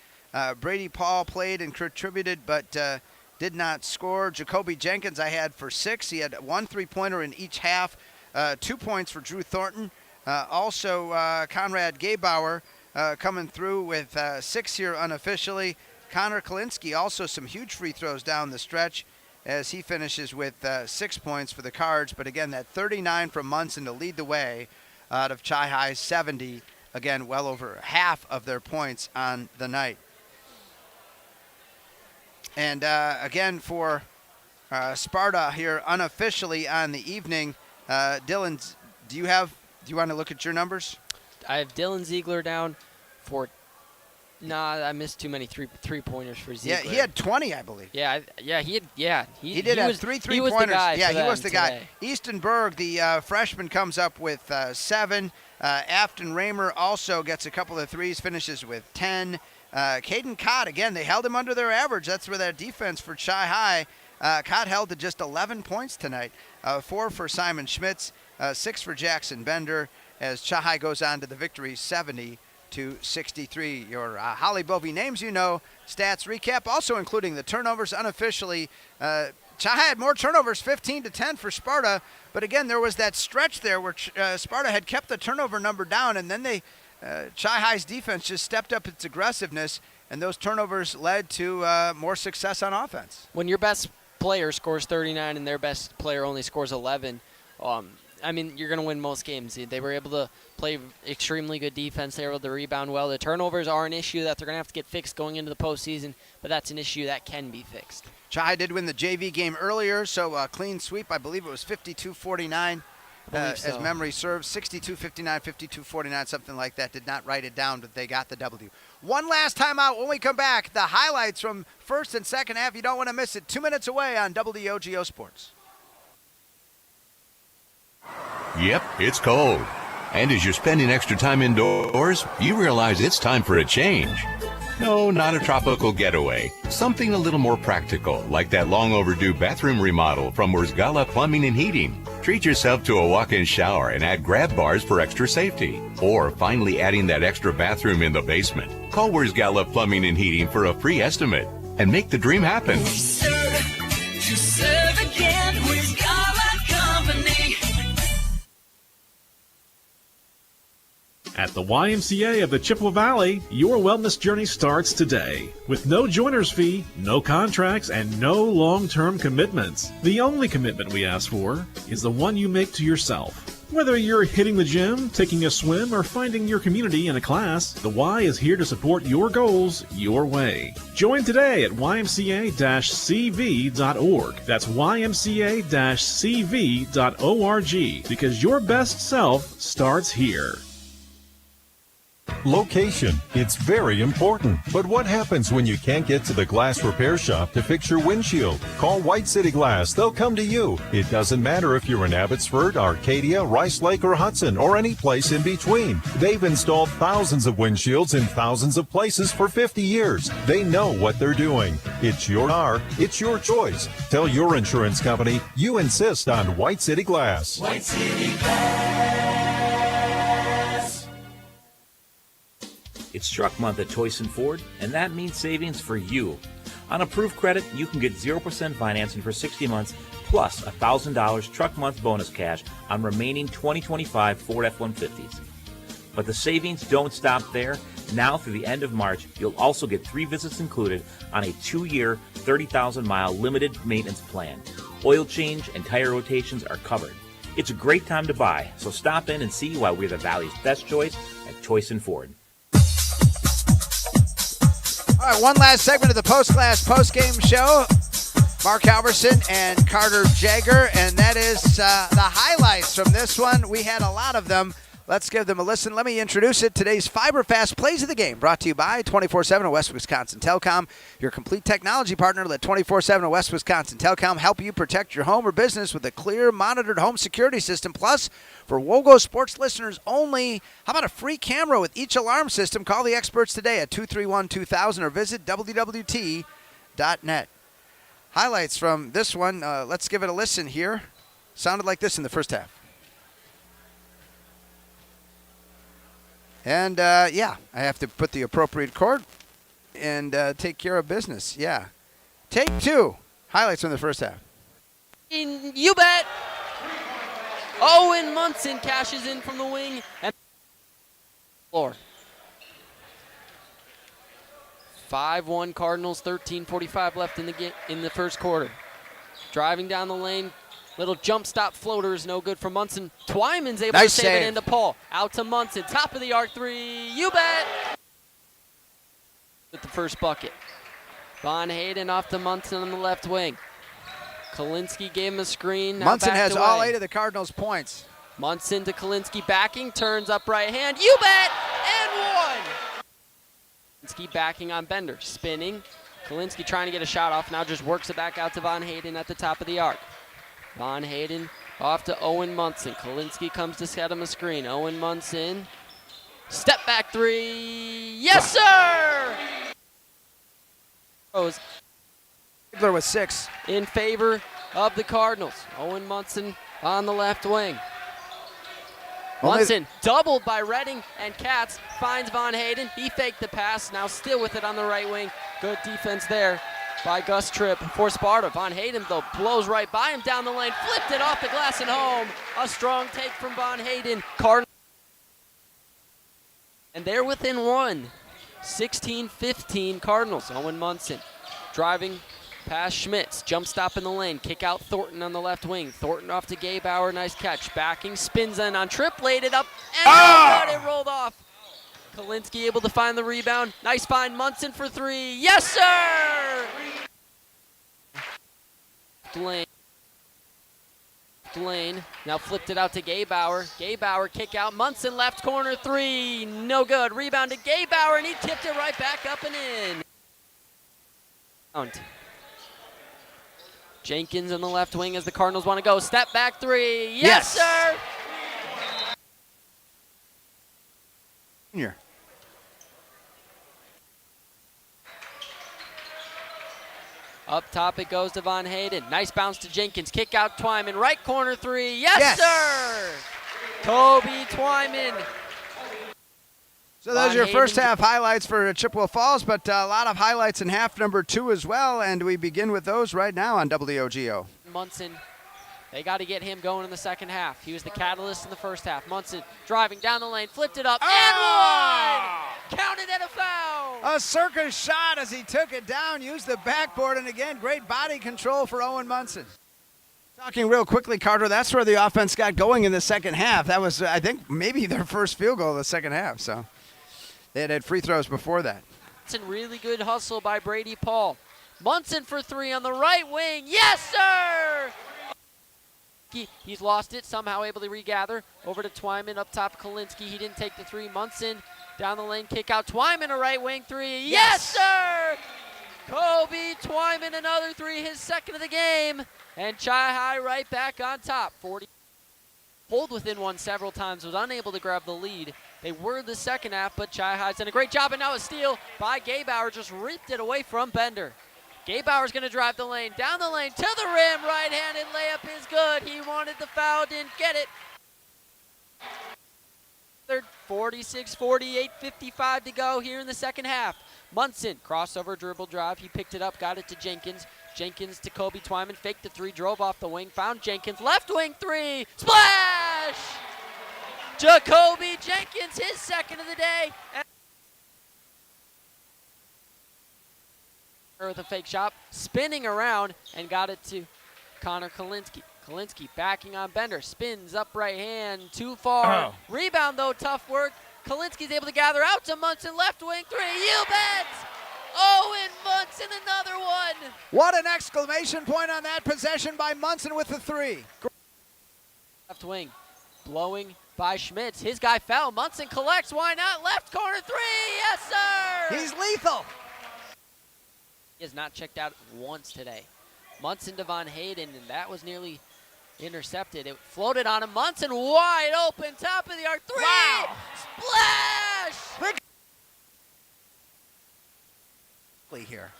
Brady Paul played and contributed, but did not score. Jacoby Jenkins I had for 6. He had 1 3-pointer in each half. 2 points for Drew Thornton. Also, Conrad Gaybauer coming through with 6 here unofficially. Connor Kalinske also some huge free throws down the stretch as he finishes with 6 points for the Cards. But again, that 39 from Munson to lead the way out of Chi-High's 70. Again, well over half of their points on the night. And again, for Sparta here unofficially on the evening, Dylan, do you want to look at your numbers? I have Dylan Ziegler down for. I missed too many three-pointers for Ziegler. Yeah, he had 20, I believe. He did have 3 3-pointers. He was the guy. Today. Easton Berg, the freshman, comes up with 7. Afton Raymer also gets a couple of threes, finishes with 10. Caden Cott, again, they held him under their average. That's where that defense for Chi-High. Cott held to just 11 points tonight. 4 for Simon Schmitz, 6 for Jackson Bender, as Chi-High goes on to the victory, 70-63. to 63. Your Holly Bovey names you know stats recap, also including the turnovers unofficially. Chi had more turnovers, 15-10 for Sparta, but again, there was that stretch there where Sparta had kept the turnover number down, and then Chi High's defense just stepped up its aggressiveness, and those turnovers led to more success on offense. When your best player scores 39 and their best player only scores 11, I mean, you're going to win most games. They were able to play extremely good defense. They were able to rebound well. The turnovers are an issue that they're going to have to get fixed going into the postseason, but that's an issue that can be fixed. Chi did win the JV game earlier, so a clean sweep. I believe it was 52-49, as memory serves. 62-59, 52-49, something like that. Did not write it down, but they got the W. One last time out when we come back. The highlights from first and second half. You don't want to miss it. 2 minutes away on WOGO Sports. Yep, it's cold. And as you're spending extra time indoors, you realize it's time for a change. No, not a tropical getaway. Something a little more practical, like that long overdue bathroom remodel from Wurzgala Plumbing and Heating. Treat yourself to a walk-in shower and add grab bars for extra safety. Or finally adding that extra bathroom in the basement. Call Wurzgala Plumbing and Heating for a free estimate and make the dream happen. To serve again, Wurzgala Company. At the YMCA of the Chippewa Valley, your wellness journey starts today. With no joiner's fee, no contracts, and no long-term commitments. The only commitment we ask for is the one you make to yourself. Whether you're hitting the gym, taking a swim, or finding your community in a class, the Y is here to support your goals your way. Join today at ymca-cv.org. That's ymca-cv.org, because your best self starts here. Location. It's very important. But what happens when you can't get to the glass repair shop to fix your windshield? Call White City Glass. They'll come to you. It doesn't matter if you're in Abbotsford, Arcadia, Rice Lake, or Hudson, or any place in between. They've installed thousands of windshields in thousands of places for 50 years. They know what they're doing. It's your car. It's your choice. Tell your insurance company you insist on White City Glass. White City Glass. It's truck month at Toyson Ford, and that means savings for you. On approved credit, you can get 0% financing for 60 months plus $1,000 truck month bonus cash on remaining 2025 Ford F-150s. But the savings don't stop there. Now through the end of March, you'll also get 3 visits included on a 2-year, 30,000-mile limited maintenance plan. Oil change and tire rotations are covered. It's a great time to buy, so stop in and see why we're the Valley's best choice at Toyson Ford. All right, one last segment of the Postgame show. Mark Halverson and Carter Jagger, and that is the highlights from this one. We had a lot of them. Let's give them a listen. Let me introduce it. Today's FiberFast Plays of the Game, brought to you by 24/7 of West Wisconsin Telecom, your complete technology partner. Let 24/7 of West Wisconsin Telecom help you protect your home or business with a clear, monitored home security system. Plus, for WOGO Sports listeners only, how about a free camera with each alarm system? Call the experts today at 231-2000 or visit wwt.net. Highlights from this one. Let's give it a listen here. Sounded like this in the first half. And, I have to put the appropriate chord and take care of business. Yeah. Take 2. Highlights from the first half. You bet. Owen Munson cashes in from the wing. And floor. 5-1 Cardinals, 13:45 left in the first quarter. Driving down the lane. Little jump stop floater is no good for Munson. Twyman's able to save it into Paul. Out to Munson. Top of the arc 3. You bet. With the first bucket. Von Hayden off to Munson on the left wing. Kalinsky gave him a screen. Now Munson has all 8 of the Cardinals' points. Munson to Kalinsky backing. Turns up right hand. You bet. And 1. Kalinsky backing on Bender. Spinning. Kalinsky trying to get a shot off. Now just works it back out to Von Hayden at the top of the arc. Von Hayden off to Owen Munson. Kalinsky comes to set him a screen. Owen Munson. Step back 3. Yes, sir! Ziegler with 6. In favor of the Cardinals. Owen Munson on the left wing. Munson doubled by Redding, and Katz finds Von Hayden. He faked the pass, now still with it on the right wing. Good defense there by Gus Tripp for Sparta. Von Hayden, though, blows right by him down the lane, flipped it off the glass and home. A strong take from Von Hayden. Cardinals. And they're within one. 16-15 Cardinals. Owen Munson driving past Schmitz. Jump stop in the lane. Kick out Thornton on the left wing. Thornton off to Gabe Bauer. Nice catch. Backing, spins in on Tripp. Laid it up. And it rolled off. Kalinsky able to find the rebound. Nice find. Munson for three. Yes, sir! Lane now flipped it out to Gabe Bauer. Gabe Bauer kick out. Munson left corner three. No good. Rebound to Gabe Bauer, and he tipped it right back up and in. Jenkins on the left wing as the Cardinals want to go. Step back three. Yes, sir! Here. Up top it goes to Von Hayden. Nice bounce to Jenkins. Kick out Twyman. Right corner three. Yes, sir! Kobe Twyman. So those are your first half highlights for Chippewa Falls, but a lot of highlights in half number 2 as well, and we begin with those right now on WOGO. Munson, they got to get him going in the second half. He was the catalyst in the first half. Munson driving down the lane, flipped it up, and one! Counted at a foul! A circus shot as he took it down, used the backboard, and again, great body control for Owen Munson. Talking real quickly, Carter, that's where the offense got going in the second half. That was, I think, maybe their first field goal of the second half, so they had free throws before that. Munson, really good hustle by Brady Paul. Munson for three on the right wing. Yes, sir! He's lost it, somehow able to regather. Over to Twyman, up top Kalinsky. He didn't take the three. Munson down the lane, kick out. Twyman, a right wing three. Yes, sir! Kobe Twyman, another three, his second of the game. And Chi High right back on top. 40. Pulled within one several times, was unable to grab the lead. They were the second half, but Chi High's done a great job, and now a steal by Gabe Bauer, just ripped it away from Bender. Gabe Bauer's going to drive the lane, down the lane, to the rim, right-handed layup is good. He wanted the foul, didn't get it. 46, 48, 55 to go here in the second half. Munson, crossover dribble drive, he picked it up, got it to Jenkins. Jenkins to Kobe Twyman, faked the three, drove off the wing, found Jenkins, left wing three, splash! Jacoby Jenkins, his second of the day. With a fake shot, spinning around and got it to Connor Kalinsky. Kalinsky backing on Bender, spins up right hand, too far. Rebound though, tough work. Kalinsky's able to gather out to Munson, left wing three, you bet! Owen Munson, another one! What an exclamation point on that possession by Munson with the three. Left wing, blowing by Schmitz. His guy fell, Munson collects, why not? Left corner three, yes sir! He's lethal! He has not checked out once today. Munson to Von Hayden, and that was nearly intercepted. It floated on him. Munson wide open, top of the arc, three! Wow. Splash! Here.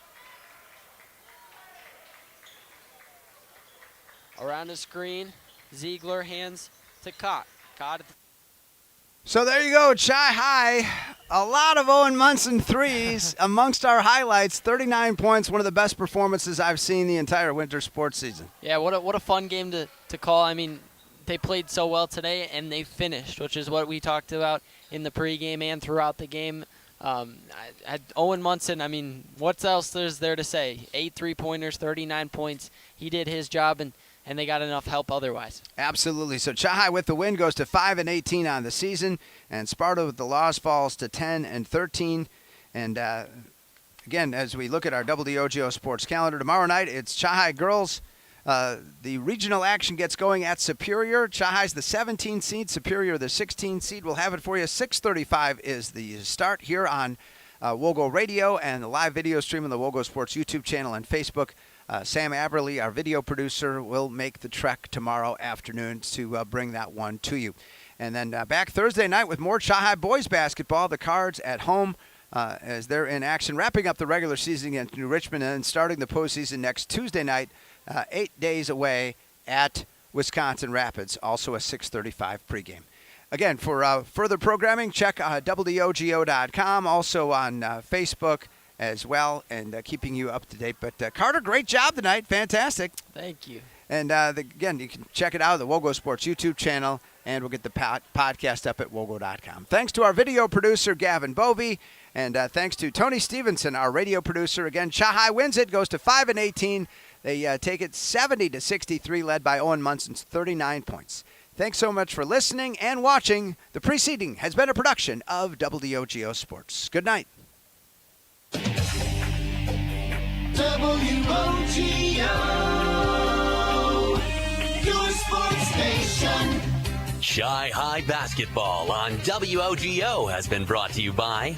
Around the screen, Ziegler hands to Cott. Cott. So there you go, Chi High. A lot of Owen Munson threes amongst our highlights. 39 points, one of the best performances I've seen the entire winter sports season. Yeah, what a fun game to call. I mean, they played so well today, and they finished, which is what we talked about in the pregame and throughout the game. Owen Munson, I mean, what else is there to say? 8 3-pointers, 39 points. He did his job, and they got enough help otherwise. Absolutely. So Chi High with the win goes to 5-18 on the season, and Sparta with the loss falls to 10-13. And again, as we look at our WOGO Sports calendar, tomorrow night it's Chi High girls. The regional action gets going at Superior. Chi High's the 17 seed, Superior the 16 seed. We'll have it for you. 6:35 is the start here on WOGO Radio and the live video stream on the WOGO Sports YouTube channel and Facebook. Sam Aberley, our video producer, will make the trek tomorrow afternoon to bring that one to you. And then back Thursday night with more Chi High boys basketball. The Cards at home as they're in action, wrapping up the regular season against New Richmond and starting the postseason next Tuesday night, 8 days away at Wisconsin Rapids, also a 6:35 pregame. Again, for further programming, check WOGO.com, also on Facebook as well, and keeping you up to date. But Carter, great job tonight. Fantastic. Thank you. And again, you can check it out at the WOGO Sports YouTube channel, and we'll get the podcast up at WOGO.com. Thanks to our video producer, Gavin Bovey, and thanks to Tony Stevenson, our radio producer. Again, Chi-Hi wins it, goes to 5-18. They take it 70-63, led by Owen Munson's 39 points. Thanks so much for listening and watching. The preceding has been a production of WOGO Sports. Good night. WOGO, your sports station. Chi-Hi basketball on WOGO has been brought to you by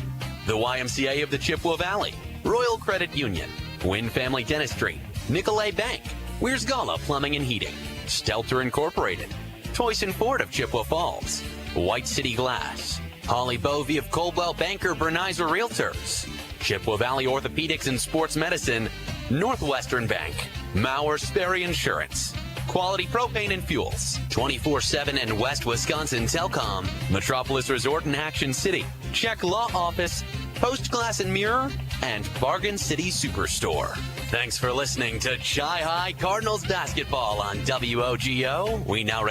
the YMCA of the Chippewa Valley, Royal Credit Union, Wynn Family Dentistry, Nicolay Bank, Weir's Gala Plumbing and Heating, Stelter Incorporated, Toyson Ford of Chippewa Falls, White City Glass, Holly Bovey of Coldwell Banker Bernizer Realtors, Chippewa Valley Orthopedics and Sports Medicine, Northwestern Bank, Mauer Sperry Insurance, Quality Propane and Fuels, 24/7 and West Wisconsin Telcom, Metropolis Resort in Action City, Czech Law Office, Post Glass and Mirror, and Bargain City Superstore. Thanks for listening to Chi-Hi Cardinals basketball on WOGO. We now